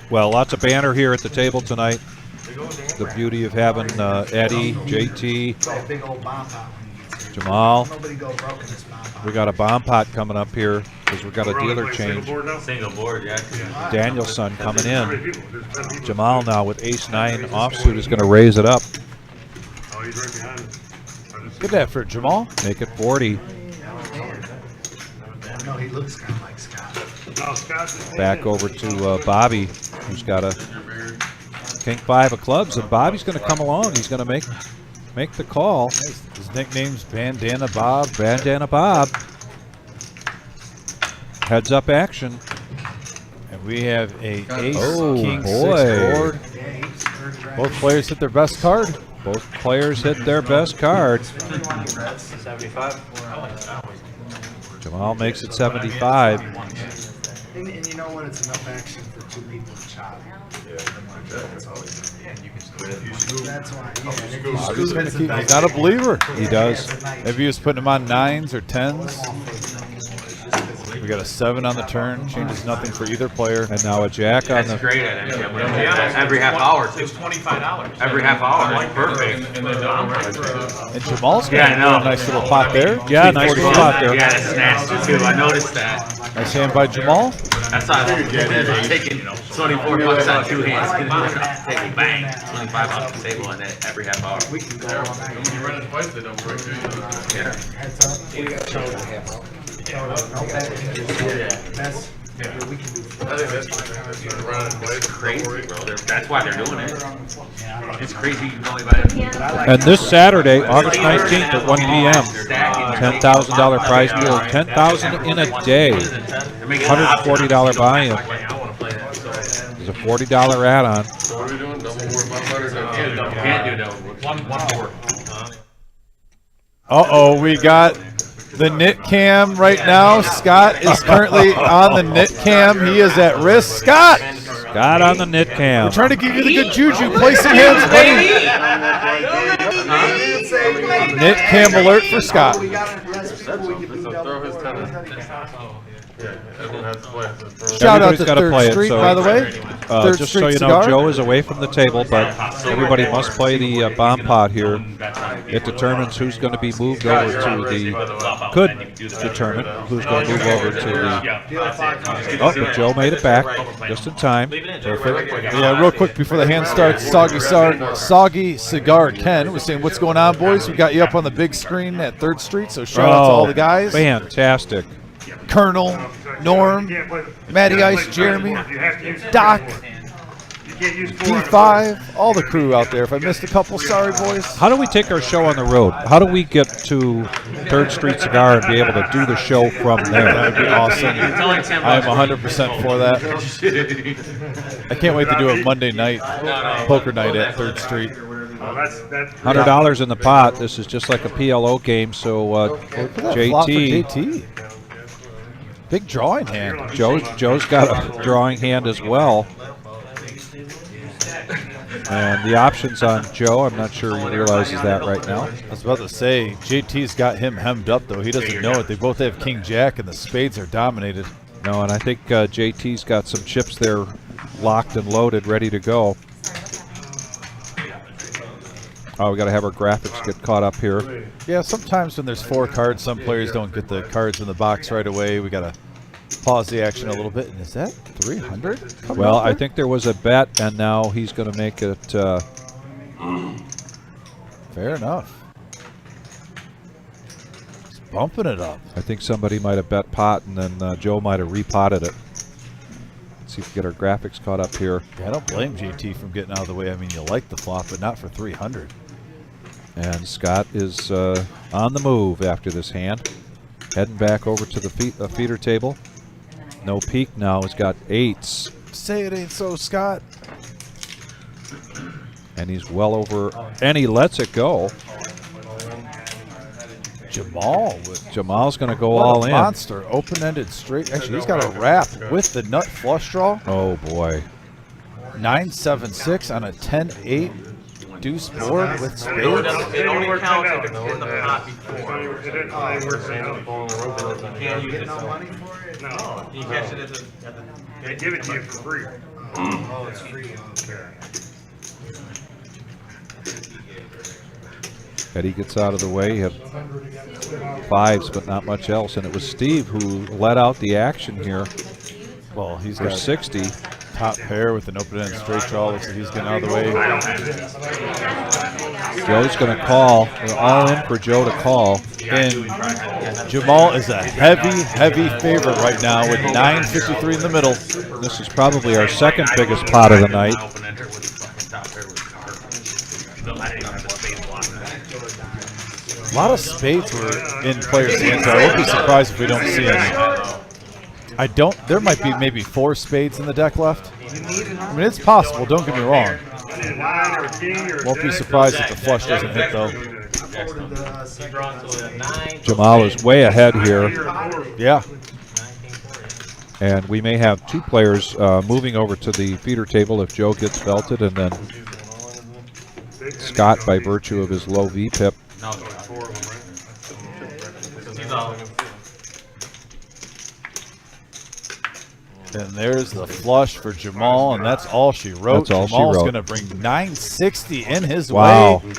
Well, lots of banner here at the table tonight. The beauty of having Eddie, JT, Play a big old bomb pot when he gets here. Jamal. Nobody go broke in this bomb pot. We got a bomb pot coming up here because we've got a We're only dealer playing single change. board now? Single board, yeah. Danielson coming How many in. people? There's 10 people. Jamal now with ace-9 offsuit is going to raise it up. Oh, he's right behind us. Good effort, Jamal. Make it 40. No, he looks kind of like Scott. No, Scott's just Back over to Bobby, who's got a king 5 of clubs, and Bobby's going to come along. He's going to make the call. His nickname's Bandana Bob. Bandana Bob. Heads up action. And we have a ace, Oh, king, boy. 6 board. Yeah, he's third draft. Both players hit their best card. Both players hit their best card. 75. Jamal makes it 75. And you know what? It's enough action for 2 people to chop. That's all. That's why. He's not a believer. He does. Maybe he was putting him on 9s or 10s. We got a 7 on the turn. Changes nothing for either player. And now a jack on That's the. great at it. Every half hour. It's $25. Every half hour. Perfect. And Jamal's got Yeah, I know. a nice little pot there. Yeah, nice little pot there. Yeah, that's nasty too. I noticed that. Nice hand by Jamal. That's not taking 24 bucks on 2 hands. Taking bang, 25 off the table and then every half hour. You run it twice, they don't break. Yeah. I think that's run it twice. Crazy, bro. That's why they're doing it. It's crazy. You can only buy it. And this Saturday, August 19th at 1 p.m., $10,000 prize pool, $10,000 in a day, $140 buy-in. There's a $40 add-on. So what are we doing? Double more butters? Can't do double. One more. Uh-oh, we got the knit cam right now. Scott is currently on the knit cam. He is at risk. Scott! Got on the knit cam. We're trying to give you the good juju. Place some hands, buddy. Knit cam alert for Scott. So throw his tennis. Yeah, everyone has to play. So throw Shout out Everybody's to gotta 3rd play it, Street, so- by the way. 3rd Just Street so you know, Cigar. Joe is away from the table, but everybody must play the bomb pot here. It determines who's going to be moved over to the. Could determine who's going to move over to the. Oh, but Joe made it back just in time. Perfect. Yeah, real quick before the hand starts, Soggy Cigar Ken was saying, "What's going on, boys? We got you up on the big screen at 3rd Street, so shout out to all the guys. Fantastic. Colonel, Norm, Matty Ice, Jeremy, Doc, P5, all the crew out there. If I missed a couple, sorry, boys. How do we take our show on the road? How do we get to 3rd Street Cigar and be able to do the show from there? That would be awesome. I am 100% for that. I can't wait to do a Monday night poker night at 3rd Street. $100 in the pot. This is just like a PLO game, so Flop for JT. JT. Big drawing hand. Joe's got a drawing hand as well. And the options on Joe, I'm not sure he realizes that right now. I was about to say, JT's got him hemmed up, though. He doesn't know it. They both have King Jack, and the spades are dominated. No, and I think JT's got some chips there locked and loaded, ready to go. Oh, we got to have our graphics get caught up here. Yeah, sometimes when there's 4 cards, some players don't get the cards in the box right away. We got to pause the action a little bit. And is that 300? Well, I think there was a bet, and now he's going to make it. Fair enough. He's bumping it up. I think somebody might have bet pot, and then Joe might have repotted it. Let's see if we get our graphics caught up here. Yeah, I don't blame JT from getting out of the way. I mean, you like the flop, but not for 300. And Scott is on the move after this hand. Heading back over to the feeder table. No peek now. He's got 8s. Say it ain't so, Scott. And he's well over. And he lets it go. Jamal's going to go all in. Monster. Open-ended straight. Actually, he's got a wrap with the nut flush draw. Oh, boy. 9-7-6 on a 10-8 deuce board with spades. It only counts if it's in the pot before. Can't use it. No money for it? No. You catch it at the. They give it to you for free. Oh, it's free. Okay. Eddie gets out of the way. He had 5s, but not much else. And it was Steve who let out the action here Well, he's for got 60. top pair with an open-ended straight draw. Looks like he's getting out of the way. Joe's going to call. We're all in for Joe to call. And Jamal is a heavy, heavy favorite right now with 9.53 in the middle. This is probably our second biggest pot of the night. A lot of spades were in players' hands. I won't be surprised if we don't see any. There might be maybe 4 spades in the deck left. I mean, it's possible, don't get me wrong. Won't be surprised if the flush doesn't hit, though. Jamal is way ahead here. Yeah. And we may have 2 players moving over to the feeder table if Joe gets belted, and then Scott, by virtue of his low VPIP. No, 4 of them, right? He's all. And there's the flush for Jamal, and that's all she wrote. That's all she Jamal's wrote. going to bring 960 in his Wow. way.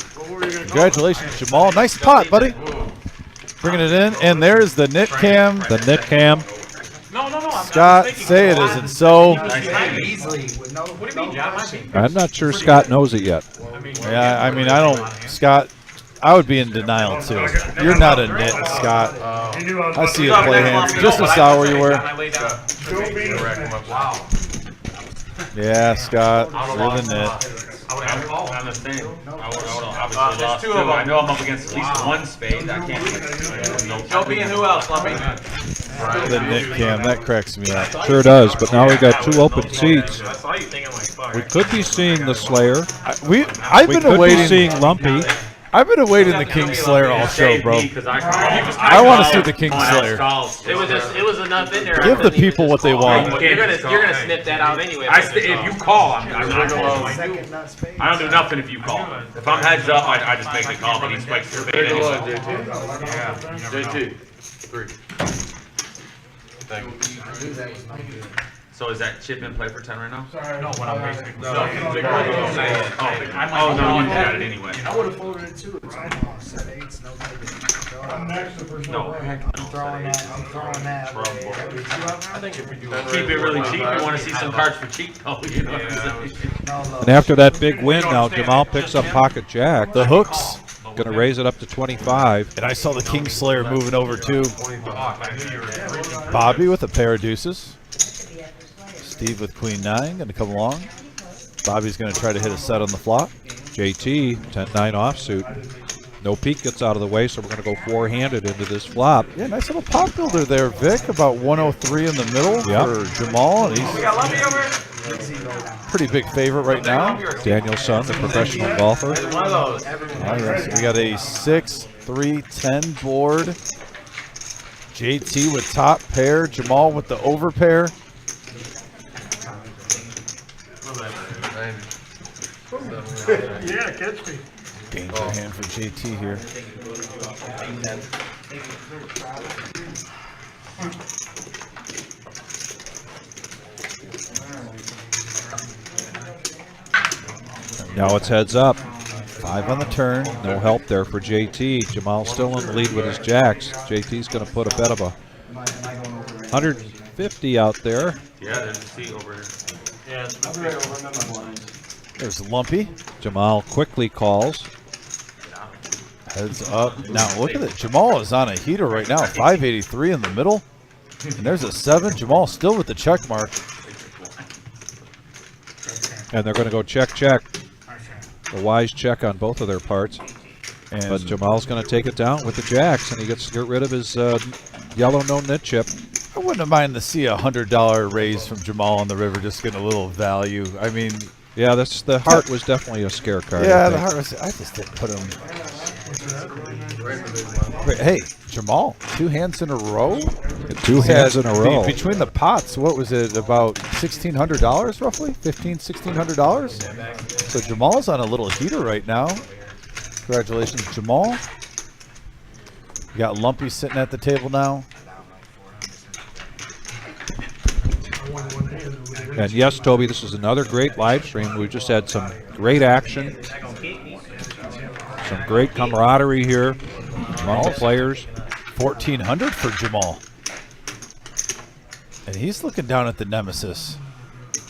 Congratulations, Jamal. Nice pot, buddy. Bringing it in, and there's the knit cam. The knit cam. No. Scott, say it isn't so. Easily with no. What do you mean, John? I'm not sure Scott knows it yet. Yeah, I mean, I don't, Scott, I would be in denial too. You're not a knit, Scott. I see you play hands just as sour you were. Wow. Yeah, Scott, you're the knit. I'm the same. I would obviously lost 2. I know I'm up against at least 1 spade. I can't. Joby and who else, Lumpy? The knit cam, that cracks me up. Sure does, but now we've got 2 open seats. I saw you thinking like, fuck. We could be seeing the Slayer. I've We been could be awaiting. seeing Lumpy. I've been awaiting the King Slayer all show, bro. I want to see the King Slayer. It was enough in there. Give the people what they want. You're gonna snip that out anyway. If you call, I'm not calling. Second nut spade. I don't do nothing if you call. If I'm heads up, I just make the call, but he spikes the spade anyway. JT. 3. Thank you. So is that chip in play for 10 right now? No, what I'm basically. Oh, no, you got it anyway. I would have folded it too. It's almost set 8s, no negative. No, I'm throwing that away. Every 2 I think if we do keep it really cheap. You want to see some cards for cheap? Oh, you know what I'm saying? And after that big win, now Jamal picks up pocket jack. The hooks. Going to raise it up to 25. And I saw the King Slayer moving over too. Bobby with a pair of deuces. Steve with Queen 9 going to come along. Bobby's going to try to hit a set on the flop. JT, 10-9 offsuit. No peek gets out of the way, so we're going to go 4-handed into this flop. Yeah, nice little pot builder there, Vic. About 103 in the middle for Jamal. And he's pretty big favorite right now. Daniel's son, the professional golfer. One of those. Yes, we got a 6, 3, 10 board. JT with top pair. Jamal with the over pair. Yeah, catch me. Danger hand for JT here. Now it's heads up. 5 on the turn. No help there for JT. Jamal's still in the lead with his jacks. JT's going to put a bet of 150 out there. Yeah, there's a seat over here. Yeah, There's Lumpy. Jamal quickly calls. Heads up. Now look at it. Jamal is on a heater right now. 583 in the middle. And there's a 7. Jamal still with the check mark. And they're going to go check, check. A wise check on both of their parts. And But Jamal's going to take it down with the jacks, and he gets to get rid of his yellow no-nit chip. I wouldn't mind to see a $100 raise from Jamal on the river, just getting a little value. I mean, Yeah, the heart was definitely a scare card. yeah, I the think. heart was. I just didn't put him. Wait, hey, Jamal, 2 hands in a row. 2 hands in a row. Between the pots, what was it? About $1,600 roughly? $1,600. So Jamal's on a little heater right now. Congratulations, Jamal. You got Lumpy sitting at the table now. And yes, Toby, this is another great live stream. We've just had some great action, some great camaraderie here among the players. 1,400 for Jamal. And he's looking down at the nemesis.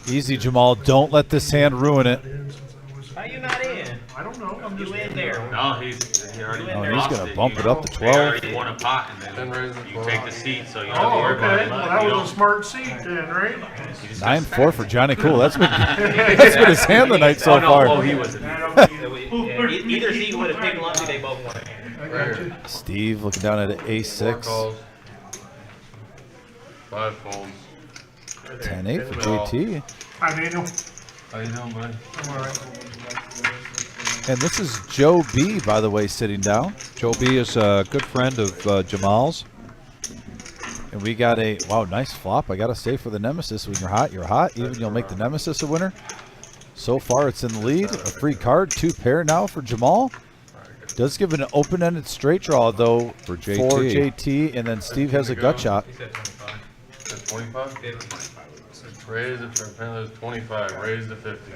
Easy, Jamal. Don't let this hand ruin it. How you not in? I don't know. I'm just You in there? No, he already Oh, he's lost gonna it. bump it up to He 12. already won a pot, and then you take the seat, so you don't have to Oh, worry about okay. it. Well, that was a smart seat then, right? 9-4 for Johnny Cool. That's been his hand the night so Oh, no, far. oh, he was. Either seat would have picked Lumpy, they both won. Steve looking down at an 4 A6. calls. 5 folds. 10-8 for JT. Hi, Daniel. How you doing, bud? I'm all right. And this is Joe B, by the way, sitting down. Joe B is a good friend of Jamal's. And we got a, wow, nice flop. I got to say for the Nemesis, when you're hot, you're hot. Even you'll make the Nemesis a winner. So far, it's in the lead. A free card, 2 pair now for Jamal. Does give an open-ended straight draw, though, for JT. And then Steve has a gut shot. He said 25. 25? Raise it for apparently 25. Raise to 50.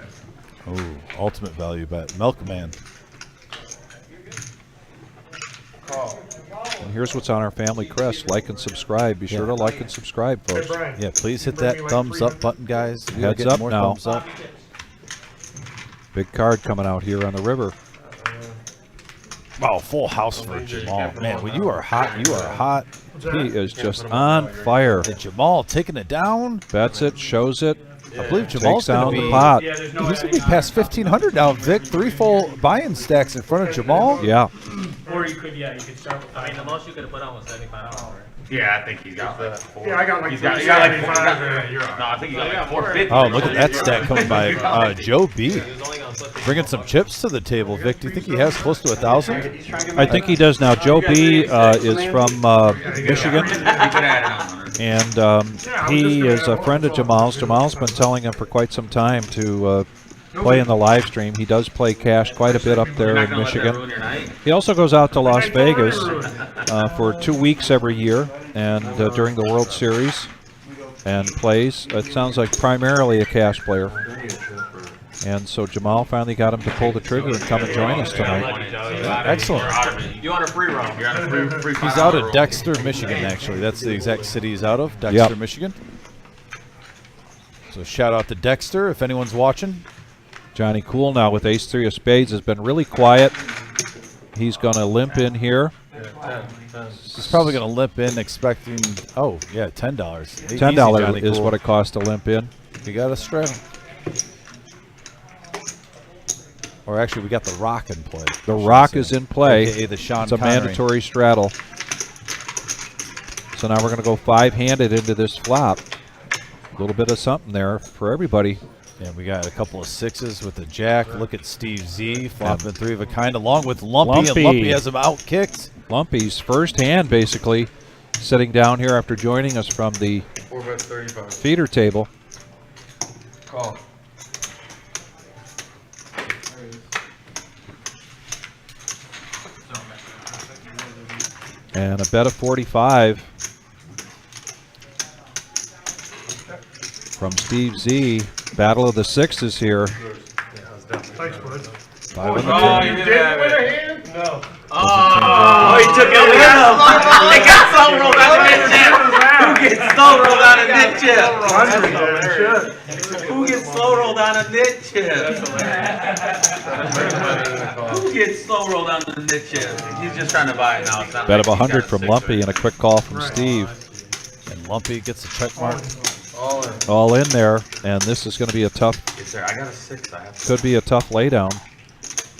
Oh, ultimate value bet. Milkman. And here's what's on our family crest. Like and subscribe. Be sure to like and subscribe, folks. Yeah, please hit that thumbs up button, guys. We are Heads getting up more now. thumbs up. Big card coming out here on the river. Wow, full house for Jamal. Man, when you are hot, you are hot. He is just on fire. And Jamal taking it down. Bets it, shows it. I believe Jamal's Takes down going to the be pot. He's going to be past 1,500 now, Vic. 3 full buy-in stacks in front of Jamal. Yeah. Or you could start with. I mean, the most you could have put on was $75. Yeah, I think he's got like 4. Yeah, I got like He's got like 375. No, I think he got like 450. Oh, look at that stack coming by Joe B. Bringing some chips to the table, Vic. Do you think he has close to 1,000? I think he does now. Joe B is from Michigan. And he is a friend of Jamal's. Jamal's been telling him for quite some time to play in the live stream. He does play cash quite a bit up there in Michigan. He also goes out to Las Vegas for 2 weeks every year and during the World Series and plays. It sounds like primarily a cash player. And so Jamal finally got him to pull the trigger and come and join us tonight. Excellent. You want a free roam? You're on a free He's out of Dexter, Michigan, actually. That's the exact city he's out of, Dexter, Michigan. So shout out to Dexter if anyone's watching. Johnny Cool now with ace-3 of spades has been really quiet. He's going to limp in here. He's probably going to limp in expecting, oh, yeah, $10. $10 is what it costs to limp in. You got a straddle. Or actually, we got the rock in play. The rock is in play. AKA the Sean It's a Connery. mandatory straddle. So now we're going to go 5-handed into this flop. A little bit of something there for everybody. And we got a couple of 6s with the jack. Look at Steve Z flopping 3 of a kind along with Lumpy. And Lumpy has him out kicked. Lumpy's first hand basically sitting down here after joining us from the 4-35 feeder table. Call. And a bet of 45 from Steve Z. Battle of the Sixes here. Thanks, bud. 5 on the Oh, turn. you didn't have it. No. Oh, he took it with him. They got so rolled out of mid chip. Who gets so rolled out of mid chip? Who gets so rolled out of mid chip? Who gets so rolled out of mid chip? He's just trying to buy it now. It's not Bet like of he's 100 got a from six Lumpy or- and a quick call from Steve. And Lumpy gets a check mark. All in. All in there, and this is going to be a tough, Yes, sir. I got a 6. I have to could be a tough laydown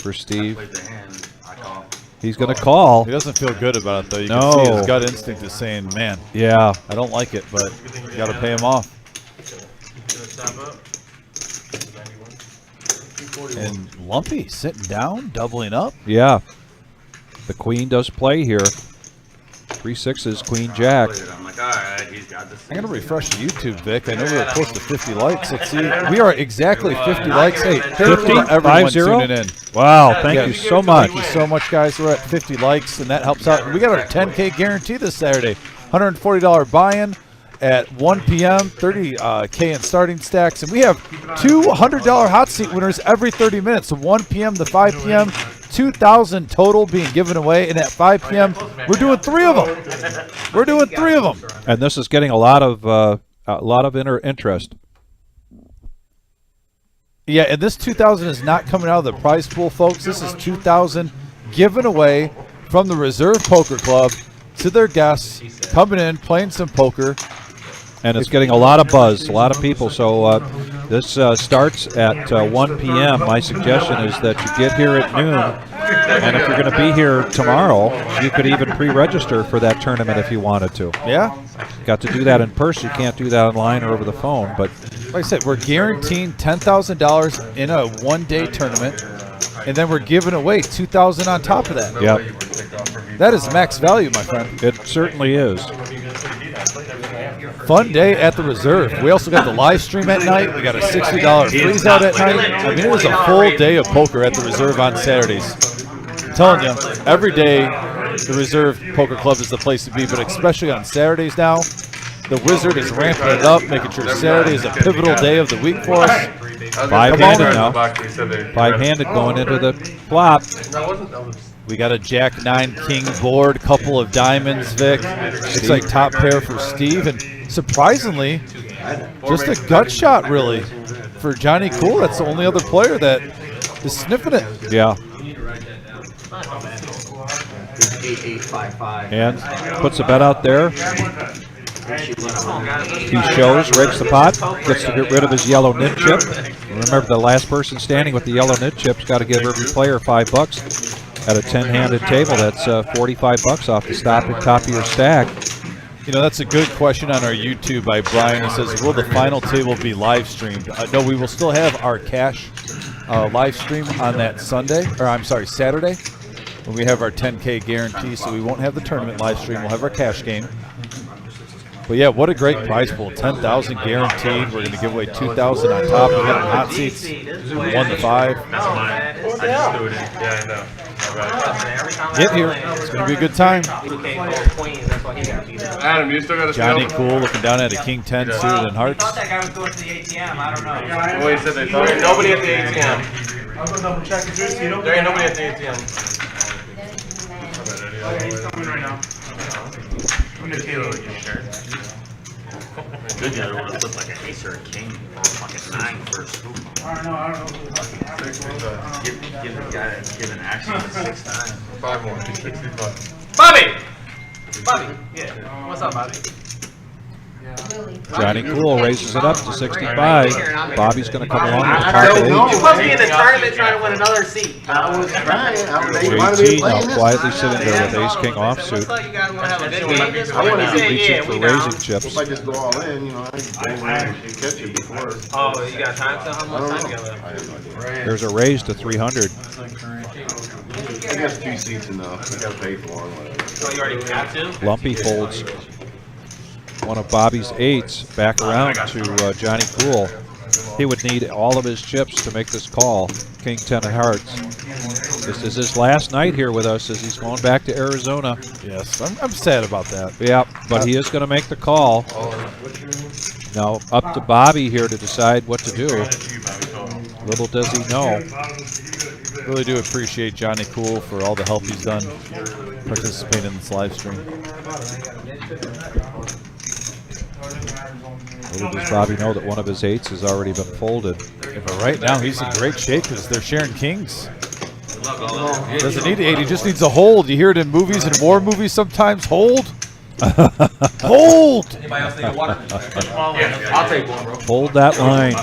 for Steve. play the hand. I call. He's going to call. He doesn't feel good about it, though. You No. can see his gut instinct is saying, man, Yeah. I don't like it, but you got to pay him off. And Lumpy sitting down, doubling up. Yeah. The queen does play here. 3 6s, queen jack. I'm like, all right, he's got this. I'm going to refresh the YouTube, Vic. I know we were close to 50 likes. Let's see. We are exactly 50 likes. Hey, thank you 50? for everyone 50? tuning in. Wow, thank Yeah. you so much. Thank you so much, guys. We're at 50 likes, and that helps out. We got our 10K guarantee this Saturday. $140 buy-in at 1 p.m., 30K in starting stacks. And we have two $100 hot seat winners every 30 minutes. So 1 p.m. to 5 p.m., 2,000 total being given away. And at 5 p.m., we're doing 3 of them. We're doing 3 of them. And this is getting a lot of interest. Yeah, and this 2,000 is not coming out of the prize pool, folks. This is 2,000 given away from the Reserve Poker Club to their guests coming in, playing some poker. And it's getting a lot of buzz, a lot of people. So this starts at 1 p.m. My suggestion is that you get here at noon. And if you're going to be here tomorrow, you could even pre-register for that tournament if you wanted to. Yeah. Got to do that in person. You can't do that online or over the phone. But like I said, we're guaranteeing $10,000 in a one-day tournament, and then we're giving away $2,000 on top of that. Yep. That is max value, my friend. It certainly is. fun day at the Reserve. We also got the live stream at night. We got a $60 freeze out at night. I mean, it was a full day of poker at the Reserve on Saturdays. I'm telling you, every day the Reserve Poker Club is the place to be, but especially on Saturdays now. The Wizard is ramping it up, making sure Saturday is a pivotal day of the week for us. Five-handed now. Five-handed going into the flop. We got a Jack-9 King board, couple of diamonds, Vic. Looks like top pair for Steve, and surprisingly, just a gut shot, really, for Johnny Cool. That's the only other player that is sniffing it. Yeah. 8855. And puts a bet out there. He shows, rakes the pot, gets to get rid of his yellow nit chip. Remember, the last person standing with the yellow nit chip's got to give every player $5 at a 10-handed table. That's $45 off the top of your stack. You know, that's a good question on our YouTube by Brian. He says, will the final table be live streamed? No, we will still have our cash live stream on that Saturday, when we have our 10K guarantee, so we won't have the tournament live stream. We'll have our cash game. But yeah, what a great prize pool. 10,000 guaranteed. We're going to give away 2,000 on top. We're getting hot seats, 1 to 5. Get here. It's going to be a good time. Adam, you still got to Johnny Cool looking down at a King 10 suited in hearts. I thought that guy was going to the ATM. I don't know. Well, he said they thought nobody at the ATM. There ain't nobody at the ATM. He's coming right now. I'm gonna kill you. Good guy would have looked like an ace or a king or a fucking 9 for a scoop. I don't know. Give the guy that's given action 6 times. 5 more. 65. Bobby! Bobby, yeah. What's up, Bobby? Johnny Cool raises it up to 65. Bobby's going to come along with the You're top supposed to be in the tournament trying to win another seat. JT now quietly sitting there with ace king offsuit. I you guys want to have a good game this Reaching week. for raising chips. If I just go all in, you know, I catch it before. Oh, you got time? So how much time you got left? I have no idea. There's a raise to 300. I got 2 seats enough. I got to pay for one. Whatever. Oh, you already got 2? Lumpy folds one of Bobby's 8s back around to Johnny Cool. He would need all of his chips to make this call. King 10 of hearts. This is his last night here with us as he's going back to Arizona. Yes, I'm sad about that. Yeah, but he is going to make the call. Now up to Bobby here to decide what to do. Little does he know. Really do appreciate Johnny Cool for all the help he's done participating in this live stream. Little does Bobby know that one of his 8s has already been folded. Yeah, but right now he's in great shape because they're sharing kings. Doesn't need 8, he just needs a hold. You hear it in movies and war movies sometimes. Hold. Hold. Anybody else need a water? Yeah, I'll take one, bro. Hold that line.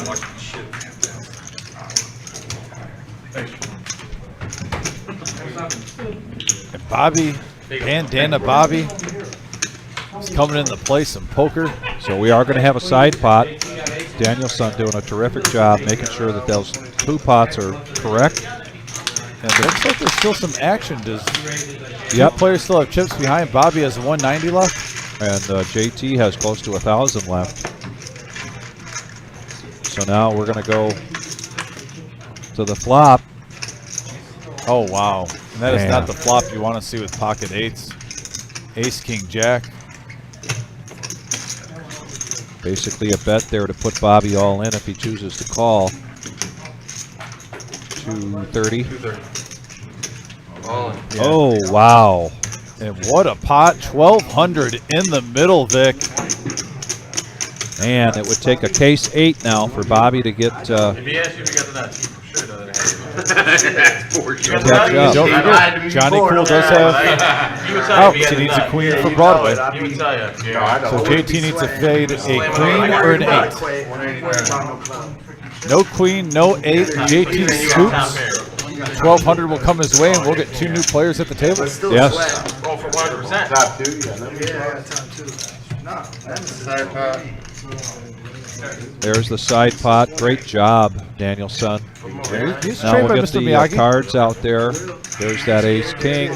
And Bobby, Bandana Bobby, is coming into play some poker. So we are going to have a side pot. Danielson doing a terrific job making sure that those 2 pots are correct. And it looks like there's still some action. Does two players still have chips behind? Bobby has 190 left. And JT has close to 1,000 left. So now we're going to go to the flop. Oh, wow. And that is not the flop you want to see with pocket 8s. Ace, King, Jack. Basically a bet there to put Bobby all in if he chooses to call. 230. All in. Yeah. Oh, wow. And what a pot. 1,200 in the middle, Vic. And it would take a case 8 now for Bobby to get If he asked you if you got to that, he for sure doesn't have catch up. Don't forget, Johnny Cool does have He would tell you if outs. He he needs had a to queen that. for Broadway. He would tell you. So JT needs to fade a queen or an 8. No queen, no 8. JT scoops. 1,200 will come his way, and we'll get 2 new players at the table. Yes. Roll for 100%. Top 2, yeah. There's the side pot. Great job, Danielson. He's Now trained we'll by get Mr. the Miyagi. cards out there. There's that ace king.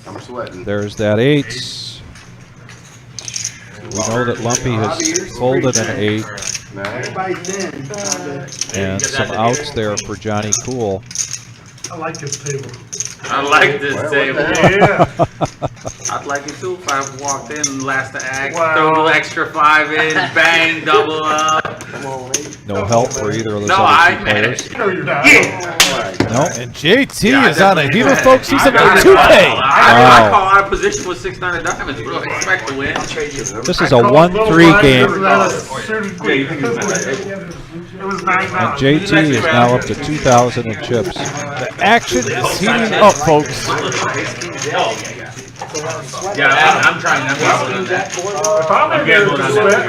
I'm sweating. There's that 8s. We know that Lumpy has folded an 8. And some outs there for Johnny Cool. I like this table. I like this table. Yeah. I'd like it too if I walked in last the act, throw a little extra 5 in, bang, double up. No help for either of those No, other two players. No, you're not. No. And JT Yeah, is on a heater, folks. He's I in a got it. 2K. I call out of position with 6-9 of diamonds. What do I expect to win? This is a 1-3 game. It was 9. And JT is now up to 2,000 in chips. The action is heating up, folks. Yeah, I'm trying. If I'm in here to sweat,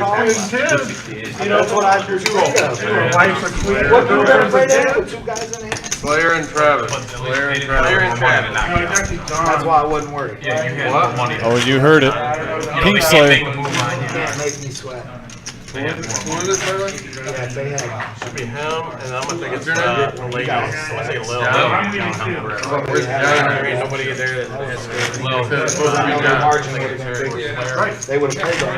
you know, that's what I do. Wife's a queen. What do you ever play there with 2 guys in here? Slayer and Travis. Slayer and Travis. That's why I wasn't worried. What? Oh, you heard it. Kingslayer. You can't make me sweat. Who is this, by the way? Yeah, they had. Should be him, and I'm gonna think it's Lady. I'm gonna take a Lil. Where's John? Ain't nobody there that has Lil. It's supposed to be The John. margin would have been bigger. They would have played that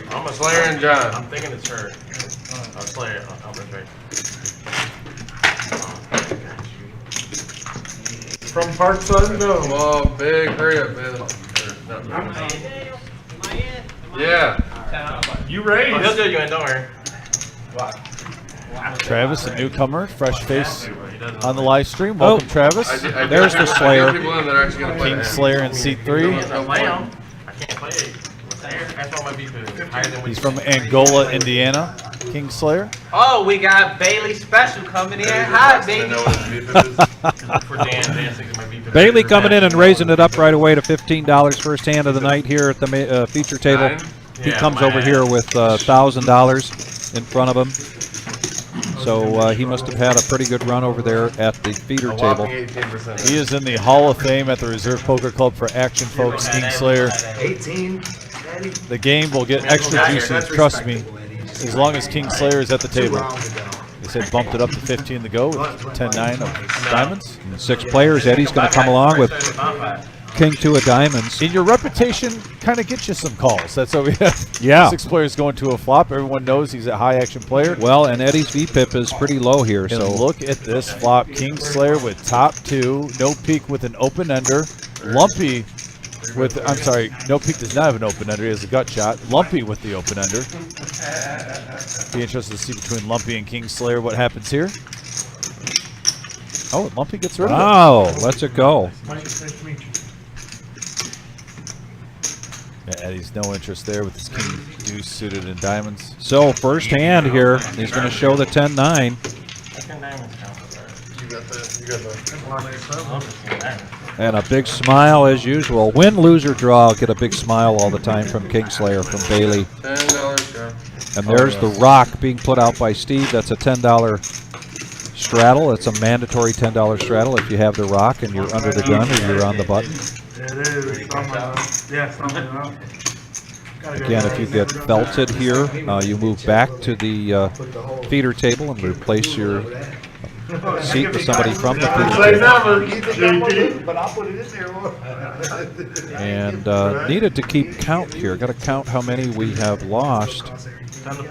10. I'm a Slayer and John. I'm thinking it's her. I'm Slayer. I'm right. From parts unknown. Whoa, big hurry up, man. Yeah. You raised. He'll do you in, don't worry. Travis, a newcomer, fresh face on the live stream. Welcome, Travis. There's the Slayer. Kingslayer in seat 3. I can't play Slayer. That's all my beef is. He's from Angola, Indiana. Kingslayer. Oh, we got Bailey Special coming in. Hi, baby. For Dan, Dan thinks my beef is. Bailey coming in and raising it up right away to $15 first hand of the night here at the feature table. He comes over here with $1,000 in front of him. So he must have had a pretty good run over there at the feeder table. He is in the Hall of Fame at the Reserve Poker Club for action, folks. Kingslayer. 18. The game will get extra juicy, trust me, as long as Kingslayer is at the table. They said bumped it up to 15 to go with 10-9 of diamonds. And 6 players. Eddie's going to come along with King 2 of diamonds. And your reputation kind of gets you some calls. That's what we have. Yeah. 6 players going to a flop. Everyone knows he's a high action player. Well, and Eddie's VPIP is pretty low here. And So look at this flop. Kingslayer with top 2. No peak with an open ender. Lumpy with, I'm sorry, no peak does not have an open ender. He has a gut shot. Lumpy with the open ender. Be interested to see between Lumpy and Kingslayer what happens here. Oh, and Lumpy gets rid of it. wow, lets it go. Yeah, Eddie's no interest there with his King Deuce suited in diamonds. So first hand here, he's going to show the 10-9. You got the. And a big smile as usual. Win, lose, or draw, I'll get a big smile all the time from Kingslayer, from Bailey. $10, yeah. And there's the rock being put out by Steve. That's a $10 straddle. It's a mandatory $10 straddle if you have the rock and you're under the gun or you're on the button. It is. Yeah, Again, if you get belted here, you move back to the feeder table and replace your seat with somebody from the feeder table. But I'll put it in there. And needed to keep count here. Got to count how many we have lost. 1, 2,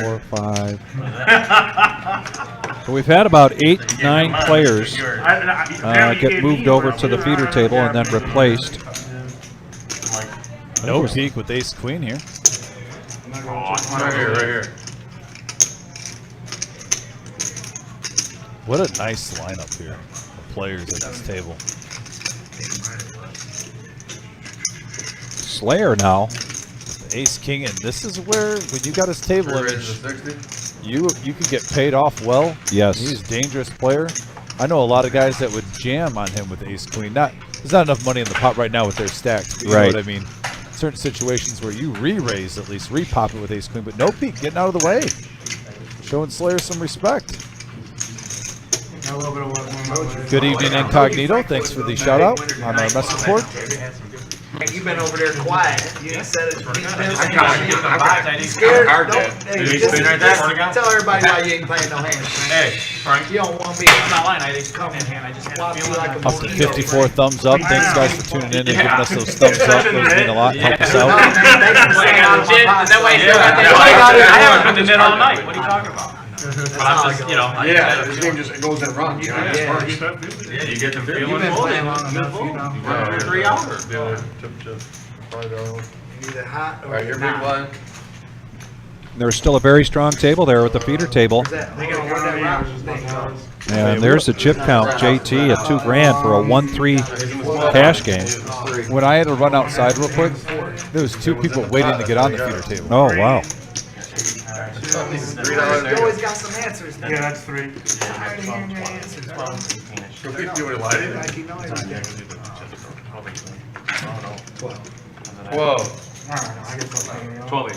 4, 5. So we've had about 8, 9 players get moved over to the feeder table and then replaced. No peak with ace queen here. Right here. What a nice lineup here of players at this table. Slayer now. The ace king, and this is where when you got his table image, 60. you can get paid off well. Yes. He's a dangerous player. I know a lot of guys that would jam on him with ace queen. There's not enough money in the pot right now with their stacked. But you know what I mean. Certain situations where you re-raise, at least re-pop it with ace queen, but no peak, getting out of the way, showing Slayer some respect. A little bit of Good evening, Incognito. Thanks for the shout out on our message board. You've been over there quiet. You ain't said it. I Scared? hard Don't. that. Hey, Did he just spin right there? tell everybody why you ain't playing no hands. Hey, Frank. You don't want me. I'm not lying, I didn't come in hand, I just had a Flop you feeling. like a Up to mosquito. 54 thumbs up. Thanks, guys, for tuning in and giving us those thumbs up. Those mean a lot. Help us No, out. man, thanks for Wait, I staying got out a of my legit, pocket. is that why you still got that? Yeah, I got it. I haven't been in all night, what are you talking about? But I'm just, you know, I Yeah, this game just, it goes and runs. Yeah. Yeah, you get the You've feeling. been playing long enough, you know. 3 hours. Either hot or Alright, your big not. blind. There's still a very strong table there with the feeder table. Where's that? They gotta where that route thing goes. And there's the chip count, JT at $2 grand for a 1-3 cash game. When I had to run outside real quick, there was 2 people waiting to get on the feeder table. Oh, wow. You always got some answers. Yeah, that's 3. I already hearing your answers, bro. You would light it? Like you know everything. Whoa. I don't know, I guess I'll take it. 12,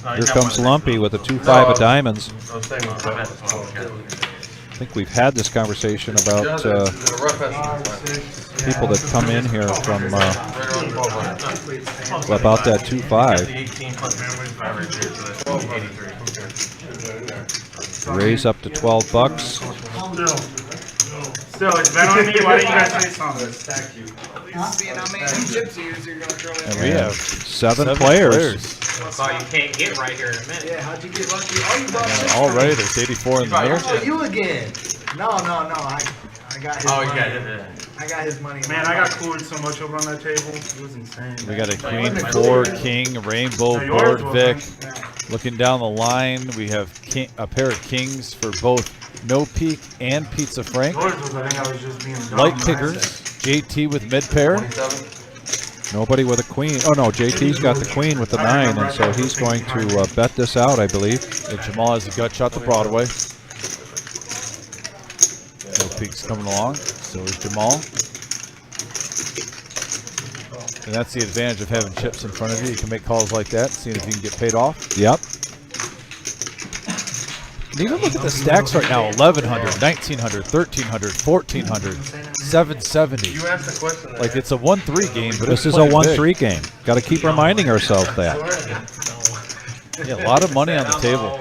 18. Here comes Lumpy with a 2-5 of diamonds. I was saying, I think we've had this conversation about rough estimate. people that come in here from Right around 1200. about that 2-5. 18 plus memory 5 right there, so that's 83. Raise up to $12. Still, it's bet on me, why didn't you guys say something? Seeing how many chips you're gonna throw in And there. we have 7 players. That's all you can't get right here in a minute. Yeah, how'd you get lucky? Oh, you brought chips. All right, there's 84 in the middle. Oh, you again? No. I got his Oh, you money. got it. I got his money. in Man, my I got pocket. cooled so much over on that table, it was insane. We got a queen, 4, king, rainbow, Now yours board, wasn't. Vic. Looking down the line, we have a pair of kings for both No Peak and Pizza Frank. Yours was, I think I was just being dumb. Light pickers, JT with mid pair. Nobody with a queen. Oh, no, JT's got the queen with the 9, and so he's going to bet this out, I believe. And Jamal has a gut shot to Broadway. No Peak's coming along. So is Jamal. And that's the advantage of having chips in front of you. You can make calls like that, seeing if you can get paid off. Yep. And even look at the stacks right now: 1,100, 1,900, 1,300, 1,400, 770. You asked the question. Like it's a 1-3 game, but This it's is a playing 1-3 game. Got to keep reminding ourselves that. big. Yeah, a lot of money on the table.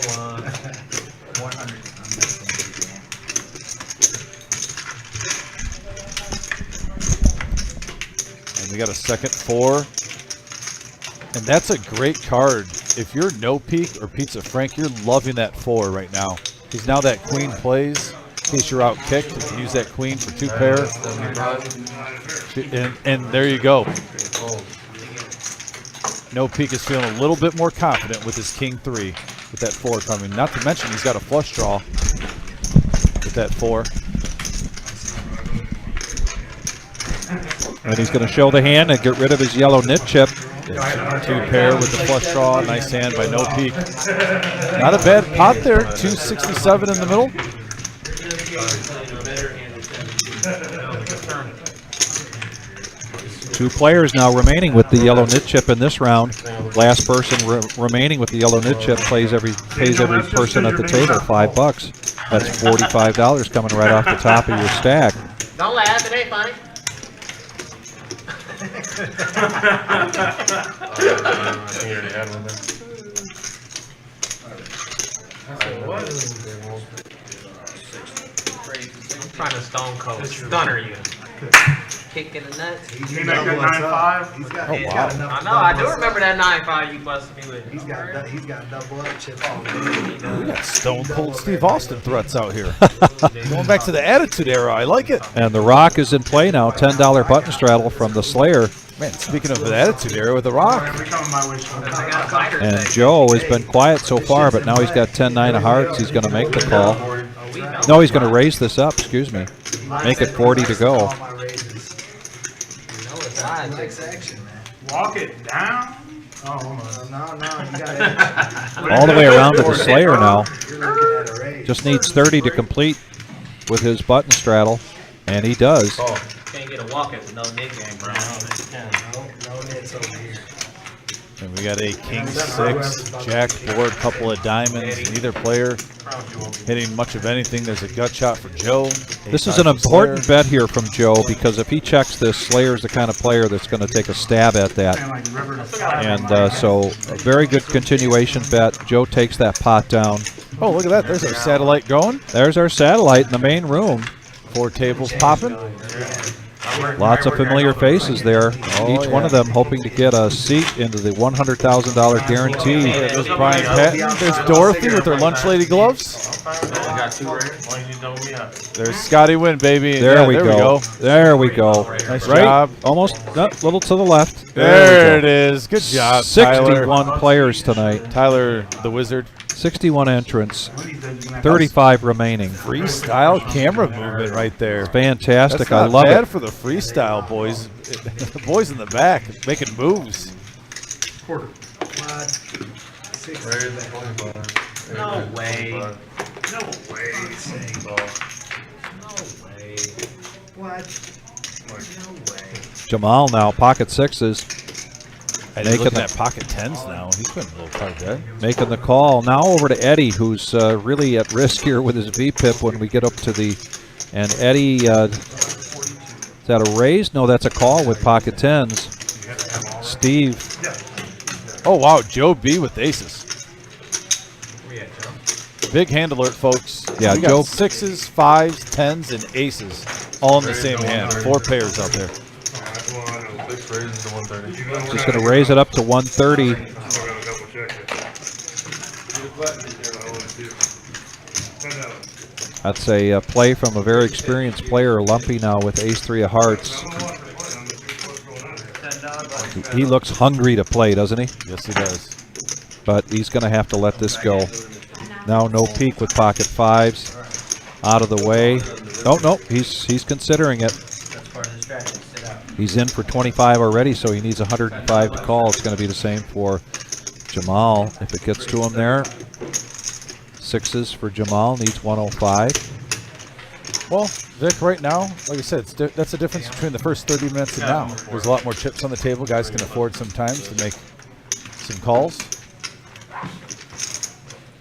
And we got a second 4. And that's a great card. If you're No Peak or Pizza Frank, you're loving that 4 right now. Because now that queen plays, in case you're out kicked, you can use that queen for 2 pair. And there you go. No Peak is feeling a little bit more confident with his king 3, with that 4 coming. Not to mention he's got a flush draw with that 4. And he's going to show the hand and get rid of his yellow knit chip. 2 pair with the flush draw. Nice hand by No Peak. Not a bad pot there. 267 in the middle. Two players now remaining with the yellow knit chip in this round. Last person remaining with the yellow knit chip pays every person at the table $5. That's $45 coming right off the top of your stack. Don't laugh, it ain't funny. I think you already had one I'm trying to stone cold stunner you. Kick in the nuts. You make that 9-5? He's got, Oh, he's wow. got enough I to know, I do double- remember that 9-5 you busted me with. He's got double up chips all day. We got Stone Cold Steve Austin threats out here. Going back to the Attitude Era. I like it. And the Rock is in play now. $10 button straddle from the Slayer. Man, speaking of the Attitude Era with the Rock. Every time my wish I got a fighter And today. Joe has been quiet so far, but now he's got 10-9 of hearts. He's going to make the call. No, he's going to raise this up, excuse me. Make it 40 to go. All my raises. You know it's high. Nice action, man. Walk it down? Oh, almost. No, you got it. All the way around to the Slayer now. You're looking at a raise. Just needs 30 to complete with his button straddle, and he does. Can't get a walk it with no nick game, bro. No nits over here. And we got a king 6, jack board, couple of diamonds. Neither player hitting much of anything. There's a gut shot for Joe. This is an important bet here from Joe, because if he checks this, Slayer's the kind of player that's going to take a stab at that. And so a very good continuation bet. Joe takes that pot down. Oh, look at that. There's our satellite going. There's our satellite in the main room. 4 tables popping. Lots of familiar faces there. Each one of them hoping to get a seat into the $100,000 guarantee. There's Brian Patton. There's Dorothy with her lunch lady gloves. There's Scotty Wynn, baby. There we go. There we go. Nice Right? job. Almost a little to the left. There it is. Good job, 61 Tyler. players tonight. Tyler, the wizard. 61 entrants. 35 remaining. Freestyle camera movement right there. Fantastic. That's I not love bad it. for the freestyle boys. The boys in the back making moves. Quarter. Quad, 6. No way. No way, say. No way. What? No way. Jamal now, pocket sixes. And he's looking at pocket 10s now. He's been a little part dead. Making the call. Now over to Eddie, who's really at risk here with his VPIP when we get up to the... And Eddie, is that a raise? No, that's a call with pocket 10s. Steve. Oh, wow. Joe B with aces. Big hand alert, folks. Yeah, we got Joe. 6s, 5s, 10s, and aces. All in the same hand. 4 pairs out there. Just going to raise it up to 130. That's a play from a very experienced player, Lumpy now with ace-3 of hearts. He looks hungry to play, doesn't he? Yes, he does. But he's going to have to let this go. Now no peek with pocket 5s. Out of the way. Oh, no, he's considering it. He's in for 25 already, so he needs 105 to call. It's going to be the same for Jamal if it gets to him there. 6s for Jamal, needs 105. Well, Vic, right now, like I said, that's the difference between the first 30 minutes and now. There's a lot more chips on the table. Guys can afford sometimes to make some calls.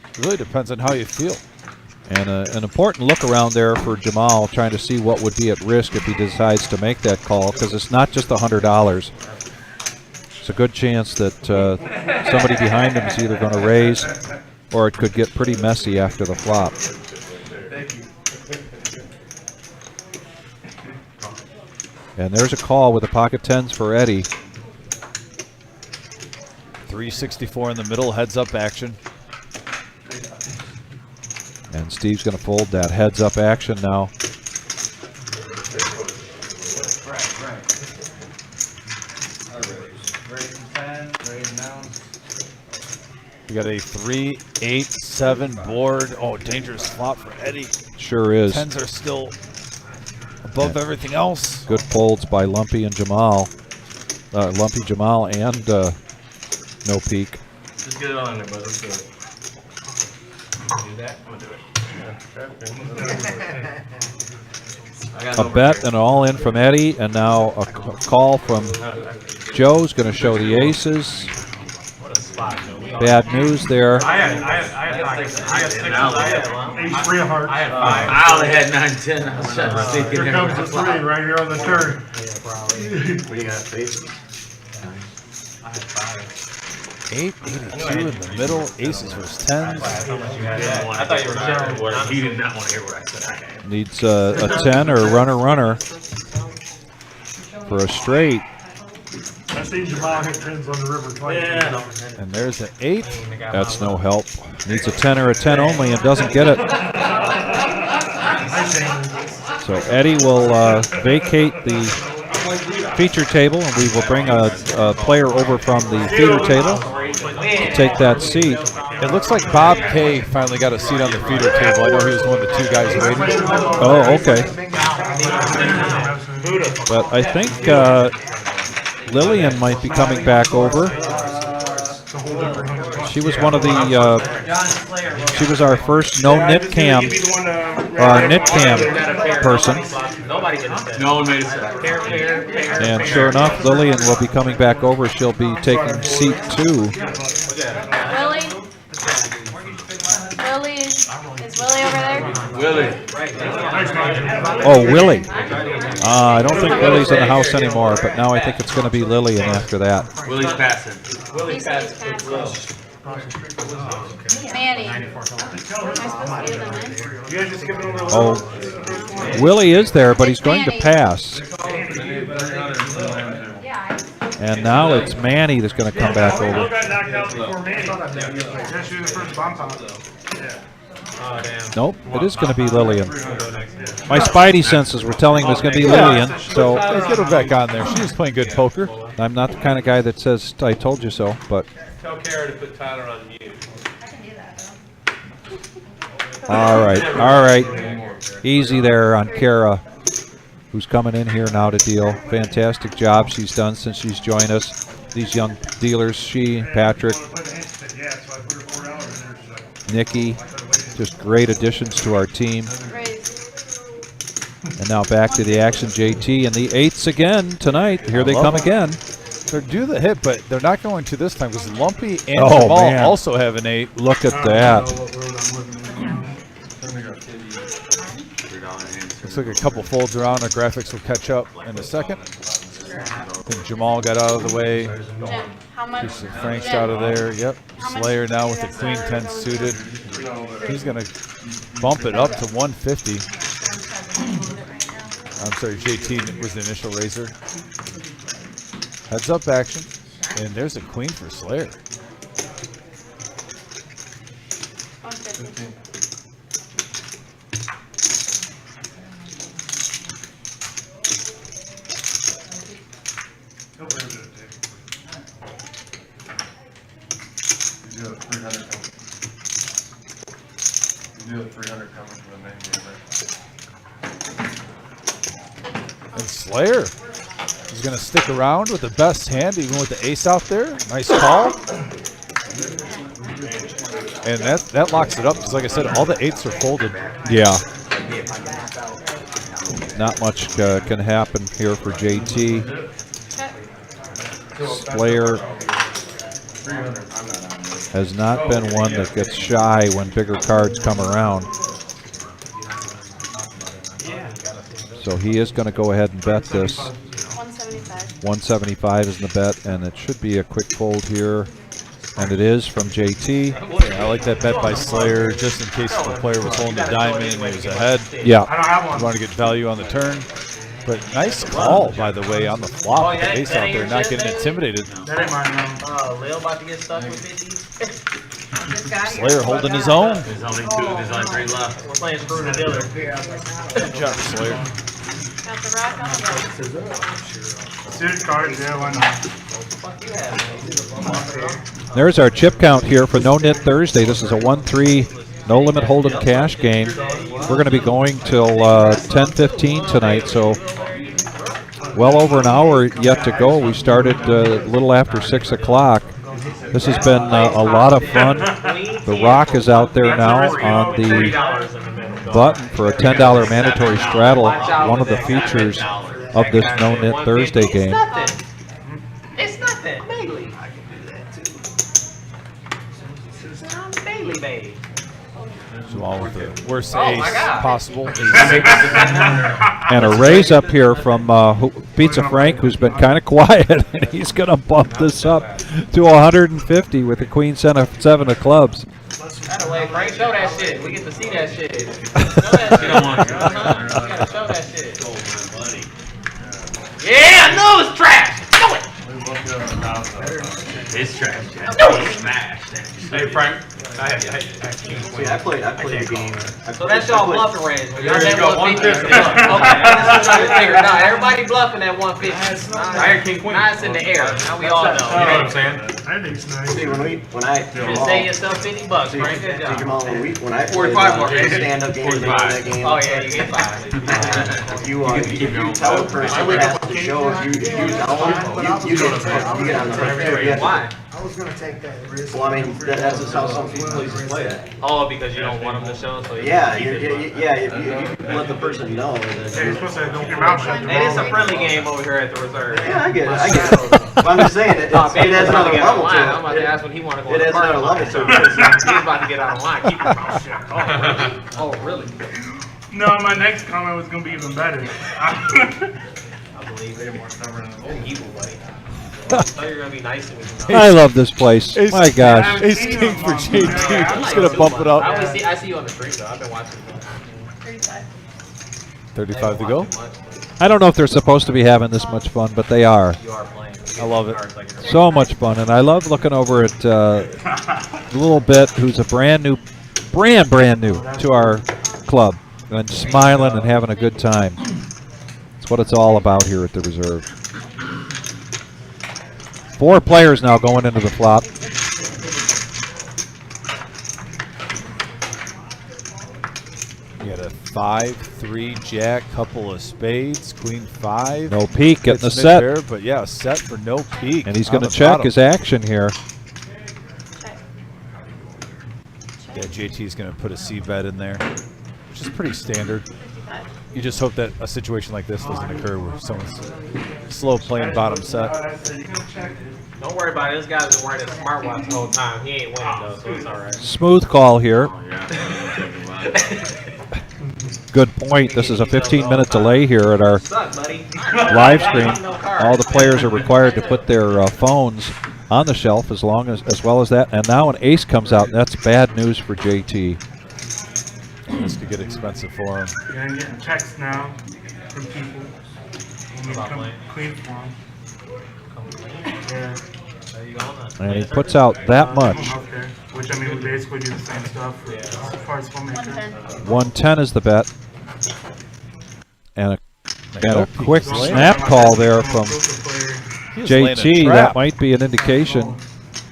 It really depends on how you feel. And an important look around there for Jamal, trying to see what would be at risk if he decides to make that call, because it's not just $100. It's a good chance that somebody behind him is either going to raise, or it could get pretty messy after the flop. And there's a call with the pocket 10s for Eddie. 364 in the middle, heads up action. And Steve's going to fold that heads up action now. We got a 3, 8, 7 board. Oh, dangerous flop for Eddie. Sure is. 10s are still above everything else. Good folds by Lumpy and Jamal. Lumpy, Jamal, and no peek. Just get it on there, bud. Let's do it. Do that? I'm gonna do it. A bet and an all in from Eddie, and now a call from Joe's going to show the aces. What a spot, Joe. Bad news there. I had Ace-3 of hearts. I had 5. I only had 9, 10. I was trying to sneak in Here there. comes the 3 right here on the turn. What do you got, face? I had 5. 8, 82 in the middle, aces versus 10s. I thought you were sharing what he did not want to hear what I said. Needs a 10 or a runner for a straight. I seen Jamal hit 10s on the river twice. Yeah. And there's an 8. That's no help. Needs a 10 or a 10 only and doesn't get it. So Eddie will vacate the feature table, and we will bring a player over from the feeder table to take that seat. It looks like Bob K finally got a seat on the feeder table. I know he was one of the 2 guys waiting. Oh, okay. But I think Lillian might be coming back over. She was one of the. John Slayer. She was our first no-knit cam, knit cam person. Nobody did it. No one made a set. Pair. And sure enough, Lillian will be coming back over. She'll be taking seat 2. Willie? Willie is Willie over there? Willie. Oh, Willie. I don't think Willie's in the house anymore, but now I think it's going to be Lillian after that. Willie's passing. Willie's passing. Manny. Am I supposed to do them in? Oh, Willie is there, but he's going to pass. Yeah. And now it's Manny that's going to come back Will over. got knocked out before me. Yeah, she was the first bomb top. Nope, it is going to be Lillian. My spidey senses were telling me it's going to be Lillian, so Let's get her back on there. She's playing good poker. I'm not the kind of guy that says I told you so, but Tell Kara to put Tyler on mute. I can do that though. all right. Easy there on Kara, who's coming in here now to deal. Fantastic job she's done since she's joined us. These young dealers, she, Patrick, Nikki, just great additions to our team. And now back to the action, JT, and the 8s again tonight. Here they come again. They're due the hit, but they're not going to this time because Lumpy and Oh, Jamal man. also have an 8. Look at that. Looks like a couple folds around. Our graphics will catch up in a second. I think Jamal got out of the way. Jim, how much? Piece of Frank's out of there. Yep. Slayer now with the Queen 10 suited. He's going to bump it up to 150. I'm sorry, JT was the initial raiser. Heads up action. And there's a Queen for Slayer. 150. You do a 300 coming. You do a 300 coming from the main game. And Slayer is going to stick around with the best hand, even with the ace out there. Nice call. And that locks it up because, like I said, all the 8s are folded. Yeah. Not much can happen here for JT. Slayer has not been one that gets shy when bigger cards come around. So he is going to go ahead and bet this. 175. 175 is in the bet, and it should be a quick fold here. And it is from JT. Yeah, I like that bet by Slayer, just in case the player was holding the diamond and he was ahead. Yeah. I don't have one. You want to get value on the turn. But nice call, by the way, on the flop. The ace out there, not getting intimidated. That ain't mine, no. Lil about to get stuck with 50. Slayer holding his own. There's only 2, there's only 3 left. We're playing screw the dealer. Good job, Slayer. Got the rock on the Suited cards, yeah, why not? There's our chip count here for No-Nit Thursday. This is a 1-3 no-limit hold'em cash game. We're going to be going till 10:15 tonight, so well over an hour yet to go. We started a little after 6 o'clock. This has been a lot of fun. The Rock is out there now on the button for a $10 mandatory straddle, one of the features of this No-Nit Thursday game. It's nothing. Bailey. Bailey, baby. Jamal with the worst Oh, ace my God. possible. And a raise up here from Pizza Frank, who's been kind of quiet, and he's going to bump this up to 150 with the Queen 7 of clubs. By the way, Frank, show that shit. We get to see that shit. Show that shit. You gotta show that shit. Yeah, I know it's trash. Know it. It's trash. Know it. Smash. Hey, Frank. I played the game. So that's y'all bluffing range. Y'all There you at go, 150. 150. Okay, this is what I figured out. Everybody bluffing at 150. I had King Queen. Now it's in the air. Now we all know. You know what I'm saying? I think it's nice. See, when I Just save yourself $50, Frank. Good job. when I 45 more. stand up game, that game. Oh yeah, you get 5. You tell the person that has to show if you tell them, you get on the hook. Why? I was gonna take that risk. Well, I mean, that's just how some places play it. Oh, because you don't want them to show, so you Yeah, keep it. yeah, if you let the person know, Yeah, you're then. supposed to don't keep your mouth shut. It is a friendly game over here at the reserve. Yeah, I get it. But I'm just saying, it adds another level to it. I'm about to ask when he want to go It to the adds another parking level lot. to it. He's about to get out of line. Keep your mouth shut. Oh, really? No, my next comment was gonna be even better. I believe it. Oh, evil, buddy. I thought you were going to be nice to me. I love this place. My gosh. Ace king for JT. Yeah, I'm just gonna bump it up. I see you on the stream though. I've been watching. 35. 35 to go. I don't know if they're supposed to be having this much fun, but they are. You are playing. I love it. So much fun, and I love looking over at Little Bit, who's a brand new to our club, and smiling and having a good time. That's what it's all about here at the reserve. 4 players now going into the flop. You got a 5, 3, jack, couple of spades, queen 5. No peek getting the It's set, mid-pair, but yeah, a set for no peek. and he's on going to the check bottom. his action here. Check. Yeah, JT's going to put a C bet in there, which is pretty standard. 55. You just hope that a situation like this doesn't occur where someone's slow playing bottom set. Don't worry about it. This guy's been wearing a smartwatch the whole time. He ain't winning though, so it's all right. Smooth call here. Good point. This is a 15-minute delay here at our Suck, buddy. live stream. All the players are required to put their phones on the shelf as well as that. And now an ace comes out. That's bad news for JT. This could get expensive for him. Yeah, I'm getting texts now from people. About playing. Clean for them. Yeah. There you go. Then. And he puts out that much. Okay. Which I mean, we basically do the same stuff for, as far as filmmaker. 110. 110 is the bet. And a quick He's snap call there from He was laying a JT. trap. That might be an indication.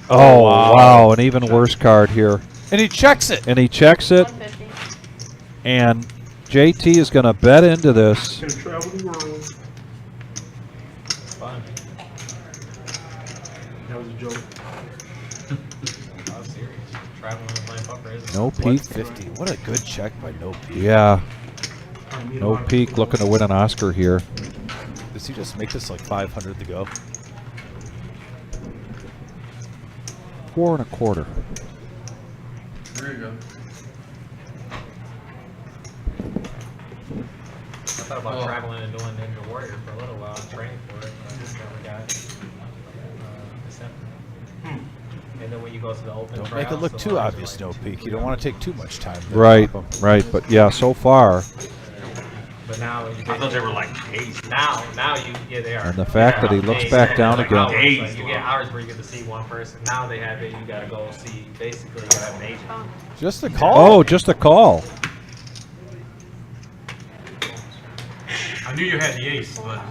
Oh, wow. An even worse card here. And he checks it. And he checks it. 150. And JT is going to bet into this. Gonna travel the world. Fun. That was a joke. I was serious. Traveling and playing poker isn't No peek. 150. What a good check by no peek. Yeah. No peek, looking to win an Oscar here. Does he just make this like 500 to go? 4 1/4. There you go. I thought about traveling and doing Ninja Warrior for a little while, training for it. But I just never got accepted. And then when you go to the open Don't make it look too obvious, no peek. You don't want to take too much time. there, Right, Papa. right. But yeah, so far. But now you I thought they were like days. now you they are. And the fact that he looks back down Like again. hours, like you get hours where you get to see one person. Now they have it. You gotta go see. Basically, you gotta have an agent. Just a call. Oh, just a call. I knew you had the ace, but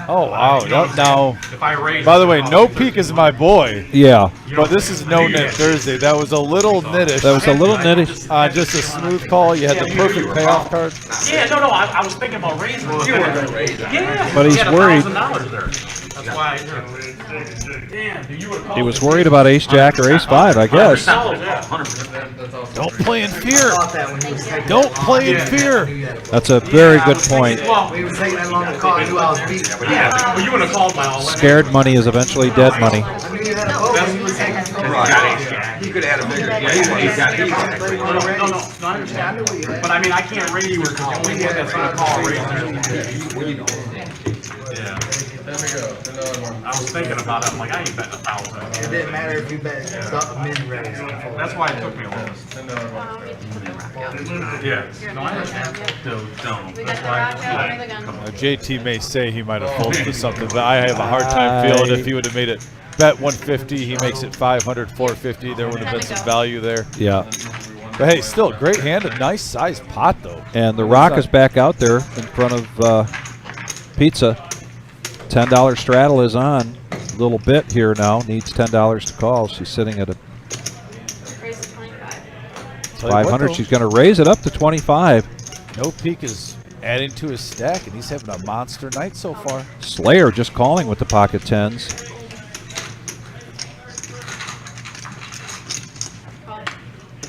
Oh, wow. Now, if I raise. by the way, no peek is my boy. Yeah, But this is No-Nit Thursday. That was a little nittish. that was a little nitty. Just a smooth call. You had the perfect payoff card. Yeah, no, I was thinking about raising. You were gonna raise it. Yeah, But he's you had worried. $1,000 there. That's why. Damn, dude, you would He was worried about ace jack or ace 5, I guess. Don't play in fear. Don't play in fear. That's a very good point. We were taking that long to call. I knew I was beat. Yeah, but you would have called my all. Scared money is eventually dead money. I knew you had a vote. You were taking it. He could have had a bigger, yeah, he's got No, I understand. But I mean, I can't raise you because the only one that's gonna call raises. Yeah. I was thinking about it. I'm like, I ain't betting 1,000. It didn't matter if you bet mid-raise. That's why it took me a little. Yeah. No, I understand. Dude, don't. We got the rock out under the gun. JT may say he might have folded to something, but I have a hard time feeling if he would have made it bet 150, he makes it 500, 450. There would have been some value there. Yeah. But hey, still great hand, a nice sized pot though. And the rock is back out there in front of Pizza. $10 straddle is on. A little bit here now. Needs $10 to call. She's sitting at a Raise to 25. 500. She's going to raise it up to 25. No peek is adding to his stack, and he's having a monster night so far. Slayer just calling with the pocket tens.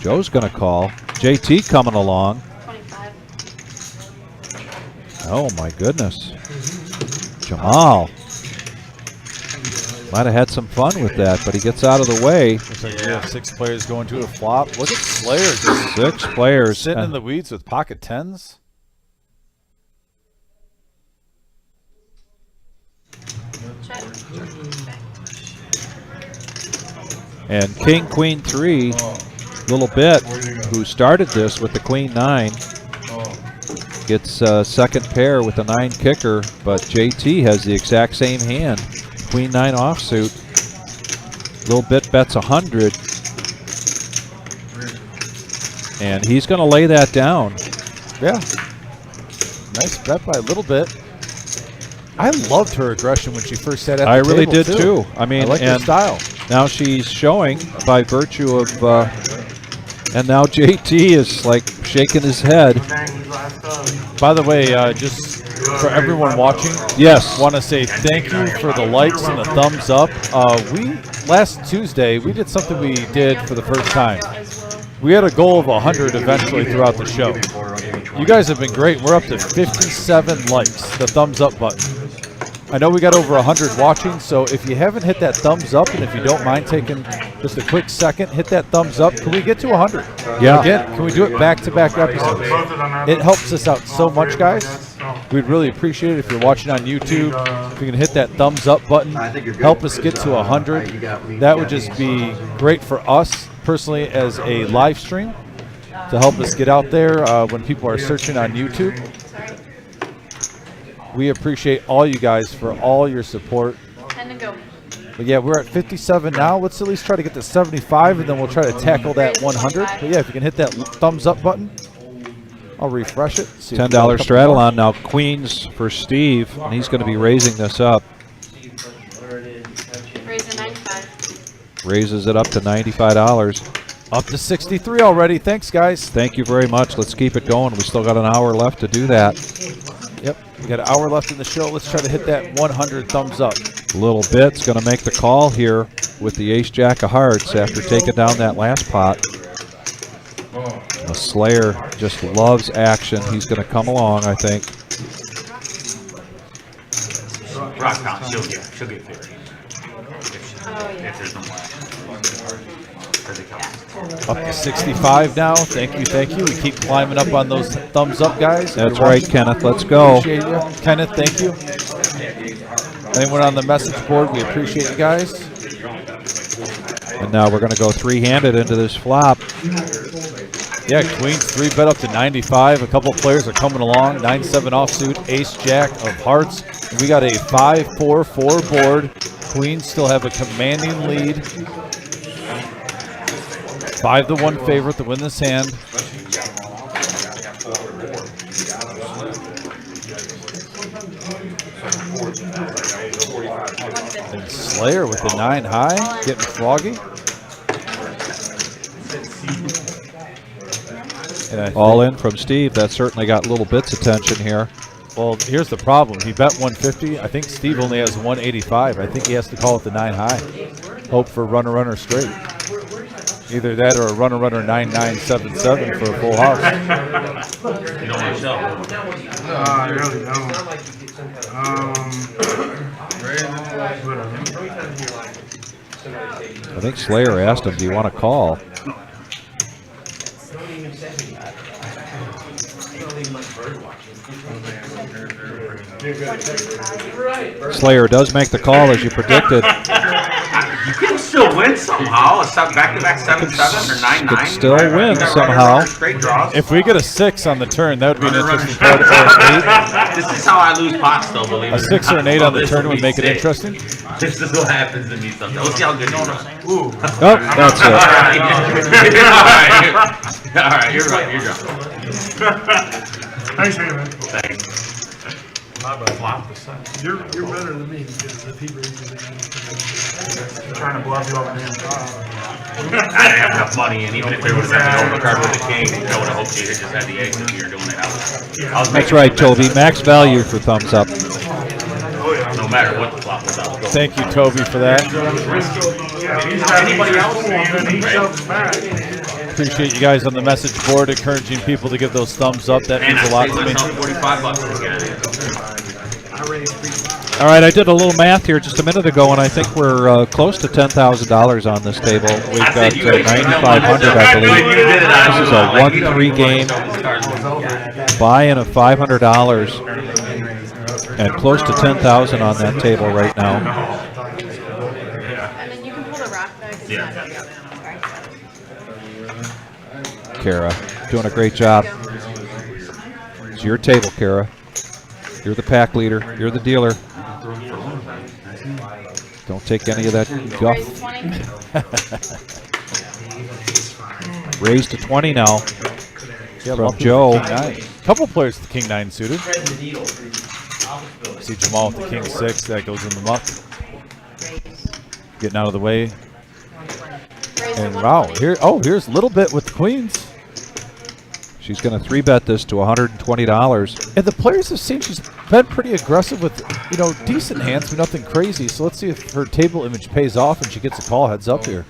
Joe's going to call. JT coming along. 25. Oh, my goodness. Jamal. Might have had some fun with that, but he gets out of the way. Looks like we have 6 players going to a flop. Look at Slayer just 6 players. sitting in the weeds with pocket 10s. Check. And King, Queen 3, Little Bit, who started this with the Queen 9, gets second pair with the 9 kicker, but JT has the exact same hand. Queen 9 offsuit. Little Bit bets 100. And he's going to lay that down. Yeah. Nice bet by a Little Bit. I loved her aggression when she first sat at the I really table, did too. I mean, I like her and style. now she's showing by virtue of, and now JT is like shaking his head. By the way, just for everyone watching, Yes. want to say thank you for the likes and the thumbs up. Last Tuesday we did something we did for the first time. We had a goal of 100 eventually throughout the show. You guys have been great. We're up to 57 likes, the thumbs up button. I know we got over 100 watching, so if you haven't hit that thumbs up, and if you don't mind taking just a quick second, hit that thumbs up. Can we get to 100? Yeah. Again, can we do it back-to-back episodes? It helps us out so much, guys. We'd really appreciate it if you're watching on YouTube. If you can hit that thumbs up button, help us get to 100. That would just be great for us personally as a live stream to help us get out there when people are searching on YouTube. We appreciate all you guys for all your support. 10 to go. But yeah, we're at 57 now. Let's at least try to get to 75, and then we'll try to tackle that 100. But yeah, if you can hit that thumbs up button, I'll refresh it. See if we got a $10 couple straddle more. on now. Queens for Steve, and he's going to be raising this up. Raise to 95. Raises it up to $95. Up to 63 already. Thanks, guys. Thank you very much. Let's keep it going. We still got an hour left to do that. Yep, we got an hour left in the show. Let's try to hit that 100 thumbs up. Little Bit's going to make the call here with the ace-jack of hearts after taking down that last pot. The Slayer just loves action. He's going to come along, I think. Rock count, she'll get 50. Oh, yeah. If there's no more. Up to 65 now. Thank you, thank you. We keep climbing up on those thumbs up, guys. That's right, Kenneth. Let's go. Appreciate you. Kenneth, thank you. Anyone on the message board, we appreciate you guys. And now we're going to go three-handed into this flop. Yeah, Queens 3 bet up to 95. A couple players are coming along. 9-7 offsuit, ace-jack of hearts. We got a 5-4-4 board. Queens still have a commanding lead. 5-1 favorite to win this hand. And Slayer with the 9 high, getting froggy. And All in from Steve. That certainly got Little Bit's attention here. well, here's the problem. He bet 150. I think Steve only has 185. I think he has to call it the 9 high. Hope for runner straight. Either that or a runner 9977 for a full house. You don't want to show. No, I really don't. I think Slayer asked him, do you want to call? Slayer does make the call as you predicted. You can still win somehow. A back-to-back 7-7 or 9-9. Could still win somehow. Straight draws. If we get a 6 on the turn, that would be an interesting part. Or an 8. This is how I lose pots, though. Believe A it or 6 or an not. 8 on the This turn will would be make it sick. interesting. This is what happens to me sometimes. Let's see how good you are. Oh, that's it. All right, you're right. You're right. Thanks, man. Thanks. You're better than me because if he raises it, I'm trying to bluff you off the damn top. I didn't have enough money, and even if there was an overcard with the king, I would have hoped you just had the ace if you're doing it. I was That's right, Toby. Max value for thumbs up. no matter what the flop was, I was going. Thank you, Toby, for that. Anybody else? And he shoves back. Appreciate you guys on the message board encouraging people to give those thumbs up. That means a lot to me. All right, I did a little math here just a minute ago, and I think we're close to $10,000 on this table. We've got 9,500, I believe. This is a 1-3 game, buy-in of $500, and close to 10,000 on that table right now. And then you can pull the rock back. Kara, doing a great job. It's your table, Kara. You're the pack leader. You're the dealer. Don't take any of that guff. Raised to 20 now. Yeah, from Joe. A couple players with the King 9 suited. See Jamal with the King 6. That goes in the muck. Getting out of the way. And wow, here's a little bit with the Queens. She's going to 3-bet this to $120. And the players have seen she's been pretty aggressive with, decent hands, but nothing crazy. So let's see if her table image pays off and she gets a call heads up here.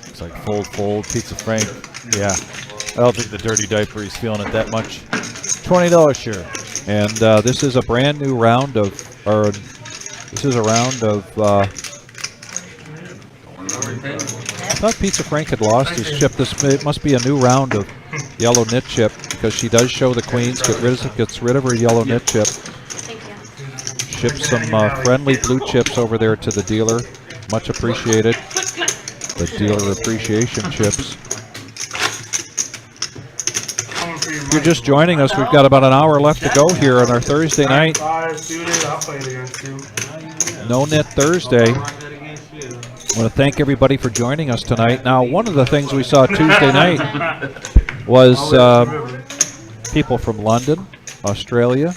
Looks like fold, Pizza Frank. Yeah. I don't think the dirty diaper is feeling it that much. $20 sure. And this is a brand new round of, I thought Pizza Frank had lost his chip. It must be a new round of yellow knit chip because she does show the Queens. Gets rid of her yellow knit chip. Ships some friendly blue chips over there to the dealer. Much appreciated. The dealer appreciation chips. If you're just joining us, we've got about an hour left to go here on our Thursday night. No-Nit Thursday. I want to thank everybody for joining us tonight. Now, one of the things we saw Tuesday night was people from London, Australia,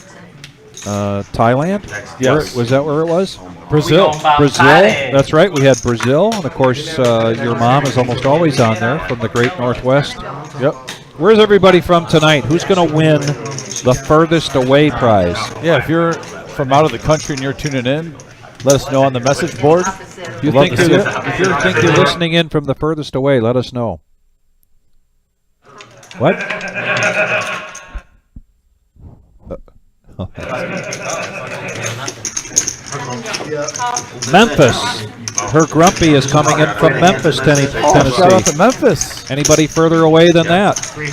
Thailand. Yes. Was that where it was? Brazil. That's right. We had Brazil. And, of course, your mom is almost always on there from the great Northwest. Yep. Where's everybody from tonight? Who's going to win the furthest away prize? Yeah, if you're from out of the country and you're tuning in, let us know on the message board. If you think you're listening in from the furthest away, let us know. What? Memphis. Her Grumpy is coming in from Memphis, Tennessee. Shout out to Memphis. Anybody further away than that? We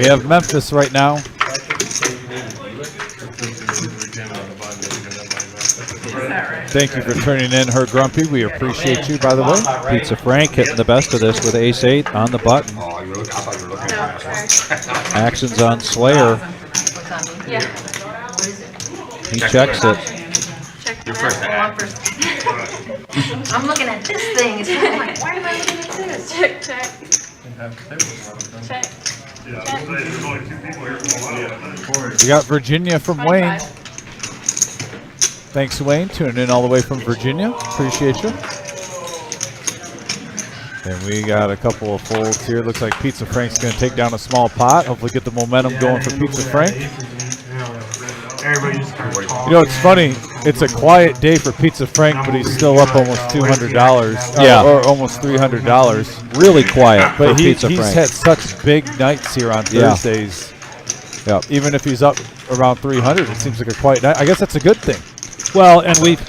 have Memphis right now. Thank you for turning in, Her Grumpy. We appreciate you, by the way. Pizza Frank hitting the best of this with ace-8 on the button. Actions on Slayer. He checks it. You're first. I'm looking at this thing. I'm like, why am I looking at this? Check. We got Virginia from Wayne. Thanks, Wayne. Tuning in all the way from Virginia. Appreciate you. And we got a couple of folds here. Looks like Pizza Frank's going to take down a small pot. Hopefully get the momentum going for Pizza Frank. It's funny. It's a quiet day for Pizza Frank, but he's still up almost $200. Yeah. Or almost $300. Really quiet But for Pizza he's Frank. had such big nights here on Thursdays. Yeah. Even if he's up around 300, it seems like a quiet night. I guess that's a good thing. Well, and we've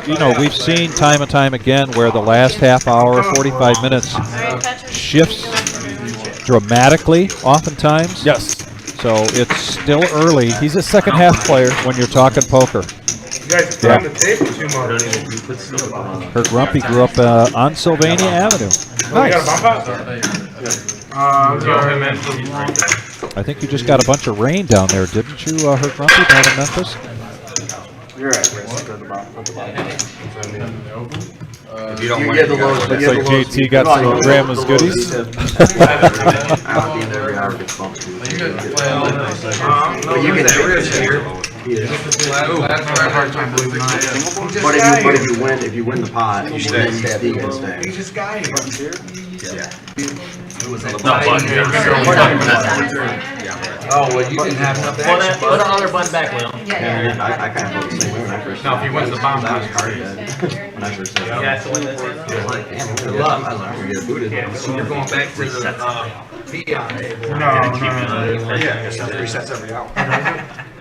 seen time and time again where the last half hour, 45 minutes, shifts dramatically oftentimes. Yes. So it's still early. He's a second half player when you're talking poker. You guys are the table too much. Her Grumpy grew up on Sylvania Avenue. Nice. I think you just got a bunch of rain down there, didn't you, Her Grumpy, down in Memphis? You're at risk at the bottom. If you don't Looks want to like JT got some grandma's goodies. I'll be there every hour gets bumped. You can That's where I have a hard time believing that. But if you win the pot, you stay. You can stay. He just got here. Yeah. Oh, well, you didn't have enough action. Put the other button back, Will. Yeah, I kind of felt the same way when I first. No, if he wins the bomb, I was hard dead when I first said. Yeah, that's the one that's I was like, damn, good luck. I was like, I'm gonna get booted. So you're going back to the PI. No. Yeah, it resets every hour.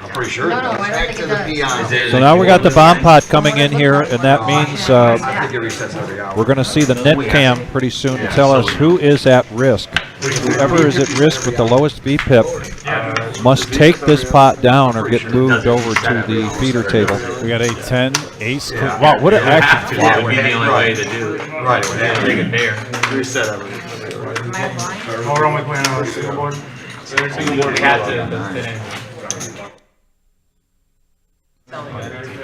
I'm pretty sure. No, I don't Back think to it the does. PI. So now we got the bomb pot coming in here, and that means I think it resets every hour. we're going to see the net cam pretty soon to tell us who is at risk. Whoever is at risk with the lowest VPIP must take this pot down or get moved over to the feeder table. We got a 10 ace. Wow, what an action That flop. would be the only way to do it. Right. Take it there. Reset everything. Am I blind? Oh, we're only playing on a single board.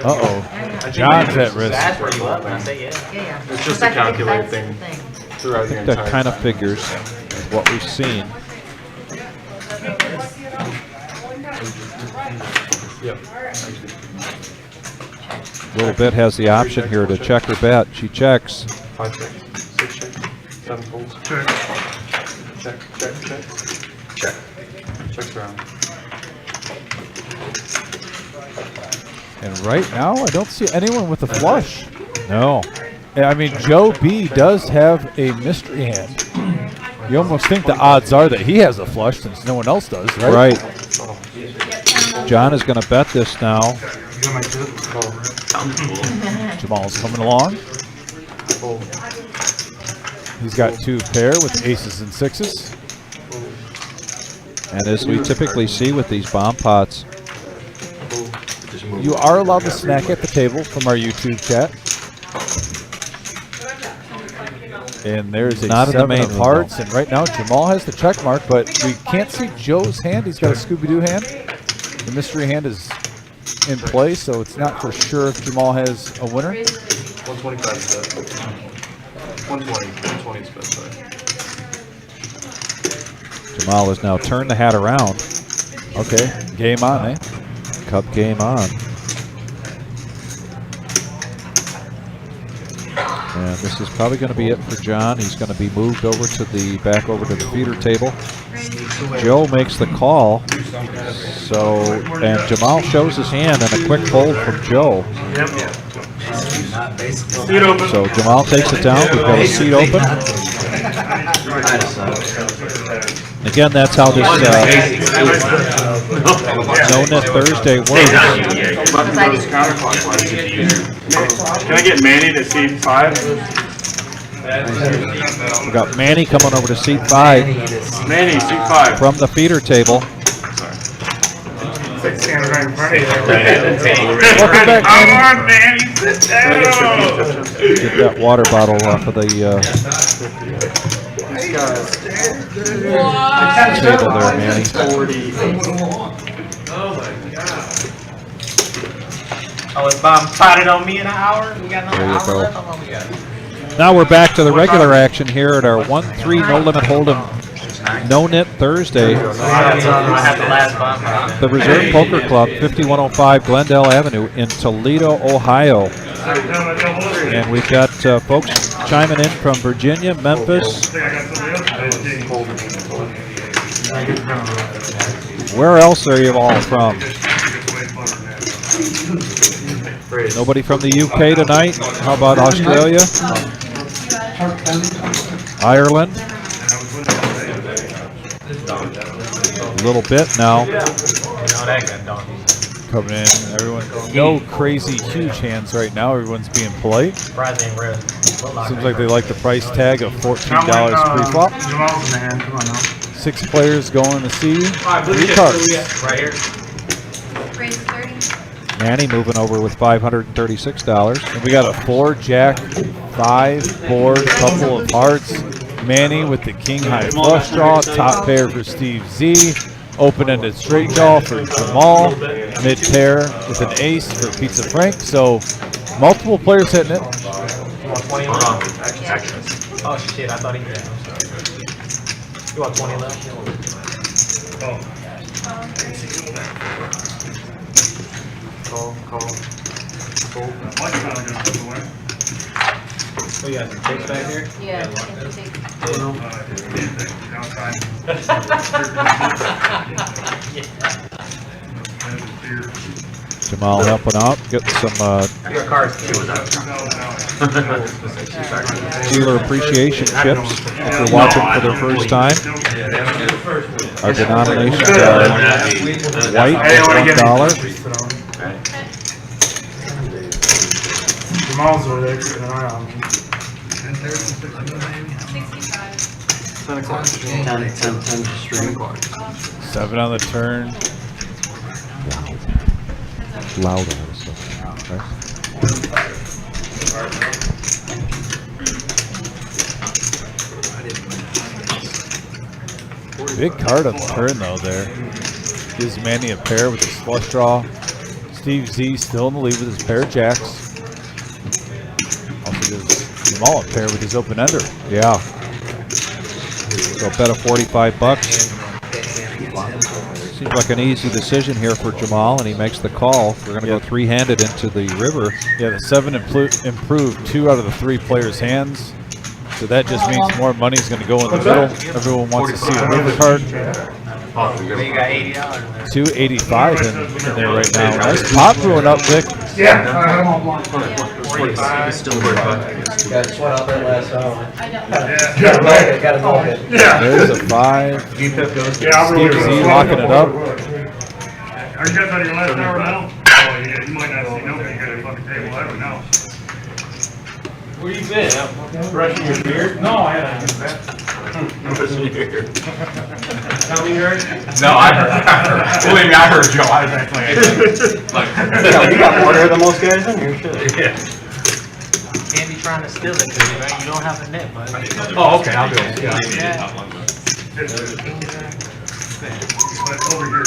Uh-oh. John's at risk. That's where you want, when I say yeah. Yeah. It's just a calculated thing That's the thing. throughout the That entire. kind of figures with what we've seen. Little bit has the option here to check or bet. She checks. 5 checks, 6 checks, 7 folds. Check. Check. Checks around. And right now, I don't see anyone with a flush. No. Yeah, I mean, Joe B does have a mystery hand. You almost think the odds are that he has a flush since no one else does, right? Right. John is going to bet this now. You got my tip? Jamal's coming along. He's got 2 pair with aces and 6s. And as we typically see with these bomb pots, You are allowed to snack at the table from our YouTube chat. And there's a Not in the 7 main of room, hearts, and right now Jamal has the check mark, but we can't see Joe's hand. He's got a Scooby-Doo hand. The mystery hand is in play, so it's not for sure if Jamal has a winner. 125 is best. 120 is best side. Jamal has now turned the hat around. Okay, game on, eh? Cup game on. And this is probably going to be it for John. He's going to be moved over to the back over to the feeder table. Joe makes the call. So, and Jamal shows his hand and a quick fold from Joe. Seat open. So Jamal takes it down. We've got a seat open. Again, that's how this No-Nit Thursday works. Can I get Manny to seat 5? We've got Manny coming over to seat 5 Manny, seat 5. from the feeder table. Standing right in front of you. Welcome back, Come on, Manny, sit down. Get that water bottle off of the table there, Manny. Oh, it's bomb potted on me in an hour? We got another There you hour go. left? How long we got? Now we're back to the regular action here at our 1-3 No Limit Hold'em No-Nit Thursday. I have the last bomb pot. The Reserve Poker Club, 5105 Glendale Avenue in Toledo, Ohio. And we've got folks chiming in from Virginia, Memphis. Where else are you all from? Nobody from the UK tonight? How about Australia? Ireland? A little bit now. Coming in, everyone. No crazy huge hands right now. Everyone's being polite. Surprising red. Seems like they like the price tag of $14 pre-flop. Jamal's in the hand. Come on now. 6 players going to see 3 cards. Right here. Raise 30. Manny moving over with $536. And we got a 4, Jack, 5 board, couple of hearts. Manny with the king high flush draw. Top pair for Steve Z. Open-ended straight draw for Jamal. Mid pair with an ace for Pizza Frank. So multiple players hitting it. 20 left. Oh shit, I thought he did. I'm sorry. You want 20 left? Call. Fold. Oh, you got some chips back here? Yeah. Jamal helping out, getting some Your cards too. dealer appreciation chips if you're watching for the first time. Our denominations are white at $1. Jamal's over there keeping an eye on me. 7 on the turn. Loud all this stuff. Big card on the turn though there. Gives Manny a pair with his flush draw. Steve Z still in the lead with his pair of jacks. Also gives Jamal a pair with his open ender. Yeah. So bet of $45. Seems like an easy decision here for Jamal, and he makes the call. We're going to go three-handed into the river. Yeah, the 7 improved 2 out of the 3 players' hands. So that just means more money is going to go in the middle. Everyone wants to see the river card. You got $80. 285 in there right now. Nice pot brewing up, Vic. Yeah. I'm on block. 45. Still 45. Got to sweat out that last hour. Yeah. Got to milk it. Yeah. There's a 5. Steve Z locking it up. Are you guys on your last hour now? Oh, yeah, you might not see nobody got a fucking table, I don't know. Where you been? Brushing your beard? No, I haven't. Tell me yours. No, I heard. Believe me, I heard Joe. I was actually. You got more hair than most guys in here, shit. Yeah. Can't be trying to steal it, cause you don't have a net, bud. Oh, okay, I'll do it. Yeah. Over here.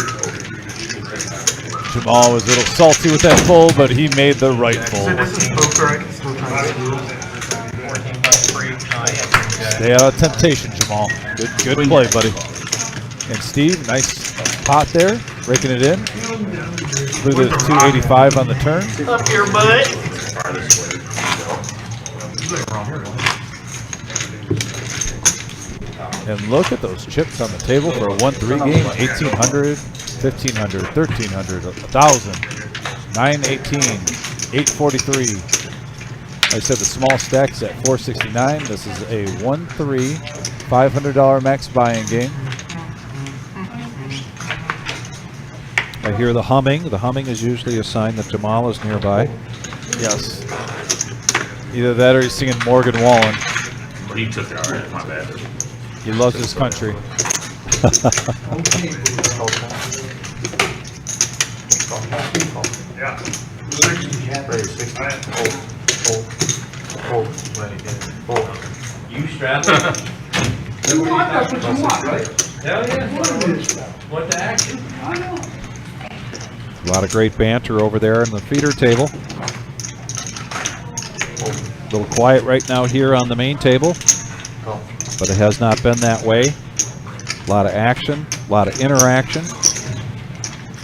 Jamal was a little salty with that fold, but he made the right fold. This is poker, I can still try to do it. $14 free. Stay out of temptation, Jamal. Good play, buddy. And Steve, nice pot there, raking it in. With a 285 on the turn. Up your butt. And look at those chips on the table for a 1-3 game. 1,800, 1,500, 1,300, 1,000, 918, 843. I said the small stack's at 469. This is a 1-3, $500 max buy-in game. I hear the humming. The humming is usually a sign that Jamal is nearby. Yes. Either that or he's singing Morgan Wallen. He took it already. My bad. He loves his country. Yeah. You strapped it. You want, that's what you want, right? Hell yeah. What the action? I know. A lot of great banter over there on the feeder table. A little quiet right now here on the main table, but it has not been that way. A lot of action, a lot of interaction.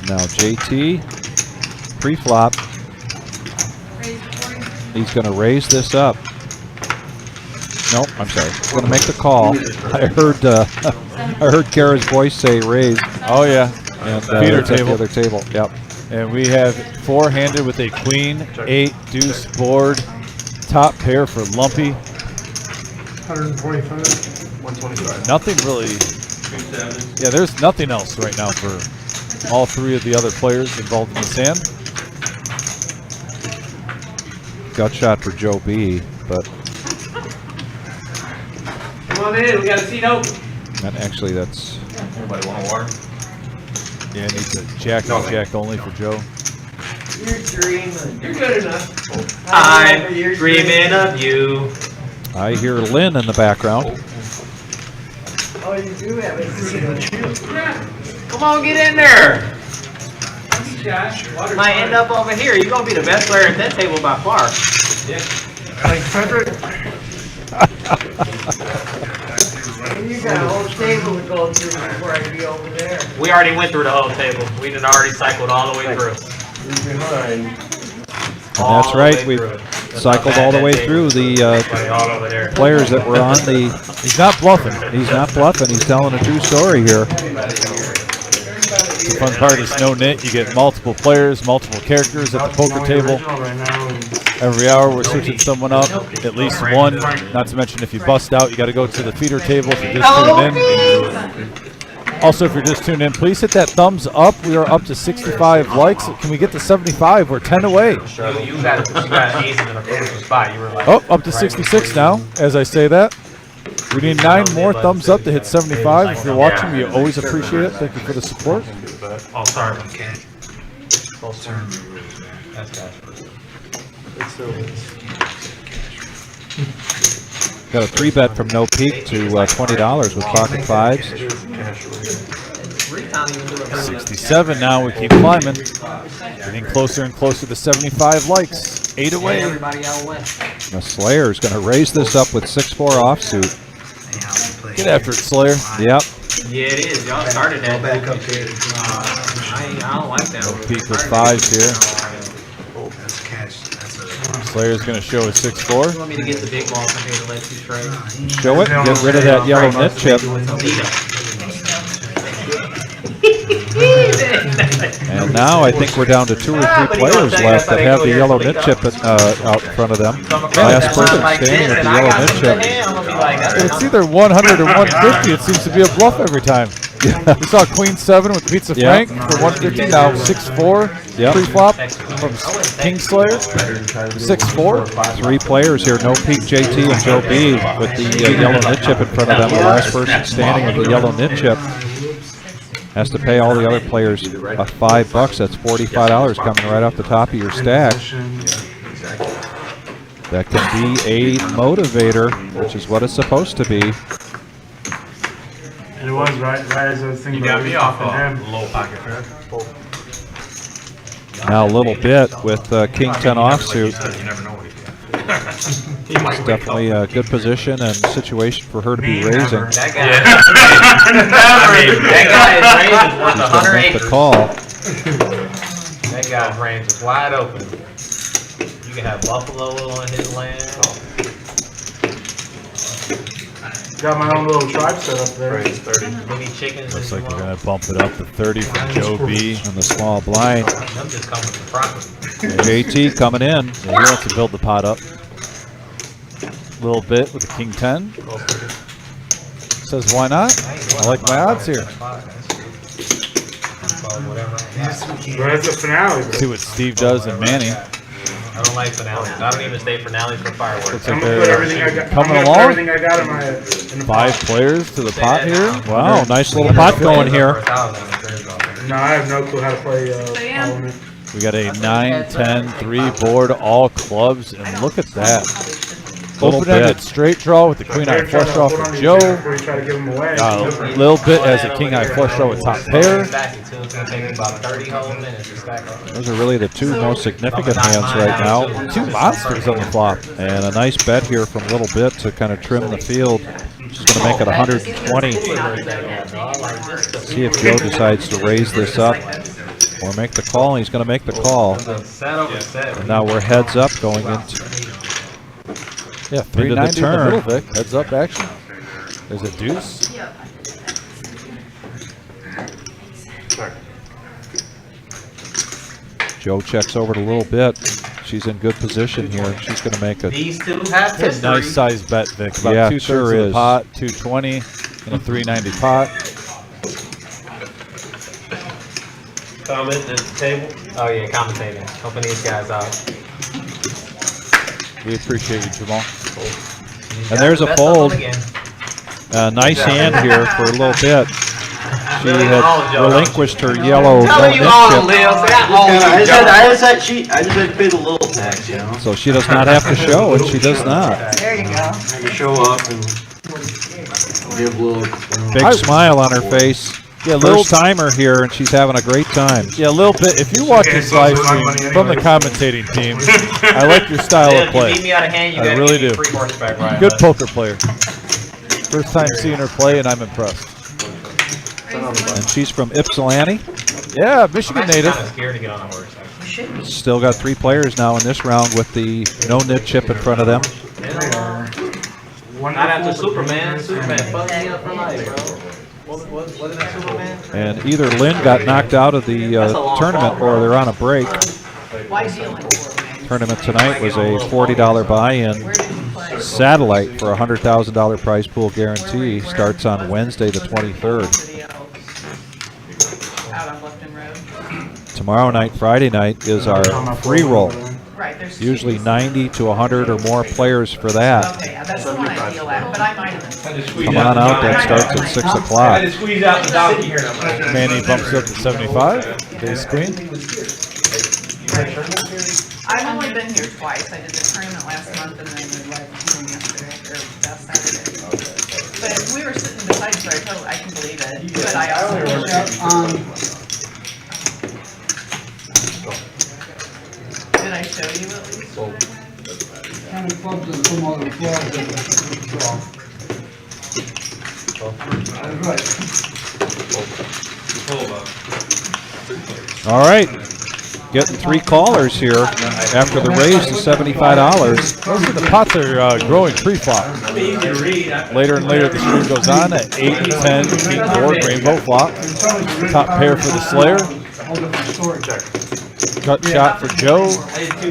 Now JT, pre-flop. He's going to raise this up. Nope, I'm sorry. He's going to make the call. I heard Kara's voice say raise. Oh yeah. And Feeder it's at table. the other table. Yep. And we have 4-handed with a queen, 8 deuce board, top pair for Lumpy. 125. 125. Nothing really. Yeah, there's nothing else right now for all 3 of the other players involved in the sand. Gut shot for Joe B, but Come on in, we got a seat open. and actually that's Anybody want a water? Yeah, it needs a jack and jack only for Joe. You're dreaming. You're good enough. I'm dreaming of you. I hear Lynn in the background. Oh, you do have it. Come on, get in there. Water's Might end up over here. You're gonna be the best player at that table by far. Thanks, Frederick. You got a whole table to go through before I be over there. We already went through the whole table. We done already cycled all the way through. Who's behind? And that's right. We've cycled all the way through the all over there. players that were on the. He's not bluffing. He's not bluffing. He's telling a true story here. The fun part is No-Nit. You get multiple players, multiple characters at the poker table. Right now, and Every hour we're switching someone up, at least one. Not to mention if you bust out, you got to go to the feeder table if you're just tuning in. Also, if you're just tuning in, please hit that thumbs up. We are up to 65 likes. Can we get to 75? We're 10 away. You got aces in a crucial spot. You were like, Oh, up to 66 now, as I say that. We need 9 more thumbs up to hit 75. If you're watching, we always appreciate it. Thank you for the support. oh, sorry. Close turn. That's cash. Got a 3-bet from No Peak to $20 with pocket fives. 67 now. We keep climbing. Getting closer and closer to 75 likes. 8 away. The Slayer is going to raise this up with 6-4 offsuit. Get after it, Slayer. Yep. Yeah, it is. Y'all started that. Back up here. I don't like that one. Peak with 5s here. That's cash. That's a. Slayer's going to show a 6-4. You want me to get the big ball from here to let you trade? Show it. Get rid of that yellow nit chip. And now I think we're down to 2 or 3 players left that have the yellow nit chip out in front of them. Last person standing with the yellow nit chip. It's either 100 or 150. It seems to be a bluff every time. We saw Queen 7 with Pizza Yeah. Frank for 150. Now 6-4 Yep. pre-flop from Kingslayer. 6-4. 3 players here, No Peak, JT, and Joe B with the yellow nit chip in front of them. The last person standing with the yellow nit chip has to pay all the other players $5. That's $45 coming right off the top of your stack. That can be a motivator, which is what it's supposed to be. it was right as I was thinking. You got me off him. low pocket, right? Now a little bit with King 10 offsuit. You never know what he's got. It's definitely a good position and situation for her to be raising. That guy, that guy is range is worth She's going to make 100 the acres. call. That guy's range is wide open. You can have buffalo on his land. Got my own little tribe set up there. Maybe chickens. Looks if like you we're want. going to bump it up to 30 from Joe B. And the small blind. I'm just coming for property. JT coming in. Yeah, he wants to build the pot up a little bit with the King 10. Says, why not? I like my odds here. But it's a finale. See what Steve does and Manny. I don't like finales. I don't even stay finales for fireworks. Looks I'm like gonna put everything I they're got. coming I'm gonna put along. everything I got in my in the 5 players to the pot here. Wow, nice little pot going here. No, I have no clue how to play Parliament. We got a 9, 10, 3 board, all clubs, and look at that. Little Open-ended bit. straight draw with the Queen-Eye flush draw for Joe. Before you try to give them away. A little bit as a King-Eye flush draw with top pair. It's gonna take me about 30 whole minutes to stack up. Those are really the 2 most significant hands right now. 2 monsters on the flop. And a nice bet here from Little Bit to kind of trim the field. She's going to make it 120. See if Joe decides to raise this up or make the call. He's going to make the call. And now we're heads up going into Yeah, Into the 390 in the turn. middle, Vic. Heads up action. There's a deuce. Joe checks over to Little Bit. She's in good position here. She's going to make a These two have It's a history. nice size bet, Vic. About Yeah, 2/3 sure of the is. pot, 220 in a 390 pot. Comment at the table. Oh yeah, commentating. Helping these guys out. We appreciate you, Jamal. And there's a Best of them fold. again. nice hand here for a Little Bit. She had relinquished her yellow Telling you no-nit all, chip, Leo. Say I owe you. I just had to pay the little tax, you know? so she does not have to show, and she does not. There you go. I can show up and give a little. Big smile on her face. Yeah, little First timer here, and she's having a great time. Yeah, a little bit. If you watch this live stream from the commentating team, I like your style If of you play. beat me out of hand, you I gotta really give me do. free horseback ride. Good poker player. First time seeing her play, and I'm impressed. And she's from Ypsilanti. Yeah, Michigan I'm actually native. kind of scared to get on a horse. Actually. Still got 3 players now in this round with the no-nit chip in front of them. Not after Superman. Superman fucked me up for life, bro. Wasn't that Superman? And either Lynn got knocked out of the tournament or they're on a break. Tournament tonight was a $40 buy-in. Satellite for a $100,000 prize pool guarantee starts on Wednesday the 23rd. Tomorrow night, Friday night, is our free roll. Usually 90 to 100 or more players for that. Come on out, that starts at 6 o'clock. I had to squeeze out the donkey here. Manny bumps up to 75. Base queen. I've only been here twice. I did the tournament last month and then the live viewing yesterday, or last Saturday. But we were sitting beside each other, I can believe it. But I also did I show you at least? Kind of clubs and some other flaws that that's right. All right. Getting 3 callers here after the raise to $75. Those are the pots that are growing pre-flop. Later and later the stream goes on at 8 and 10, king board, rainbow flop. Top pair for the Slayer. Gut shot for Joe.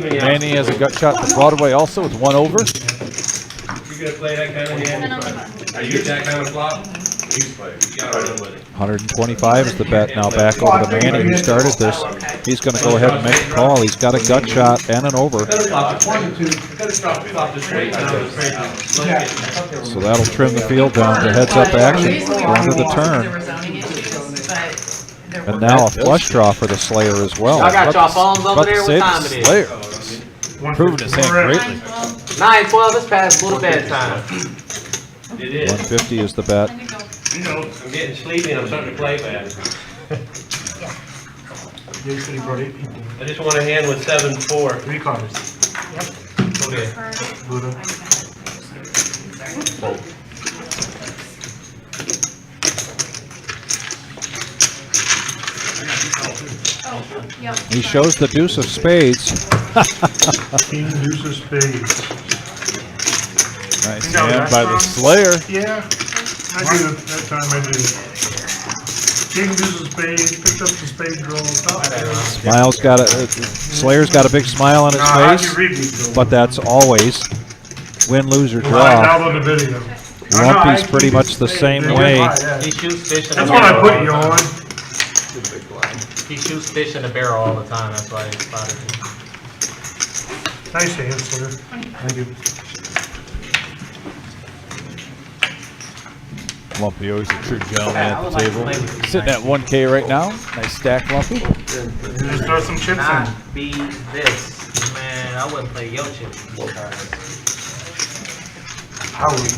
Manny has a gut shot for Broadway also with 1 over. You gonna play that kind of hand? Are you that kind of flop? 125 is the bet now back over to Manny who started this. He's going to go ahead and make the call. He's got a gut shot and an over. So that'll trim the field down to heads up action going to the turn. And now a flush draw for the Slayer as well. I got y'all phones over there. What time it is? Slayer. Proving his hand greatly. 9:12. It's past little bedtime. It is. 150 is the bet. I'm getting sleepy and I'm starting to play bad. I just want a hand with 7-4. 3 cards. Okay. Buddha. He shows the deuce of spades. King, deuce of spades. Nice hand by the Slayer. Yeah, I do. That time I do. King, deuce of spades, picked up the spade draw. Smile's got Slayer's got a big smile on his face, but that's always win, lose, or draw. Out on the video. Lumpy's pretty much the same way. He shoots fish in That's a what I barrel. put you on. He shoots fish in a barrel all the time. That's why he spotted me. Nice hand, sir. Thank you. Lumpy always a true gentleman at the table. Sitting at 1K right now. Nice stack, Lumpy. Just throw some chips in. Not be this. Man, I wouldn't play yo chips.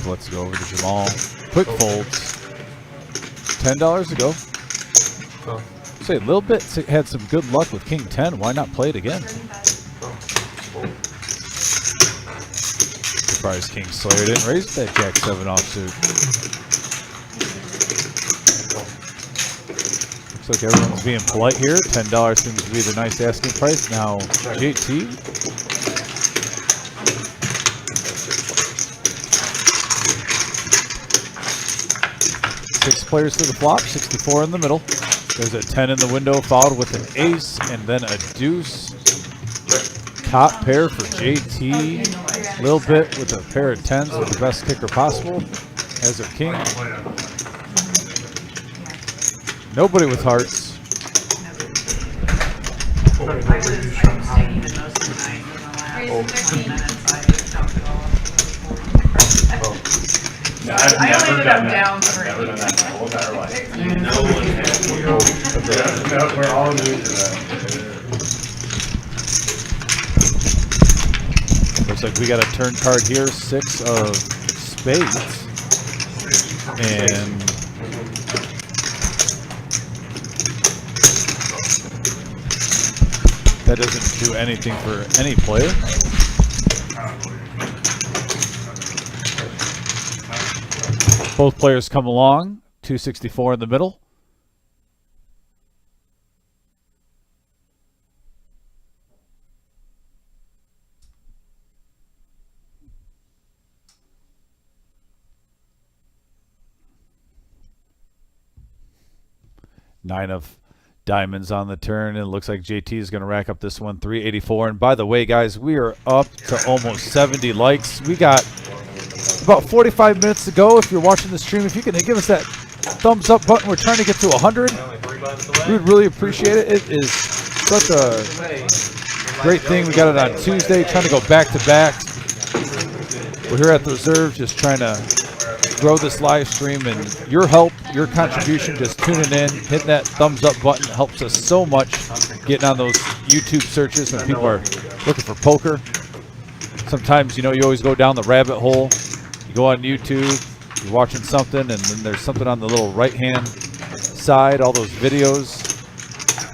Let's go over to Jamal. Quick folds. $10 to go. Say a little bit had some good luck with King 10. Why not play it again? Surprised King Slayer didn't raise that Jack 7 offsuit. Looks like everyone's being polite here. $10 seems to be the nice asking price. Now JT. Six players to the flop, 64 in the middle. There's a 10 in the window, followed with an ace, and then a deuce. Top pair for JT. A little bit with a pair of 10s with the best kicker possible. As a king. Nobody with hearts. I was staying even most of the night in the last 15 minutes. I dumped it all. I only ended up down 3. We're all new to that. Looks like we got a turn card here, 6 of spades. And that doesn't do anything for any player. Both players come along, 264 in the middle. 9 of diamonds on the turn, and it looks like JT is going to rack up this one, 384. And by the way, guys, we are up to almost 70 likes. We got about 45 minutes to go. If you're watching the stream, if you can give us that thumbs up button, we're trying to get to 100. We would really appreciate it. It is such a great thing. We got it on Tuesday, trying to go back to back. We're here at the reserve just trying to grow this live stream, and your help, your contribution, just tuning in, hitting that thumbs up button helps us so much getting on those YouTube searches when people are looking for poker. Sometimes, you know, you always go down the rabbit hole. You go on YouTube, you're watching something, and then there's something on the little right-hand side, all those videos.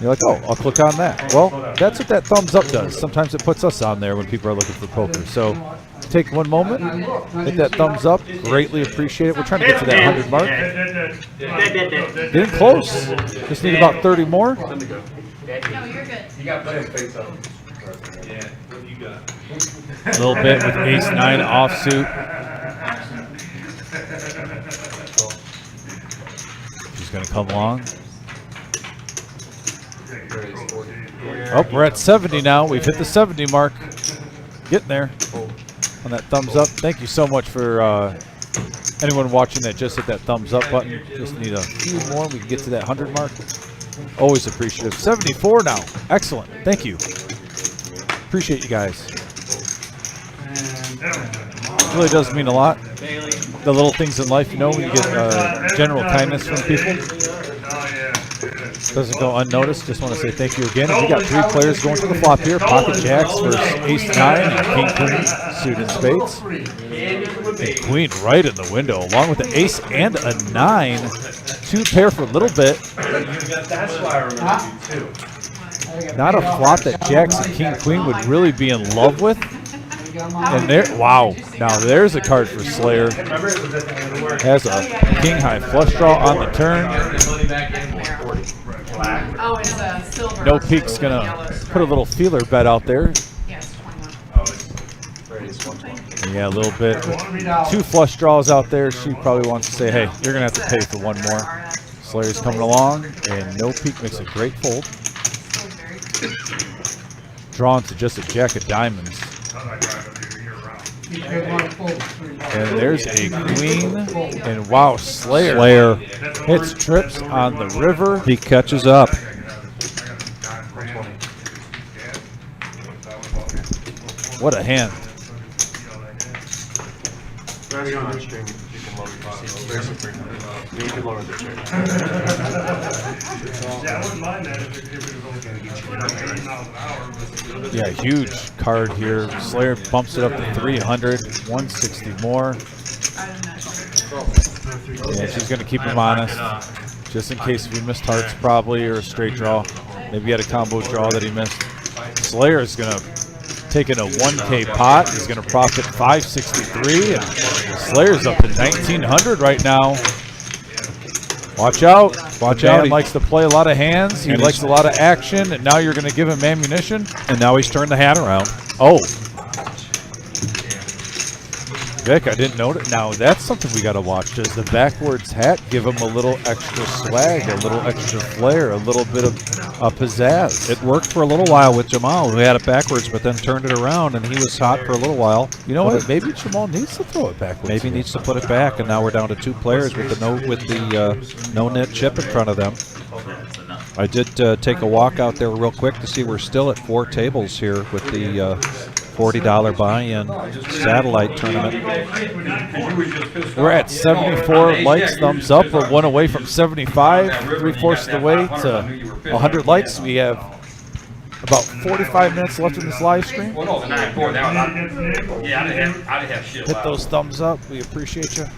You're like, oh, I'll click on that. Well, that's what that thumbs up does. Sometimes it puts us on there when people are looking for poker. So take one moment, hit that thumbs up. Greatly appreciate it. We're trying to get to that 100 mark. Getting close. Just need about 30 more. No, you're good. You got plenty of space on. Yeah, what do you got? A little bit with ace-9 offsuit. She's going to come along. Oh, we're at 70 now. We've hit the 70 mark. Getting there on that thumbs up. Thank you so much for anyone watching that just hit that thumbs up button. Just need a few more. We can get to that 100 mark. Always appreciative. 74 now. Excellent. Thank you. Appreciate you guys. It really does mean a lot. The little things in life, you know, when you get general kindness from people. Doesn't go unnoticed. Just want to say thank you again. And we got 3 players going to the flop here. Pocket jacks versus ace-9 and king queen suited spades. And queen right in the window, along with the ace and a 9. 2 pair for a little bit. That's why I remember you too. Not a flop that jacks and king queen would really be in love with. And there, wow. Now there's a card for Slayer. Has a king high flush draw on the turn. Oh, it's a silver. No Peak's gonna put a little feeler bet out there. Yes, 21. Yeah, a little bit. 2 flush draws out there. She probably wants to say, hey, you're gonna have to pay for one more. Slayer's coming along, and No Peak makes a great fold. Drawn to just a jack of diamonds. And there's a queen, and wow, Slayer hits trips on the river. He catches up. What a hand. Yeah, huge card here. Slayer bumps it up to 300, 160 more. Yeah, she's going to keep him honest, just in case if he missed hearts probably, or a straight draw. Maybe he had a combo draw that he missed. Slayer is going to take in a 1K pot. He's going to profit 563, and Slayer's up to 1900 right now. Watch out. Watch out. He likes to play a lot of hands. He likes a lot of action, and now you're going to give him ammunition. And now he's turned the hat around. Oh. Vic, I didn't know that. Now, that's something we got to watch. Does the backwards hat give him a little extra swag, a little extra flair, a little bit of pizzazz? It worked for a little while with Jamal, who had it backwards, but then turned it around, and he was hot for a little while. You know what? Maybe Jamal needs to throw it backwards. Maybe needs to put it back, and now we're down to 2 players with the no-nit chip in front of them. I did take a walk out there real quick to see we're still at 4 tables here with the $40 buy-in satellite tournament. We're at 74 likes, thumbs up. We're 1 away from 75, 3/4 of the way to 100 likes. We have about 45 minutes left in this live stream. Hit those thumbs up. We appreciate you. A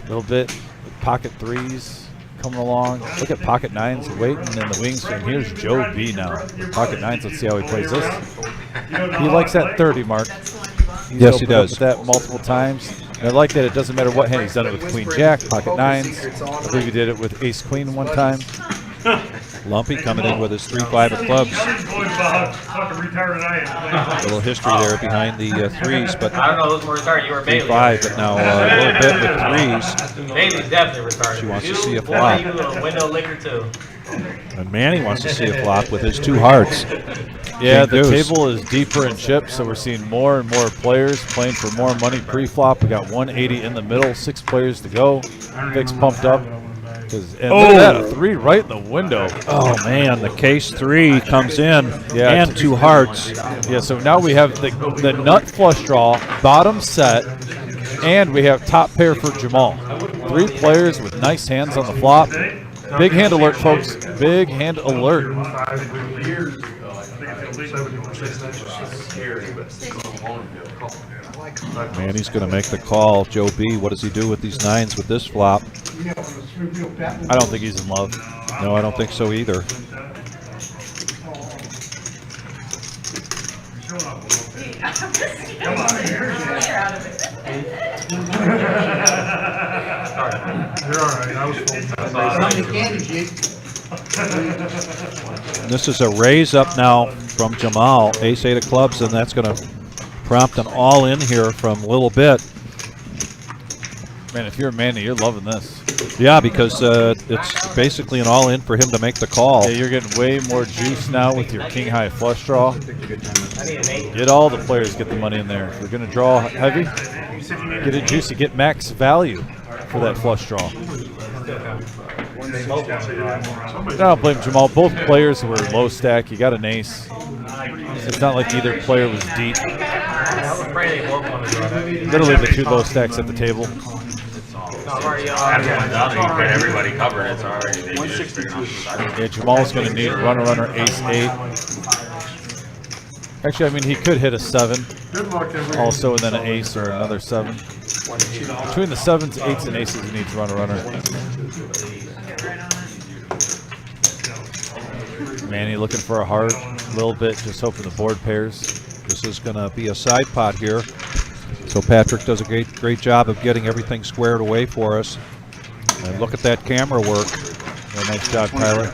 little bit with pocket 3s coming along. Look at pocket 9s waiting in the wings. And here's Joe B now. Pocket 9s. Let's see how he plays this. He likes that 30 mark. Yes, he does. With that multiple times. And I like that it doesn't matter what hand. He's done it with Queen Jack, pocket 9s. I believe he did it with Ace Queen one time. Lumpy coming in with his 3-5 of clubs. Fucking retired A little history there behind the threes, but I don't know, those were retired. You were Bailey. 3-5, but now a little bit with threes. Bailey's definitely retired. She wants to You, see a boy, flop. You a window licker too. And Manny wants to see a flop with his 2 hearts. Yeah, King the deuce. table is deeper in chips, so we're seeing more and more players playing for more money pre-flop. We got 180 in the middle, 6 players to go. Vic's pumped up. And look at that, a 3 right in the window. Oh man, the case 3 comes in, Yeah, and 2 hearts. Yeah, so now we have the nut flush draw, bottom set, and we have top pair for Jamal. 3 players with nice hands on the flop. Big hand alert, folks. Big hand alert. Manny's going to make the call. Joe B, what does he do with these 9s with this flop? I don't think he's in love. No, I don't think so either. You're all right. I was And this is a raise up now from Jamal, ace-8 of clubs, and that's going to prompt an all-in here from Little Bit. Man, if you're Manny, you're loving this. Yeah, because it's basically an all-in for him to make the call. Yeah, you're getting way more juice now with your king-high flush draw. Get all the players, get the money in there. If you're going to draw heavy, get it juicy, get max value for that flush draw. I don't blame Jamal. Both players were low stack. You got an ace. It's not like either player was deep. Literally the 2 low stacks at the table. Everybody covered. It's already. Yeah, Jamal's going to need runner, ace-8. Actually, I mean, he could hit a 7 also, and then an ace or another 7. Between the 7s, 8s, and aces, he needs runner. Manny looking for a heart, a little bit, just hoping the board pairs. This is going to be a side pot here. So Patrick does a great job of getting everything squared away for us. And look at that camera work. Yeah, nice job, Tyler.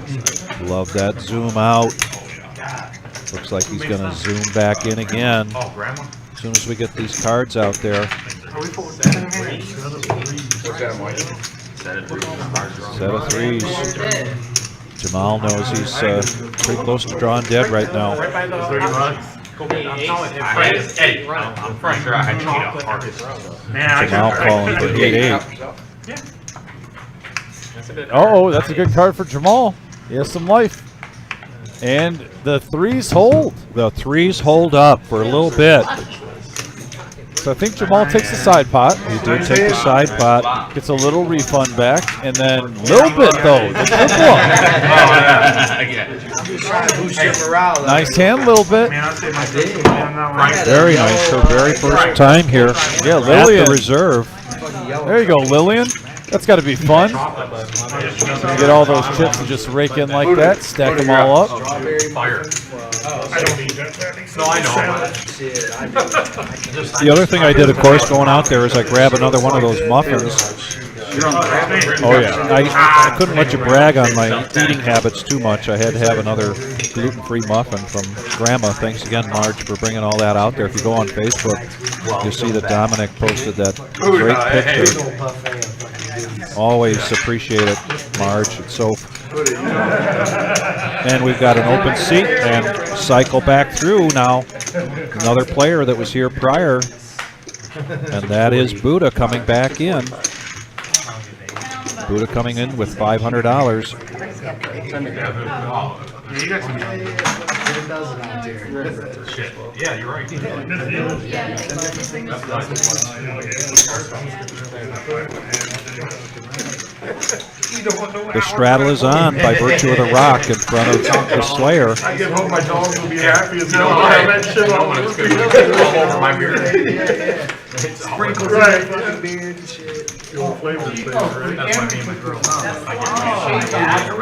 Love that zoom out. Looks like he's going to zoom back in again. As soon as we get these cards out there. Set of 3s. Jamal knows he's pretty close to drawing dead right now. I'm pretty sure I had cheat on artists. Jamal calling for 8-8. Oh, that's a good card for Jamal. He has some life. And the 3s hold. The 3s hold up for a little bit. So I think Jamal takes the side pot. He did take the side pot. Gets a little refund back. And then Little Bit, though. The triple. Nice hand, Little Bit. Very nice. Her very first time here. Yeah, At Lillian. the reserve. There you go, Lillian. That's got to be fun. You get all those chips and just rake in like that, stack them all up. The other thing I did, of course, going out there is I grab another one of those muffins. Oh, yeah. I couldn't let you brag on my eating habits too much. I had to have another gluten-free muffin from Grandma. Thanks again, Marge, for bringing all that out there. If you go on Facebook, you'll see that Dominic posted that great picture. Always appreciate it, Marge. It's so. And we've got an open seat and cycle back through now. Another player that was here prior, and that is Buddha coming back in. Buddha coming in with $500. Yeah, you're right. The straddle is on by virtue of the rock in front of the Slayer. I get home, my dogs will be happy as hell. I have that shit on. It's going to all over my beard. Sprinkles right. Fucking beard and shit. That's why me and my girl.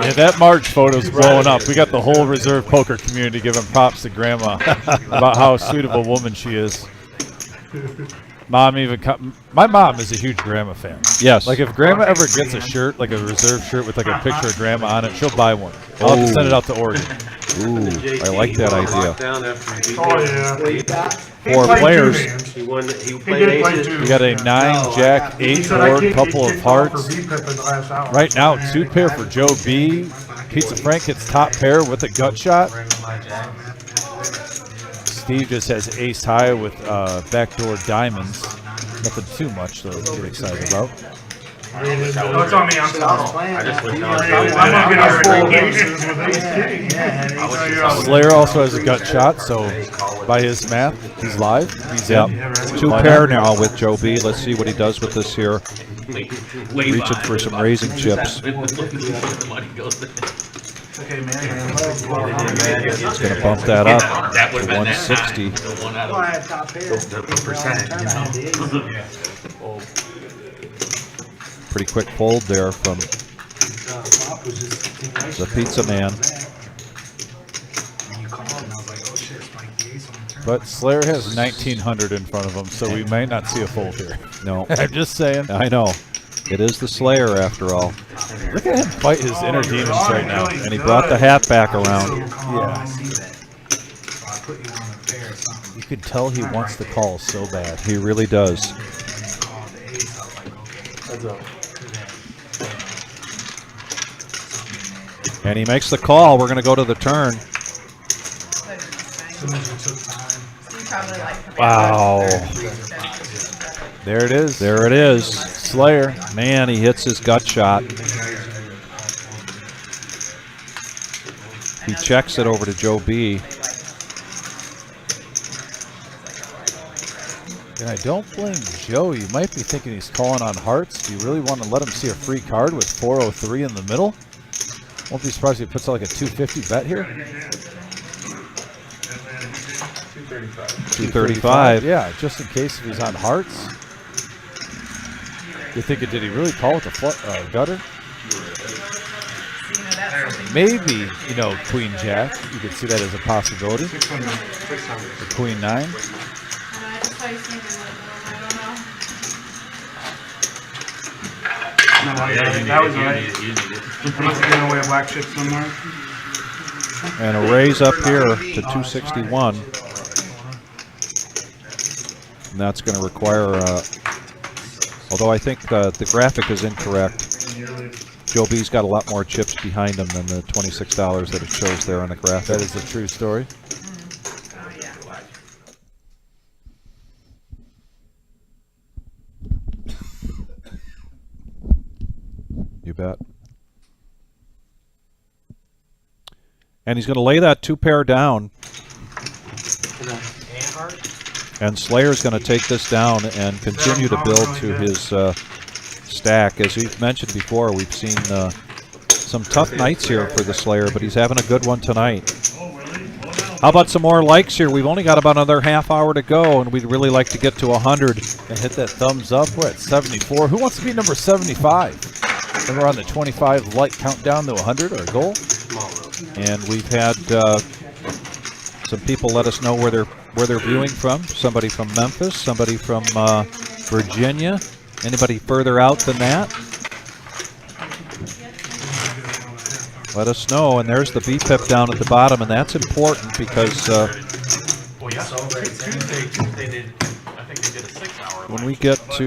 Yeah, that March photo's blowing up. We got the whole reserve poker community giving props to Grandma about how sweet of a woman she is. Mom even my mom is a huge Grandma fan. Yes. Like if Grandma ever gets a shirt, like a reserve shirt with like a picture of Grandma on it, she'll buy one. I'll have to send it out to Oregon. Ooh, I like that idea. Oh, yeah. He 4 played players. two hands. He won. He He played did play aces. two. You got a 9, Jack, 8 He said, I board, can't- couple he of kicked off hearts. for V-Pip in the last hour. Right now, 2 pair for Joe B. Pizza Frank hits top pair with a gut shot. Steve just has ace high with backdoor diamonds. Nothing too much though to get excited about. No, it's on me. I'm sorry. I just was I'm not. gonna get our full aces with ace king. Slayer also has a gut shot, so by his math, he's live. He's Yep. in. 2 pair now with Joe B. Let's see what he does with this here. Reaching for some raising chips. Okay, man. He's going to bump that up to 160. Pretty quick fold there from the pizza man. But Slayer has 1900 in front of him, so we might not see a fold here. No, I'm just saying. I know. It is the Slayer after all. Look at him fight his inner demons right now. And he brought the hat back around. Yeah. You could tell he wants the call so bad. He really does. And he makes the call. We're going to go to the turn. Wow. There it is. There it is. Slayer. Man, he hits his gut shot. He checks it over to Joe B. And I don't blame Joe. You might be thinking he's calling on hearts. Do you really want to let him see a free card with 403 in the middle? Won't be surprised if he puts out like a 250 bet here. 235. Yeah, just in case if he's on hearts. You're thinking, did he really call with the gutter? Maybe, you know, Queen Jack. You could see that as a possibility. The Queen 9. No, that was right. I must have given away a black chip somewhere. And a raise up here to 261. And that's going to require, although I think the graphic is incorrect. Joe B's got a lot more chips behind him than the $26 that it shows there on the graphic. That is a true story. You bet. And he's going to lay that 2 pair down. And Slayer's going to take this down and continue to build to his stack. As we've mentioned before, we've seen some tough nights here for the Slayer, but he's having a good one tonight. How about some more likes here? We've only got about another half hour to go, and we'd really like to get to 100. And hit that thumbs up. We're at 74. Who wants to be number 75? And we're on the 25 like countdown to 100, our goal. And we've had some people let us know where they're viewing from. Somebody from Memphis, somebody from Virginia. Anybody further out than that? Let us know. And there's the VPIP down at the bottom, and that's important because when we get to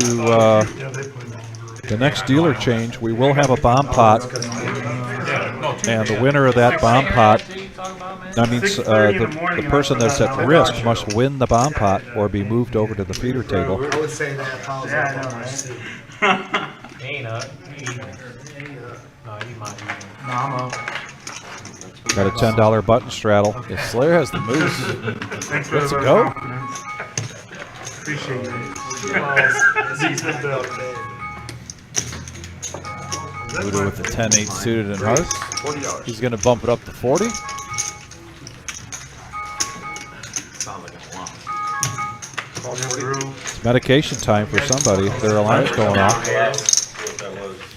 the next dealer change, we will have a bomb pot, and the winner of that bomb pot, that means the person that's at risk must win the bomb pot or be moved over to the feeder table. I would say that falls He ain't up. He even. No, he might even. No, I'm up. Got a $10 button straddle. If Slayer has the moves, Thanks for let's the go. confidence. Appreciate it. Buddha with the 10-8 suited and hearts. $40. He's going to bump it up to 40. It's medication time for somebody. Their alarm's going off.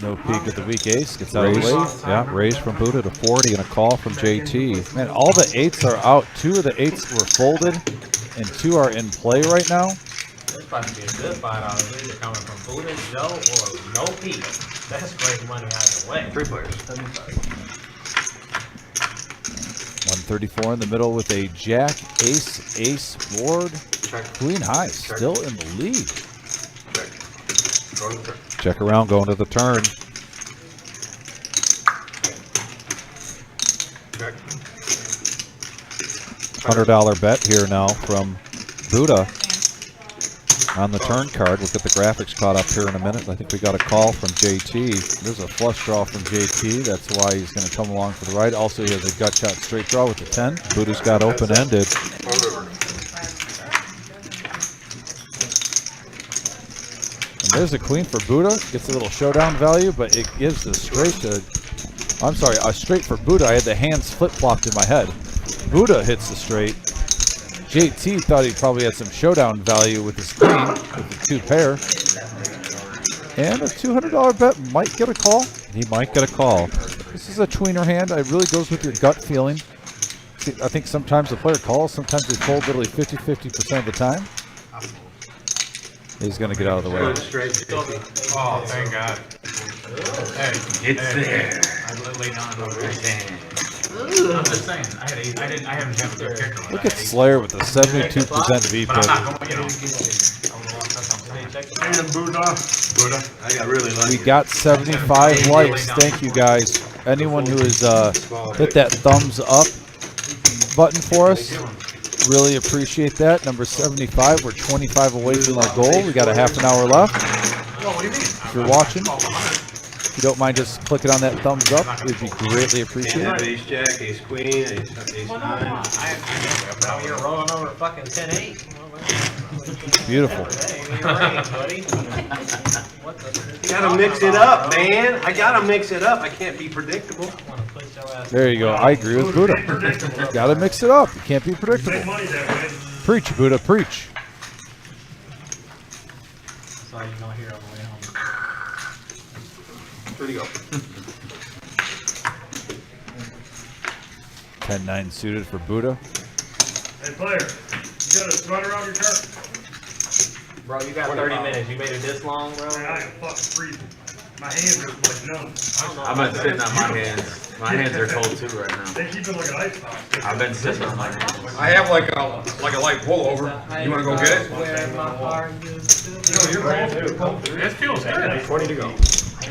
No peek at the weak ace. Gets out of the Raise, way. yeah, raise from Buddha to 40 and a call from JT. Man, all the 8s are out. 2 of the 8s were folded, and 2 are in play right now. about to be a good $5 either coming from Buddha, Joe, or No Pete. That's great money either way. 3 players. 134 in the middle with a jack, ace, ace board. Queen high, still in the lead. Check. Go to the turn. Check around, going to the turn. Check. $100 bet here now from Buddha on the turn card. We'll get the graphics caught up here in a minute. I think we got a call from JT. There's a flush draw from JT. That's why he's going to come along for the right. Also, he has a gut shot straight draw with the 10. Buddha's got open-ended. And there's a queen for Buddha. Gets a little showdown value, but it gives the straight to... I'm sorry, a straight for Buddha. I had the hands flip-flopped in my head. Buddha hits the straight. JT thought he probably had some showdown value with his queen, with the 2 pair. And a $200 bet might get a call. He might get a call. This is a tweener hand. It really goes with your gut feeling. See, I think sometimes the player calls, sometimes they fold literally 50% of the time. He's going to get out of the way. Oh, thank God. Hey, It's there. I laid on over there. I'm just saying, I haven't had a good kicker. Look at Slayer with a 72% But I'm not VPIP. going, you know. Buddha. I got really lucky. We got 75 likes. Thank you guys. Anyone who has hit that thumbs up button for us, really appreciate that. Number 75. We're 25 away from our goal. We got a half an hour left. If you're watching, if you don't mind just clicking on that thumbs up, it would be greatly appreciated. Ace jack, ace queen, ace nine. Now you're rolling over fucking 10-8. Beautiful. Gotta mix it up, man. I gotta mix it up. I can't be predictable. There you go. I agree with Buddha. Got to mix it up. You can't be predictable. Preach, Buddha, preach. Sorry, you don't hear on the way home. Where'd he go? 10-9 suited for Buddha. Hey, player, you got a run around your cart? Bro, you got 30 minutes. You made it this long, bro? Man, I am fucking freezing. My hands are like numb. I've been sitting on my hands. My hands are cold too right now. They keep it like an ice box. I've been sitting on my hands. I have like a light pullover. You wanna go get it? It feels good. 20 to go. A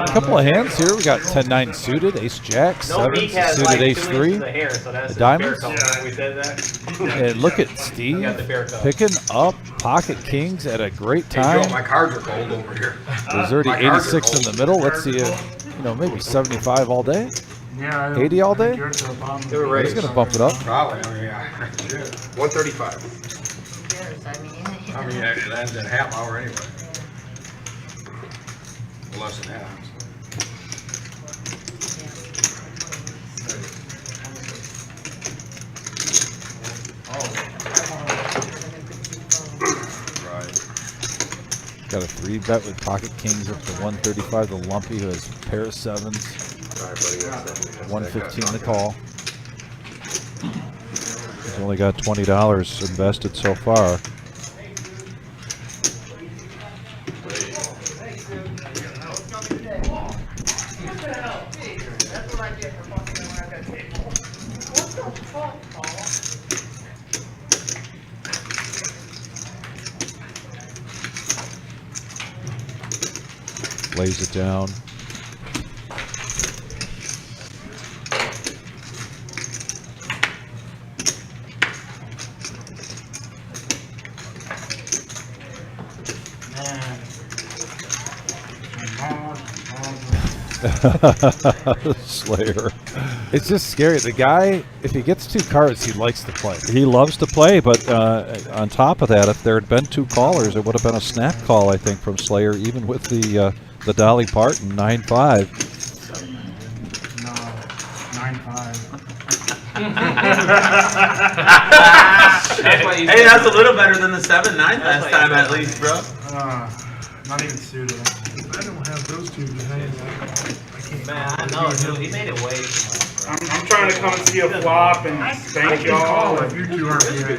couple of hands here. We got 10-9 suited, ace jack, No 7 Meek has suited, like ace 2 3. inches of hair, so that's The diamonds? his bear color. We said that. And look at Steve got the bear cup. picking up pocket kings at a great Hey, Joe, my time. cards are cold over here. There's already My cards are 86 in cold. the middle. Let's see maybe 75 all day. Yeah, 80 all day? They were He's raised. going to bump it up. Probably, yeah. 135. I mean, that's a half hour anyway. Less than half. Got a 3 bet with pocket kings up to 135. The lumpy who has a pair of 7s. All right, buddy, that's 115 the call. He's only got $20 invested so far. Lays it down. Slayer. It's just scary. The guy, if he gets 2 cards, he likes to play. He loves to play, but on top of that, if there had been 2 callers, it would have been a snap call, I think, from Slayer, even with the Dolly Parton 9-5. No, 9-5. Hey, that's a little better than the 7-9 last time at least, bro. Not even suited. I don't have those two hands. I can't. Man, I know, dude. He made it way too much. I'm trying to come and see a flop and thank y'all. If you two aren't here. You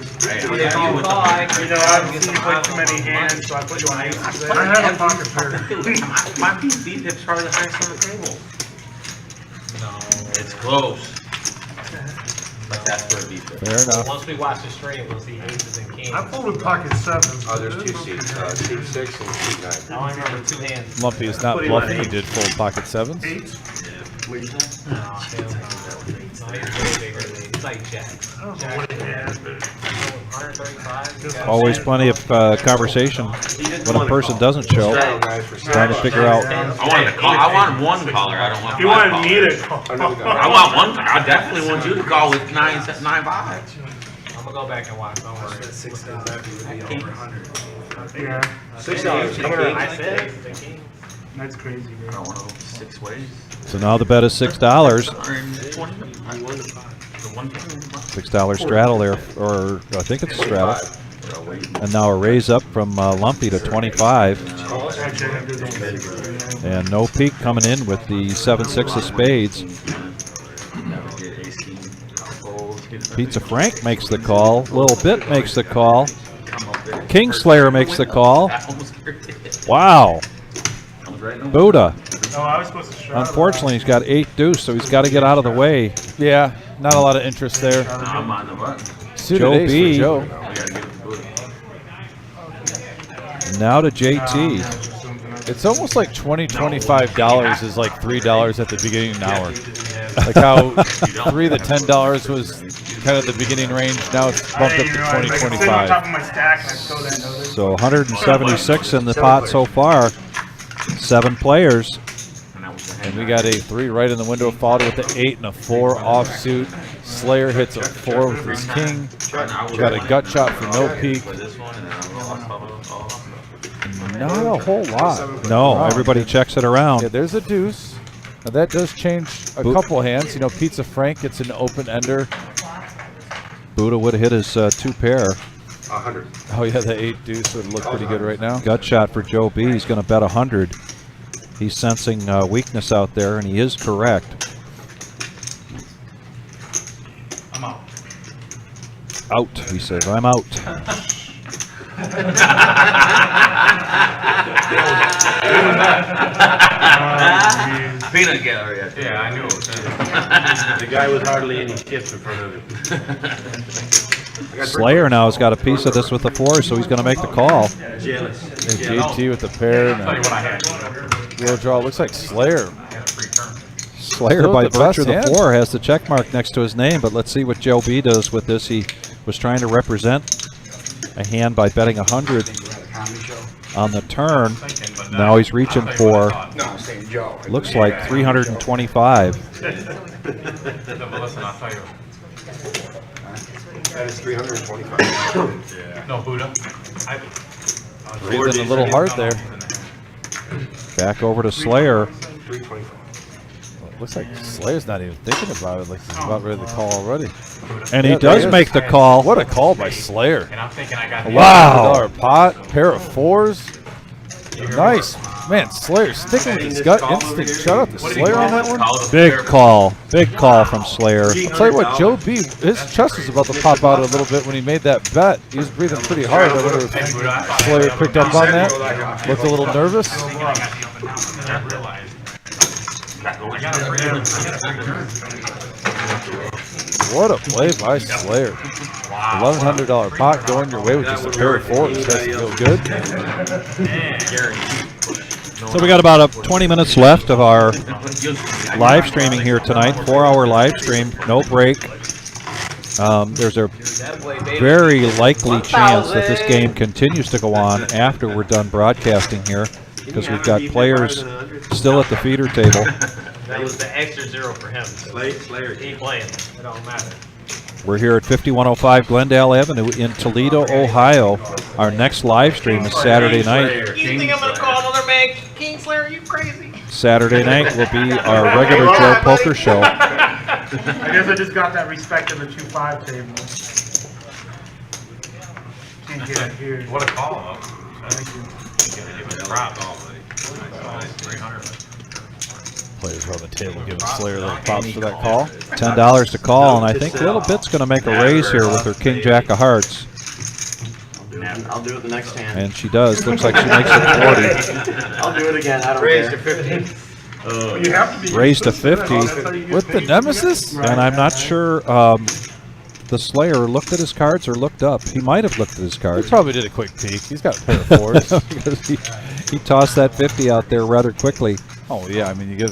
know, I've seen you play too many hands, so I put you on aces today. I have a pocket pair. My PC tip's probably the highest on the table. No. It's close. But that's where beef is. Fair enough. Once we watch the stream, we'll see aces and kings. I folded pocket sevens. Oh, there's 2 seats, seat 6 and seat 9. I only remember 2 hands. Lumpy is not bluffing. He did fold pocket sevens. Eight. No, it's way bigger. It's like jacks. I don't know what it is. 135. Always plenty of conversation when a person doesn't show. Trying to figure out. I wanted to call. I want one caller. I don't want You five wanted me callers. to call. I want one. I definitely want you to call with 9-5. I'm gonna go back and watch. Don't worry. $6 would be over 100. Yeah, $6. I said aces and kings. that's crazy, I bro. don't want to 6 ways. So now the bet is $6. $6 straddle there, or I think it's a straddle. And now a raise up from Lumpy to 25. And No Peak coming in with the 7-6 of spades. Pizza Frank makes the call. Little Bit makes the call. Kingslayer makes the call. Wow. Buddha. No, I was supposed to straddle. Unfortunately, he's got 8 deuce, so he's got to get out of the way. Yeah, not a lot of interest there. I'm on the button. Suited Joe ace B. for Joe. We gotta give it to Buddha. Now to JT. It's almost like $25 is like $3 at the beginning of an hour. Like how 3 to $10 was kind of the beginning range. Now it's bumped up to 20, on top 25. of my stack and I still didn't know this. So 176 in the pot so far. 7 players. And we got a 3 right in the window, followed with the 8 and a 4 offsuit. Slayer hits a 4 with his king. We got a gut shot for No Peak. Not a whole lot. No, everybody checks it around. Yeah, there's a deuce. Now that does change a couple hands. You know, Pizza Frank gets an open ender. Buddha would have hit his 2 pair. 100. Oh yeah, the 8 deuce would look pretty good right now. Gut shot for Joe B. He's going to bet 100. He's sensing weakness out there, and he is correct. I'm out. Out, he says. I'm out. Peanut gallery. Yeah, I knew it was him. The guy with hardly any chips in front of him. Slayer now has got a piece of this with the 4, so he's going to make the call. Jealous. And JT with the pair and Tell you a what I had. real draw. Looks like Slayer. I had a free turn. Slayer, Still by the virtue of best the hand. 4, has the check mark next to his name, but let's see what Joe B does with this. He was trying to represent a hand by betting 100 on the turn. Now he's reaching for, No, I'm saying Joe. looks like 325. But listen, I'll tell you. That is 325. No, Buddha. Breathing a little hard there. Back over to Slayer. 325. Looks like Slayer's not even thinking about it. Like he's about ready to call already. And he Yeah, does there make the call. What a call by Slayer. And I'm thinking I got the Wow. $100 pot, pair of 4s. Nice. Man, Slayer sticking with his gut instinct. Shout out to Slayer on that one. Big call. Big call from Slayer. I'll tell you what, Joe B, his chest was about to pop out a little bit when he made that bet. He was breathing pretty hard. I wonder if Slayer picked up on that. Looked a little nervous. What a play by Slayer. $1,100 pot going your way with just a pair of 4s. That's feel good. So we got about 20 minutes left of our live streaming here tonight. 4-hour live stream, no break. There's a very likely chance that this game continues to go on after we're done broadcasting here, because we've got players still at the feeder table. That was the extra 0 for him. Slayer. He ain't playing. It don't matter. We're here at 5105 Glendale Avenue in Toledo, Ohio. Our next live stream is Saturday night. You think I'm gonna call another man Kingslayer? You crazy? Saturday night will be our regular Joe Poker Show. I guess I just got that respect in the 2-5 table. Can't get it here. What a call. Thank you. Give it a prop. 300. players around the table giving Slayer little props for that call. $10 to call, and I think Little Bit's going to make a raise here with her King Jack of Hearts. I'll do it the next hand. And she does. Looks like she makes it 40. I'll do it again. I don't Raise care. to 50. You have to be. Raised to 50. With the Nemesis? And I'm not sure the Slayer looked at his cards or looked up. He might have looked at his He cards. probably did a quick peek. He's got a pair of fours. Because he tossed that 50 out there rather quickly. Oh, yeah. I mean, you give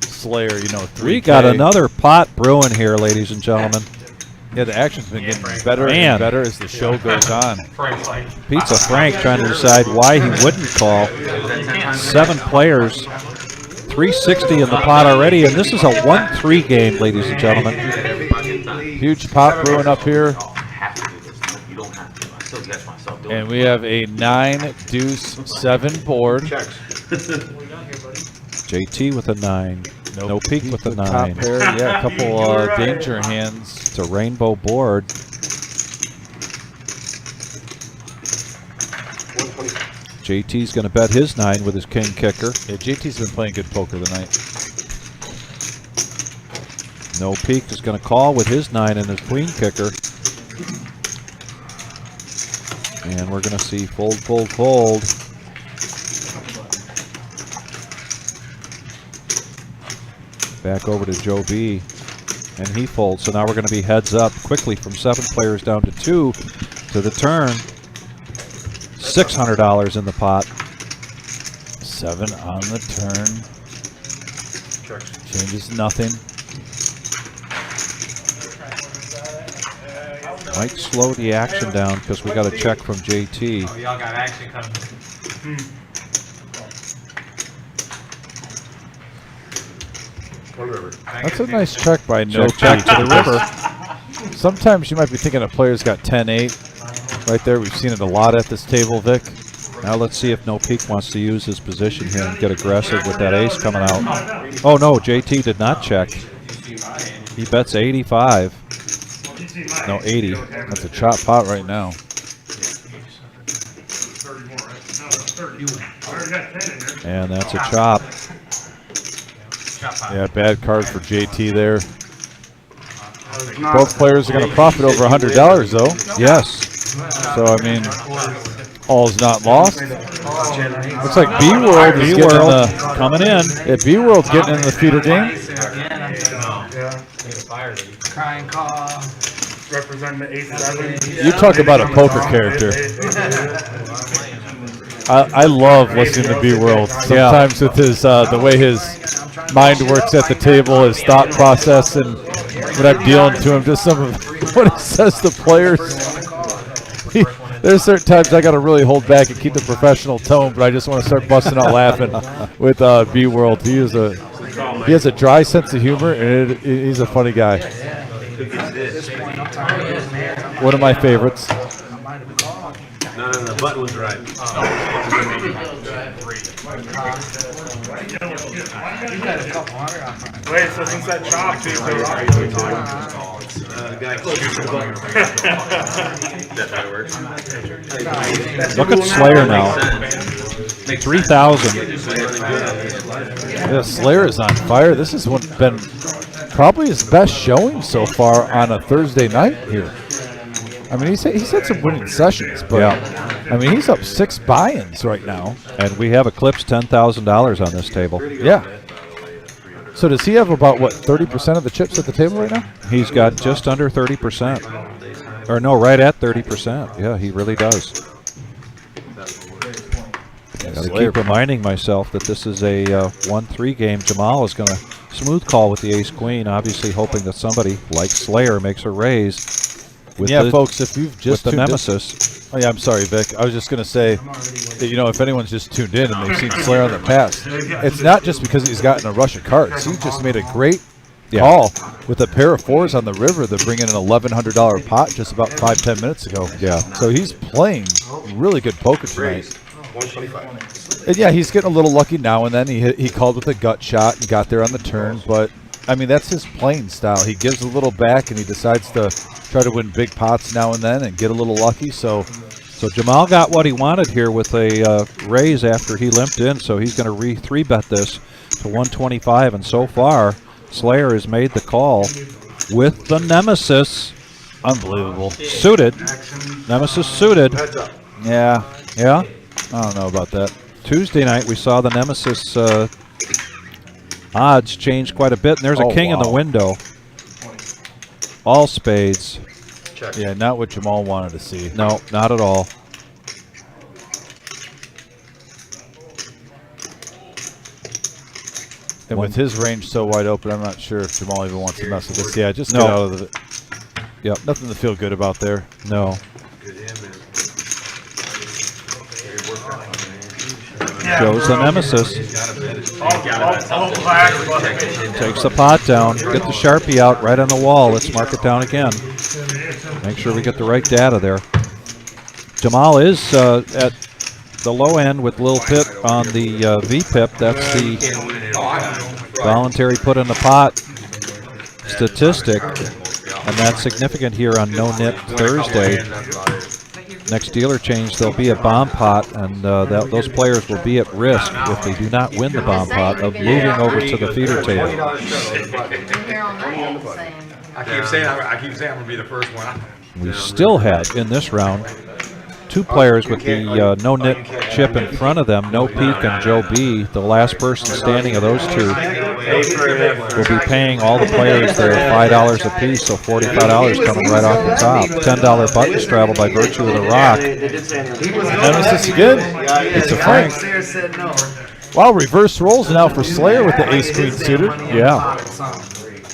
Slayer, 3K. We got another pot brewing here, ladies and gentlemen. Yeah, the action's been getting better Man. and better as the show goes on. Frank's like, Pizza Frank trying to decide why he wouldn't call. 7 players, 360 in the pot already, and this is a 1-3 game, ladies and gentlemen. Huge pot brewing up here. You don't have to. I still catch myself doing And we have a 9-deuce-7 board. JT with a 9. No peek with a Top 9. pair. Yeah, a couple danger hands. It's a rainbow board. JT's going to bet his 9 with his king kicker. Yeah, JT's been playing good poker tonight. No peek is going to call with his 9 and his queen kicker. And we're going to see fold, fold, fold. Back over to Joe B. And he folds. So now we're going to be heads up quickly from 7 players down to 2 to the turn. $600 in the pot. 7 on the turn. Changes nothing. Might slow the action down because we got a check from JT. oh, y'all got action coming. That's a nice check by No Check Peek. to the river. Sometimes you might be thinking a player's got 10-8. Right there, we've seen it a lot at this table, Vic. Now let's see if No Peek wants to use his position here and get aggressive with that ace coming out. Oh no, JT did not check. He bets 85. No, 80. That's a chop pot right now. And that's a chop. Yeah, bad card for JT there. Both players are going to profit over $100, though. Yes. So, I mean, all's not lost. Looks like B-World is getting in the, Coming in. yeah, B-World's getting in the feeder game. Crying call. Representing the 8-7. You talk about a poker character. I love listening to B-World. Sometimes with his the way his mind works at the table, his thought process, and when I'm dealing to him, just some of what he says to players. There's certain times I got to really hold back and keep the professional tone, but I just want to start busting out laughing with B-World. He has a dry sense of humor, and he's a funny guy. One of my favorites. No, the button was right. Wait, so since that chop, dude, Guy closes the button. That's how it works. Look at Slayer now. 3,000. Yeah, Slayer is on fire. This has been probably his best showing so far on a Thursday night here. I mean, he's had some winning sessions, but I mean, he's up 6 buy-ins right now. And we have eclipsed $10,000 on this table. Yeah. So does he have about, what, 30% of the chips at the table right now? He's got just under 30%. Or no, right at 30%. Yeah, he really does. Got to keep reminding myself that this is a 1-3 game. Jamal is going to smooth call with the ace-queen, obviously hoping that somebody like Slayer makes a raise. With Yeah, the, folks, if you've just with the tuned in- nemesis. Oh, yeah, I'm sorry, Vic. I was just going to say that, if anyone's just tuned in and they've seen Slayer in the past, it's not just because he's gotten a rush of cards. He just made a great call with a pair of 4s on the river that bring in an $1,100 pot just about 5-10 minutes ago. Yeah. So he's playing really good poker tonight. 125. And yeah, he's getting a little lucky now and then. He called with a gut shot and got there on the turn, but I mean, that's his playing style. He gives a little back and he decides to try to win big pots now and then and get a little lucky. So So Jamal got what he wanted here with a raise after he limped in, so he's going to re-3-bet this to 125, and so far, Slayer has made the call with the Nemesis. Unbelievable. Suited. Nemesis suited. Yeah. Yeah? I don't know about that. Tuesday night we saw the Nemesis odds change quite a bit, and there's a king in the window. All spades. Check. Yeah, not what Jamal wanted to see. No, not at all. And with his range so wide open, I'm not sure if Jamal even wants to mess with this. Yeah, just No. get out of it. Yep. Nothing to feel good about there. No. Shows the Nemesis. Takes the pot down. Get the Sharpie out right on the wall. Let's mark it down again. Make sure we get the right data there. Jamal is at the low end with Lil Pip on the VPIP. That's the voluntary put in the pot statistic. And that's significant here on No-Nit Thursday. Next dealer change, there'll be a bomb pot, and those players will be at risk if they do not win the bomb pot of moving over to the feeder table. I keep saying I'm gonna be the first one. We still have in this round 2 players with the No-Nit chip in front of them, No Peak and Joe B. The last person standing of those 2 will be paying all the players their $5 a piece, so $45 coming right off the top. $10 button straddle by virtue of the rock. Nemesis again. It's a Frank. Wow, reverse rolls now for Slayer with the ace-queen suited. Yeah.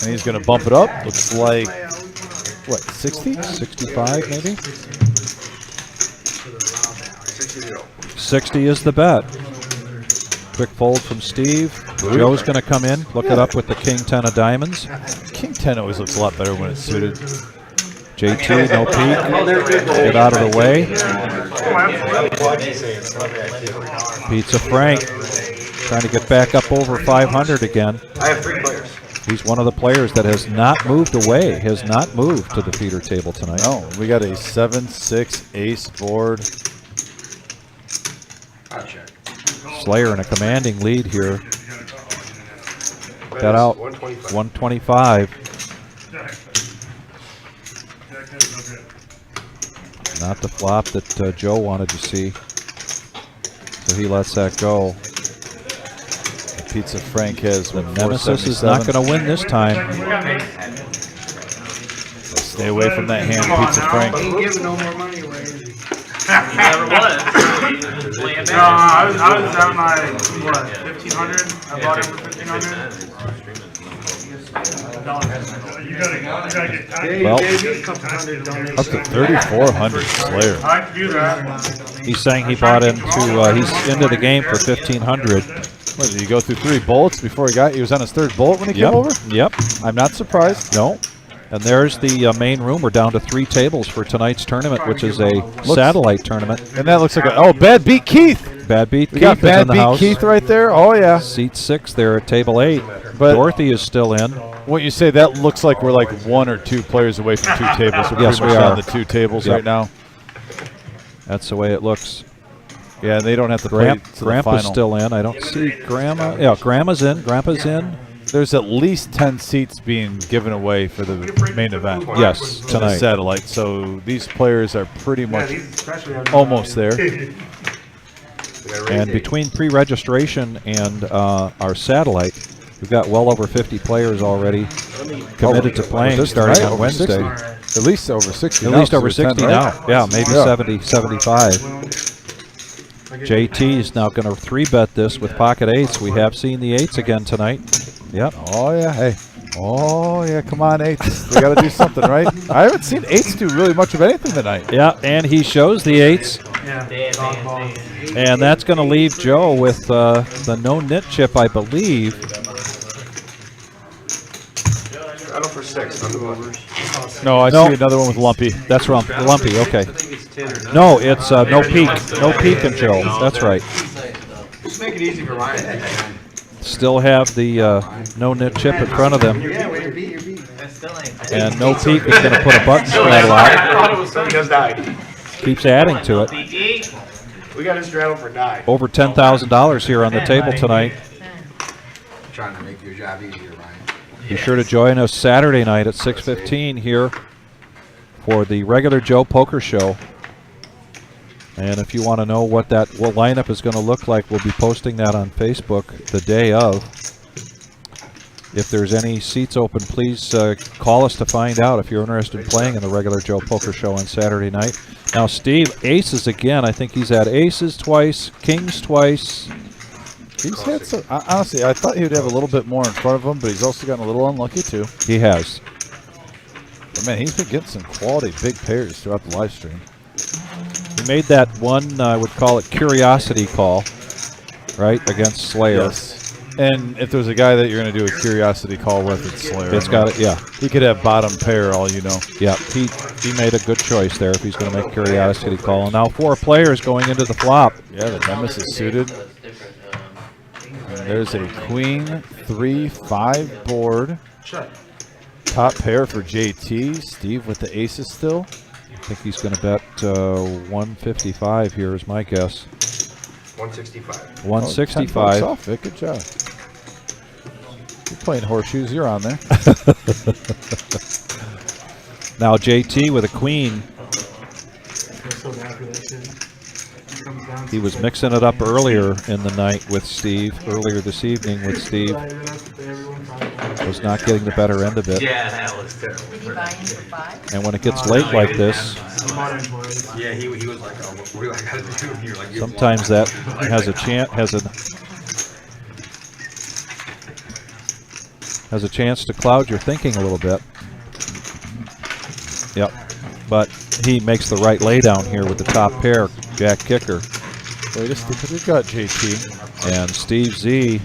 And he's going to bump it up. Looks like, what, 60? 65 maybe? 60 is the bet. Quick fold from Steve. Joe's going to come in, look it up with the King 10 of diamonds. King 10 always looks a lot better when it's suited. JT, no peek. Get out of the way. Pizza Frank trying to get back up over 500 again. I have 3 players. He's one of the players that has not moved away, has not moved to the feeder table tonight. No, we got a 7-6 ace board. I'll check. Slayer in a commanding lead here. Got out 125. Not the flop that Joe wanted to see. So he lets that go. Pizza Frank has The Nemesis is not going to win this time. Stay away from that hand, Pizza Frank. He ain't giving no more money away, is he? Never was. No, I was at my, what, 1,500? I bought it for 1,500. You gotta get tight. Well, Up to 3,400 Slayer. I can do that. he's saying he bought into, he's into the game for 1,500. What, did he go through 3 bullets before he was on his 3rd bullet when he came over? Yep. I'm not surprised. No. And there's the main room. We're down to 3 tables for tonight's tournament, which is a satellite tournament. And that looks like a, bad beat Keith. Bad beat We Keith got is bad in the beat house. Keith right there. Oh, yeah. Seat 6 there at table 8. But Dorothy is still in. what you say, that looks like we're like 1 or 2 players away from 2 tables. We're Yes, pretty we much are. on the 2 tables Yep. right now. That's the way it looks. Yeah, they don't have to play to the Grandpa's final. still in. I don't see Grandma. Yeah, Grandma's in. Grandpa's in. There's at least 10 seats being given away for the main event. Yes, for the tonight. satellite. So these players are pretty Yeah, much these especially have almost there. And between pre-registration and our satellite, we've got well over 50 players already committed to playing This starting tonight, on over Wednesday. 60. At least over 60 At now, least so over there's 10, 60 right? now. Yeah, maybe Yeah. 70, 75. JT is now going to 3-bet this with pocket 8s. We have seen the 8s again tonight. Yep. Oh, yeah. Hey. Oh, yeah. Come on, 8s. We got to do something, right? I haven't seen 8s do really much of anything tonight. Yeah, and he shows the 8s. Damn. And that's going to leave Joe with the No-Nit chip, I believe. I know for 6. On the overs. No, I No. see another one with Lumpy. That's Lumpy, okay. No, it's No Peak. No Peak and Joe. That's right. Just make it easy for Ryan. Still have the No-Nit chip in front of them. Yeah, well, you're beat. And No Peak is going to put a button straddle out. Somebody just died. keeps adding to it. We got his straddle for die. Over $10,000 here on the table tonight. Trying to make your job easier, Ryan. Be sure to join us Saturday night at 6:15 here for the regular Joe Poker Show. And if you want to know what lineup is going to look like, we'll be posting that on Facebook the day of. If there's any seats open, please call us to find out if you're interested in playing in the regular Joe Poker Show on Saturday night. Now, Steve, aces again. I think he's had aces twice, kings twice. He's had some. Honestly, I thought he would have a little bit more in front of him, but he's also gotten a little unlucky too. He has. But man, he's been getting some quality big pairs throughout the live stream. He made that one, I would call it curiosity call, right, against Slayer. Yes. And if there's a guy that you're going to do a curiosity call with, it's Slayer. It's got it, yeah. He could have bottom pair, all you know. Yeah, he made a good choice there if he's going to make curiosity call. And now 4 players going into the flop. Yeah, the Nemesis is suited. And there's a queen, 3-5 board. Top pair for JT. Steve with the aces still. I think he's going to bet 155 here is my guess. 165. 165. Off it. Good job. You're playing horseshoes. You're on there. Now JT with a queen. He was mixing it up earlier in the night with Steve, earlier this evening with Steve. Was not getting the better end of it. Yeah, that was terrible. Did he buy in for 5? And when it gets late like this, Yeah, he was like, oh, what do I got to do? And you're like, sometimes that has a chance to cloud your thinking a little bit. Yep, but he makes the right laydown here with the top pair, Jack Kicker. Wait a second, we got JT. And Steve Z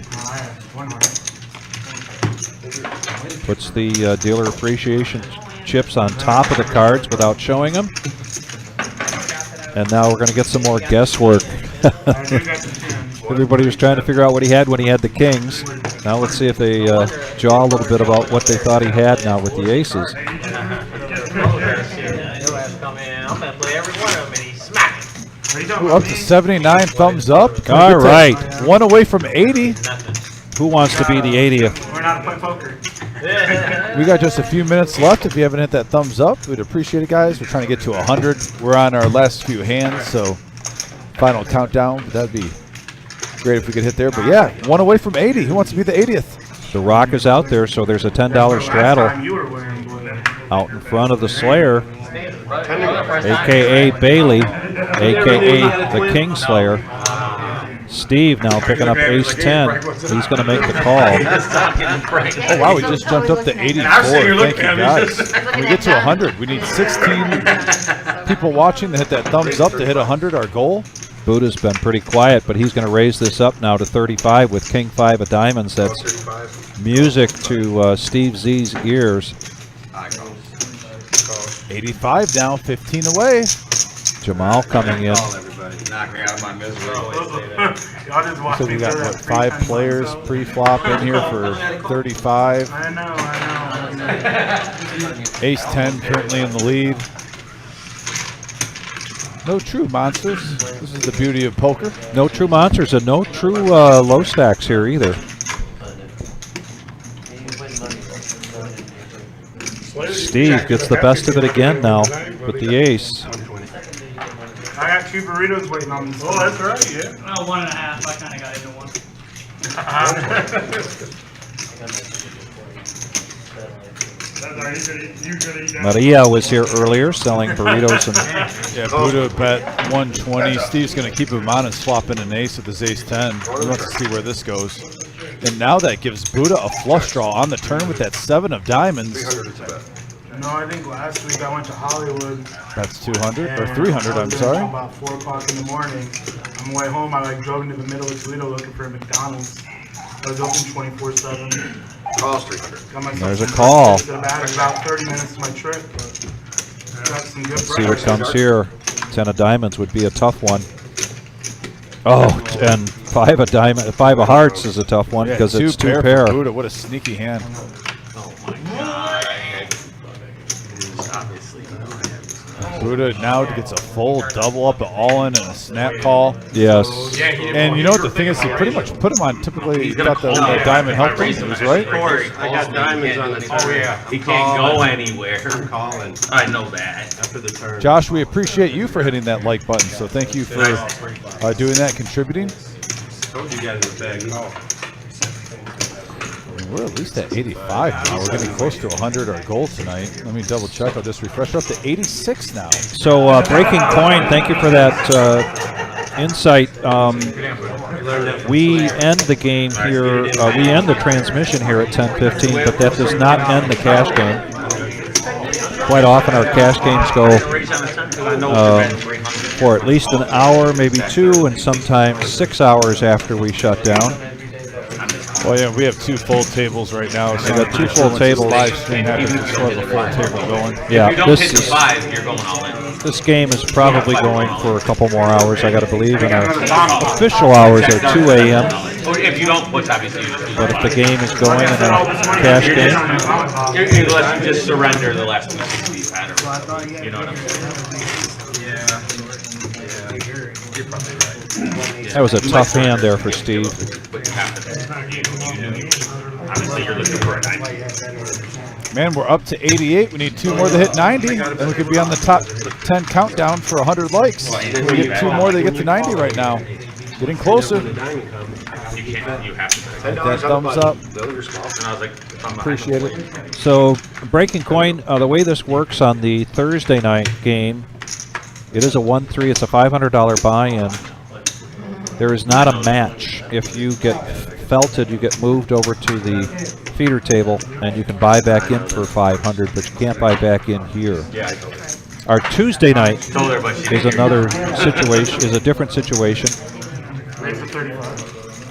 puts the dealer appreciation chips on top of the cards without showing them. And now we're going to get some more guesswork. Everybody was trying to figure out what he had when he had the kings. Now let's see if they jaw a little bit about what they thought he had now with the aces. I'm gonna play every one of them, and he smacked. Ooh, up to 79 thumbs up. Can we All get to right. one away from 80. Who wants to be the 80th? We're not playing poker. We got just a few minutes left. If you haven't hit that thumbs up, we'd appreciate it, guys. We're trying to get to 100. We're on our last few hands, so final countdown. That'd be great if we could hit there. But yeah, one away from 80. Who wants to be the 80th? The rock is out there, so there's a $10 straddle out in front of the Slayer, a.k.a. Bailey, a.k.a. the King Slayer. Steve now picking up ace-10. He's going to make the call. Oh, wow, we just jumped up to 84. Thank you, guys. When we get to 100, we need 16 people watching to hit that thumbs up to hit 100, our goal. Buddha's been pretty quiet, but he's going to raise this up now to 35 with King 5 of diamonds. That's music to Steve Z's ears. 85 now, 15 away. Jamal coming in. Knock me out of my misery. So we got, what, 5 players pre-flop in here for 35. I know. Ace-10 currently in the lead. No true monsters. This is the beauty of poker. No true monsters and no true low stacks here either. Steve gets the best of it again now with the ace. I got 2 burritos waiting on me. Oh, that's right, yeah. Oh, 1.5. I kind of got into one. Maria was here earlier selling burritos and Yeah, Buddha bet 120. Steve's going to keep him on and swap in an ace with his ace-10. He wants to see where this goes. And now that gives Buddha a flush draw on the turn with that 7 of diamonds. No, I think last week I went to Hollywood. That's 200 or 300. I'm sorry. About 4 o'clock in the morning. On my way home, I drove into the middle of Toledo looking for a McDonald's. I was open 24/7. Cost 300. there's a call. About 30 minutes to my trip. But got some good Let's see what comes here. 10 of diamonds would be a tough one. Oh, and 5 of diamond, 5 of hearts is a tough one because it's 2 pair. For Buddha. What a sneaky hand. Buddha now gets a full double up, an all-in, and a snap call. Yes. And you know what the thing is? He pretty much put him on. Typically, he got the diamond help raisers, right? I got diamonds on the turn. Oh, yeah. He can't go anywhere. I'm calling I know that. after the turn. Josh, we appreciate you for hitting that like button. So thank you for doing that, contributing. Told you guys it was bad call. We're at least at 85 now. We're getting close to 100 our goal tonight. Let me double check. I'll just refresh. We're up to 86 now. So Breaking Coin, thank you for that insight. We end the game here. We end the transmission here at 10:15, but that does not end the cash game. Quite often our cash games go for at least an hour, maybe 2, and sometimes 6 hours after we shut down. Well, yeah, we have 2 full tables right now. So we got 2 full tables. Live stream happens to still have a full table going. Yeah, If you don't hit the 5, you're going all in. this game is probably going for a couple more hours, I got to believe, and our official hours are 2 a.m. Or if you don't push, obviously you just do But if the game is going in a cash game, unless you just surrender the last 260 you've had, or, you know what I'm saying? You're probably right. that was a tough hand there for Steve. But you have to. Obviously, you're looking for a 90. Man, we're up to 88. We need 2 more to hit 90, and we could be on the top 10 countdown for 100 likes. We get 2 more to get to 90 right now. Getting closer. You can't. You have to. Hit that thumbs up. And I was like, if I'm Appreciate it. So, Breaking Coin, the way this works on the Thursday night game, it is a 1-3. It's a $500 buy-in. There is not a match. If you get felted, you get moved over to the feeder table, and you can buy back in for 500, but you can't buy back in here. Our Tuesday night is another situation, is a different situation,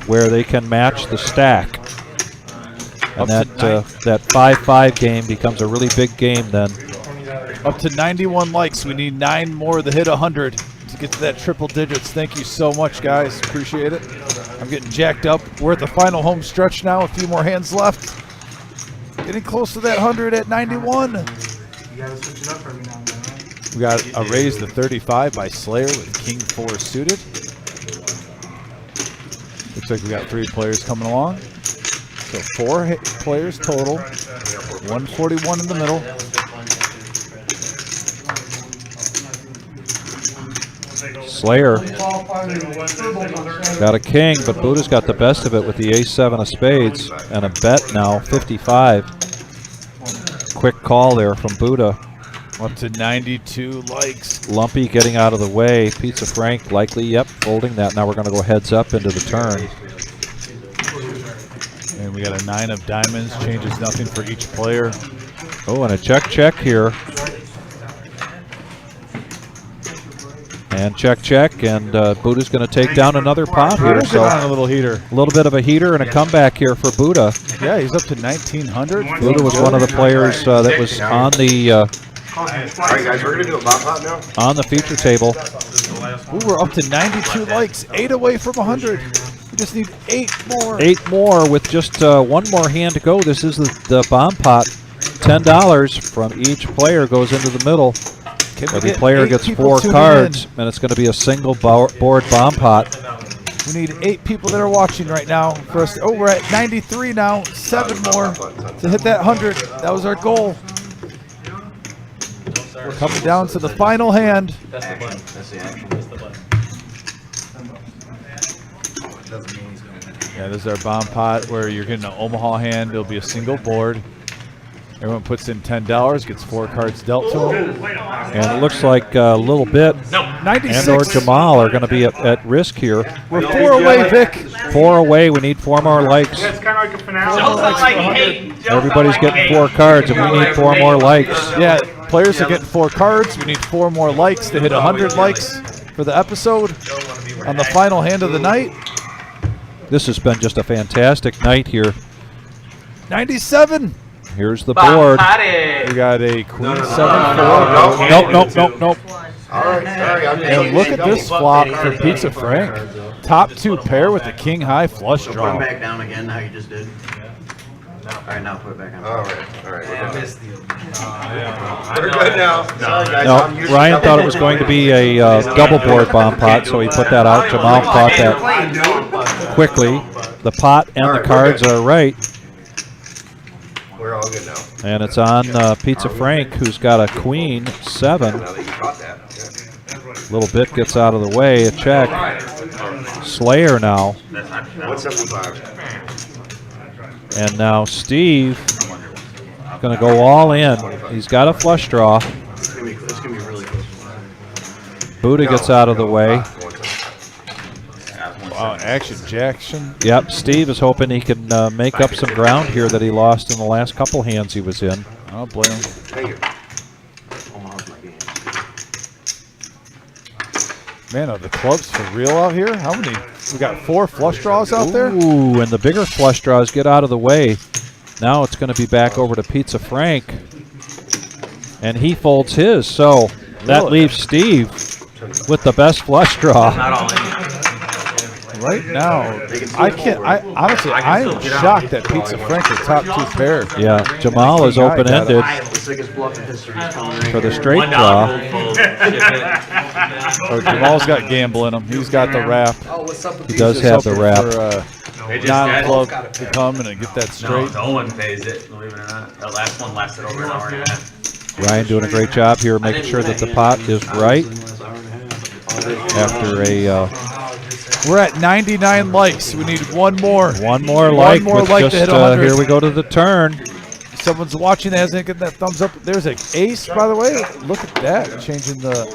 where they can match the stack, and that 5-5 game becomes a really big game then. Up to 91 likes. We need 9 more to hit 100 to get to that triple digits. Thank you so much, guys. Appreciate it. I'm getting jacked up. We're at the final home stretch now. A few more hands left. Getting close to that 100 at 91. You gotta switch it up every now and then, right? We got a raise to 35 by Slayer with King 4 suited. Looks like we got 3 players coming along. So 4 players total. 141 in the middle. Slayer got a king, but Buddha's got the best of it with the ace-7 of spades and a bet now, 55. Quick call there from Buddha. Up to 92 likes. Lumpy getting out of the way. Pizza Frank likely, yep, folding that. Now we're going to go heads up into the turn. And we got a 9 of diamonds. Changes nothing for each player. Oh, and a check here. And check, and Buddha's going to take down another pot here. So a little heater. A little bit of a heater and a comeback here for Buddha. Yeah, he's up to 1,900. Buddha was one of the players that was on the All right, guys, we're gonna do a bomb pot now. on the feature table. Ooh, we're up to 92 likes. 8 away from 100. We just need 8 more. 8 more with just 1 more hand to go. This is the bomb pot. $10 from each player goes into the middle. Every player gets 4 cards, and it's going to be a single board bomb pot. We need 8 people that are watching right now for us. Oh, we're at 93 now. 7 more to hit that 100. That was our goal. We're coming down to the final hand. That's the button. That's the action. That's the button. Yeah, this is our bomb pot where you're getting an Omaha hand. It'll be a single board. Everyone puts in $10, gets 4 cards dealt to them. And it looks like a little bit. 96. And or Jamal are going to be at risk here. We're 4 away, Vic. 4 away. We need 4 more likes. Yeah, it's kind of like a finale. Everybody's getting 4 cards, and we need 4 more likes. Yeah, players are getting 4 cards. We need 4 more likes to hit 100 likes for the episode on the final hand of the night. This has been just a fantastic night here. 97. Here's the board. We got a Queen 7-4. Nope. All right, sorry. And look at this flop for Pizza Frank. Top 2 pair with the King High flush Put draw. him back down again, how you just did. Alright, now put it back on. All right. I missed the. We're good now. Sorry, guys. No, I'm usually Ryan double thought it was going to be a double board bomb pot, so he put that out. Jamal caught that quickly. The pot and the cards are right, We're all good now. and it's on Pizza Frank, who's got a queen 7. Now that you caught that. Little bit gets out of the way. A check. Slayer now, What's up with 5? and now Steve going to go all in. He's got a flush draw. It's gonna be really close. Buddha gets out of the way. Wow, action, Jackson. Yep, Steve is hoping he can make up some ground here that he lost in the last couple hands he was in. I don't blame him. Thank you. Omaha's my game. Man, are the clubs for real out here? How many? We got 4 flush draws out there? Ooh, and the bigger flush draws get out of the way. Now it's going to be back over to Pizza Frank. And he folds his, so that leaves Steve with the best flush draw. Not all in. Right now, honestly, I am shocked that Pizza Frank is top 2 pair. Yeah, Jamal is open-ended The sickest bluff in history is coming right for the here. straight draw. Oh, Jamal's got gamble in him. He's got the wrap. Oh, what's up with He does have the wrap. For, non-club to come in and get that straight. No one pays it, believe it or not. That last one lasted over an hour and a half. Ryan doing a great job here, making sure that the pot is right after a We're at 99 likes. We need one more. one more like. more with like to just, hit 100. here we go to the turn. Someone's watching that hasn't get that thumbs up. There's an ace, by the way. Look at that. Changing the.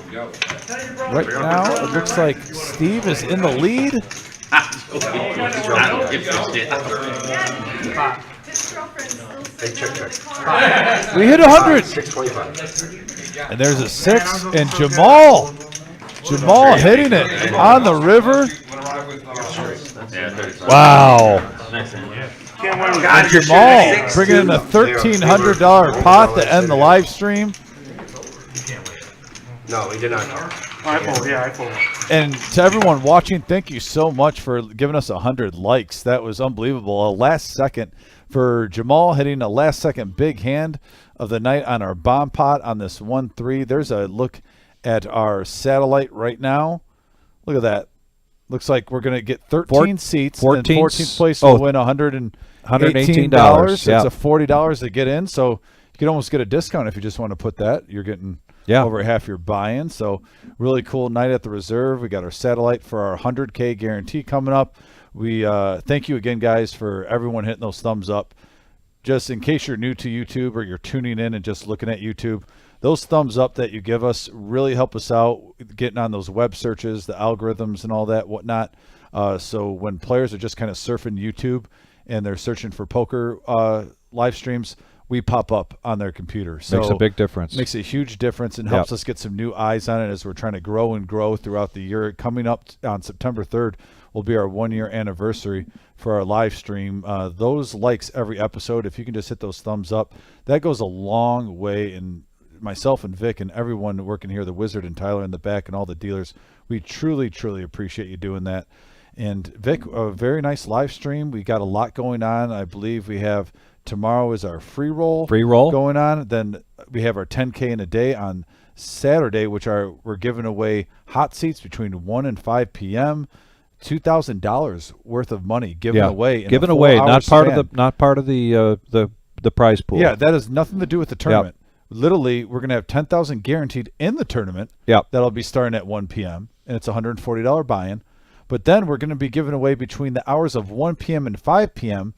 Right now, it looks like Steve is in the lead. I don't give a shit. Hey, check. We hit 100. 625. And there's a 6. And Jamal hitting it on the river. Wow. And Jamal bringing in a $1,300 pot to end the live stream. No, he did not. I fold. And to everyone watching, thank you so much for giving us 100 likes. That was unbelievable. A last second for Jamal hitting a last second big hand of the night on our bomb pot on this 1-3. There's a look at our satellite right now. Look at that. Looks like we're going to get 13 seats. 14th place will win $118. $118. It's a $40 to get in. So you can almost get a discount if you just want to put that. You're getting over half your buy-in. So really cool night at the Reserve. We got our satellite for our 100K guarantee coming up. We thank you again, guys, for everyone hitting those thumbs up. Just in case you're new to YouTube or you're tuning in and just looking at YouTube, those thumbs up that you give us really help us out getting on those web searches, the algorithms and all that whatnot. So when players are just kind of surfing YouTube and they're searching for poker live streams, we pop up on their computer. So Makes a big difference. Makes a huge difference and helps us get some new eyes on it as we're trying to grow and grow throughout the year. Coming up on September 3rd will be our 1-year anniversary for our live stream. Those likes every episode, if you can just hit those thumbs up, that goes a long way. And myself and Vic and everyone working here, the Wizard and Tyler in the back and all the dealers, we truly, truly appreciate you doing that. And Vic, a very nice live stream. We got a lot going on. I believe we have tomorrow is our free roll going on. Then we have our 10K in a day on Saturday, which we're giving away hot seats between 1 and 5 p.m. $2,000 worth of money given away. Given away, not part of the prize pool. Yeah, that has nothing to do with the tournament. Literally, we're going to have $10,000 guaranteed in the tournament. That'll be starting at 1 p.m. and it's a $140 buy-in. But then we're going to be giving away between the hours of 1 p.m. and 5 p.m.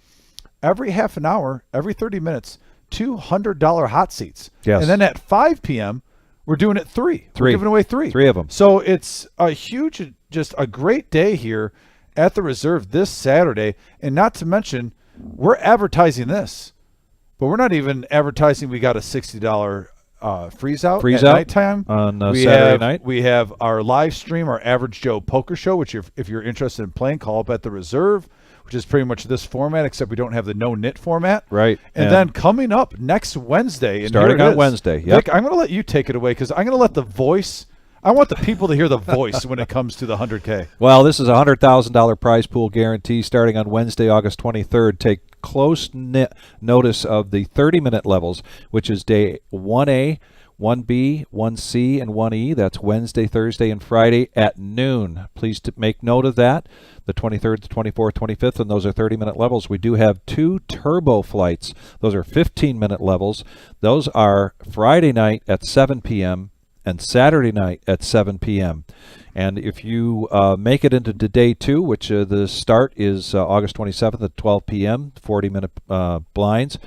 every half an hour, every 30 minutes, $200 hot seats. Yes. And then at 5 p.m., we're doing it 3. We're giving away 3. 3 of them. So it's a huge, just a great day here at the Reserve this Saturday. And not to mention, we're advertising this. But we're not even advertising we got a $60 freeze out at nighttime on Saturday night. We have our live stream, our Average Joe Poker Show, which if you're interested in playing, call up at the Reserve, which is pretty much this format, except we don't have the no-nit format. Right. And then coming up next Wednesday. And starting on Wednesday. Vic, I'm going to let you take it away because I'm going to let the voice I want the people to hear the voice when it comes to the 100K. Well, this is a $100,000 prize pool guarantee starting on Wednesday, August 23rd. Take close notice of the 30-minute levels, which is day 1A, 1B, 1C, and 1E. That's Wednesday, Thursday, and Friday at noon. Please make note of that. The 23rd, the 24th, 25th, and those are 30-minute levels. We do have 2 turbo flights. Those are 15-minute levels. Those are Friday night at 7 p.m. and Saturday night at 7 p.m. And if you make it into day 2, which the start is August 27th at 12 p.m., 40-minute blinds,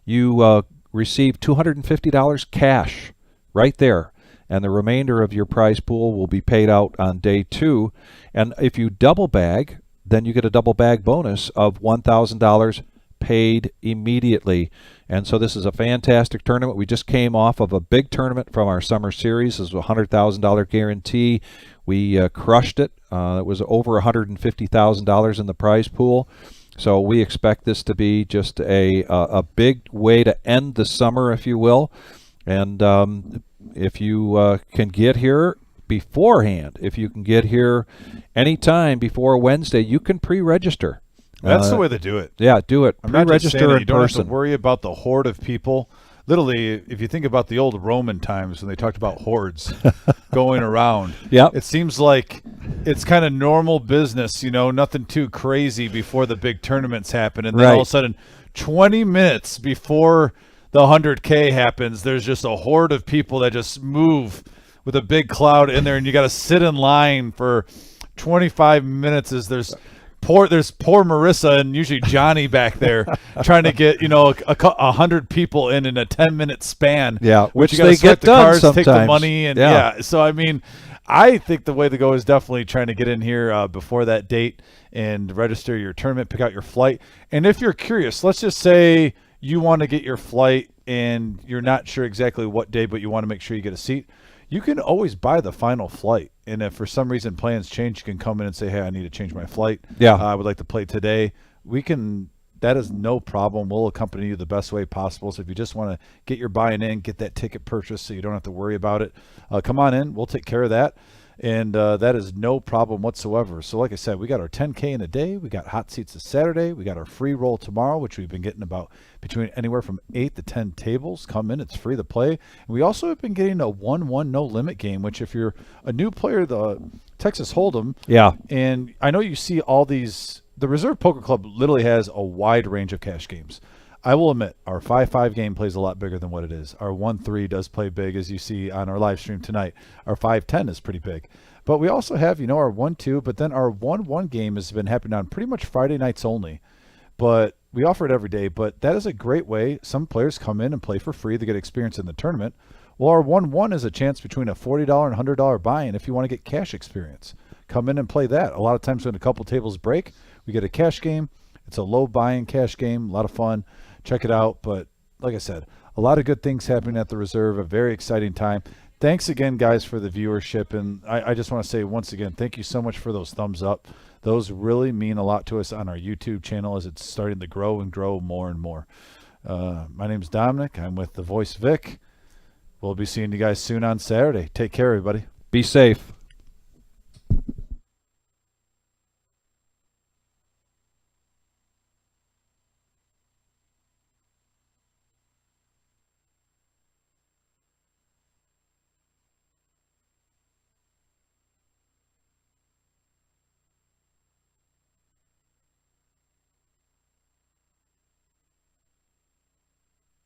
you receive $250 cash right there. And the remainder of your prize pool will be paid out on day 2. And if you double bag, then you get a double bag bonus of $1,000 paid immediately. And so this is a fantastic tournament. We just came off of a big tournament from our summer series. This was a $100,000 guarantee. We crushed it. It was over $150,000 in the prize pool. So we expect this to be just a big way to end the summer, if you will. And if you can get here beforehand, if you can get here anytime before Wednesday, you can pre-register. That's the way to do it. Yeah, do it. I'm not just saying Pre-register that in you don't have person. to worry about the horde of people. Literally, if you think about the old Roman times when they talked about hordes going around, Yep. it seems like it's kind of normal business, you know, nothing too crazy before the big tournaments happen. And then all of a sudden, 20 minutes before the 100K happens, there's just a horde of people that just move with a big cloud in there, and you got to sit in line for 25 minutes as there's poor Marissa and usually Johnny back there trying to get, you know, 100 people in a 10-minute span. Yeah, which you gotta they swipe get the done cards, sometimes. take the money, and Yeah. so I mean, I think the way to go is definitely trying to get in here before that date and register your tournament, pick out your flight. And if you're curious, let's just say you want to get your flight and you're not sure exactly what day, but you want to make sure you get a seat. You can always buy the final flight. And if for some reason plans change, you can come in and say, hey, I need to change my flight. Yeah. I would like to play today. That is no problem. We'll accompany you the best way possible. So if you just want to get your buy-in in, get that ticket purchased so you don't have to worry about it, come on in. We'll take care of that. And that is no problem whatsoever. So like I said, we got our 10K in a day. We got hot seats this Saturday. We got our free roll tomorrow, which we've been getting about between anywhere from 8 to 10 tables. Come in. It's free to play. And we also have been getting a 1-1 no limit game, which if you're a new player, the Texas Hold'em. Yeah. And I know you see all these. The Reserve Poker Club literally has a wide range of cash games. I will admit, our 5-5 game plays a lot bigger than what it is. Our 1-3 does play big, as you see on our live stream tonight. Our 5-10 is pretty big. But we also have, you know, our 1-2, but then our 1-1 game has been happening on pretty much Friday nights only. But we offer it every day. But that is a great way. Some players come in and play for free. They get experience in the tournament. Well, our 1-1 is a chance between a $40 and $100 buy-in if you want to get cash experience. Come in and play that. A lot of times when a couple tables break, we get a cash game. It's a low buy-in cash game, a lot of fun. Check it out. But like I said, a lot of good things happening at the Reserve, a very exciting time. Thanks again, guys, for the viewership. And I just want to say once again, thank you so much for those thumbs up. Those really mean a lot to us on our YouTube channel as it's starting to grow and grow more and more. My name's Dominic. I'm with The Voice Vic. We'll be seeing you guys soon on Saturday. Take care, everybody. Be safe.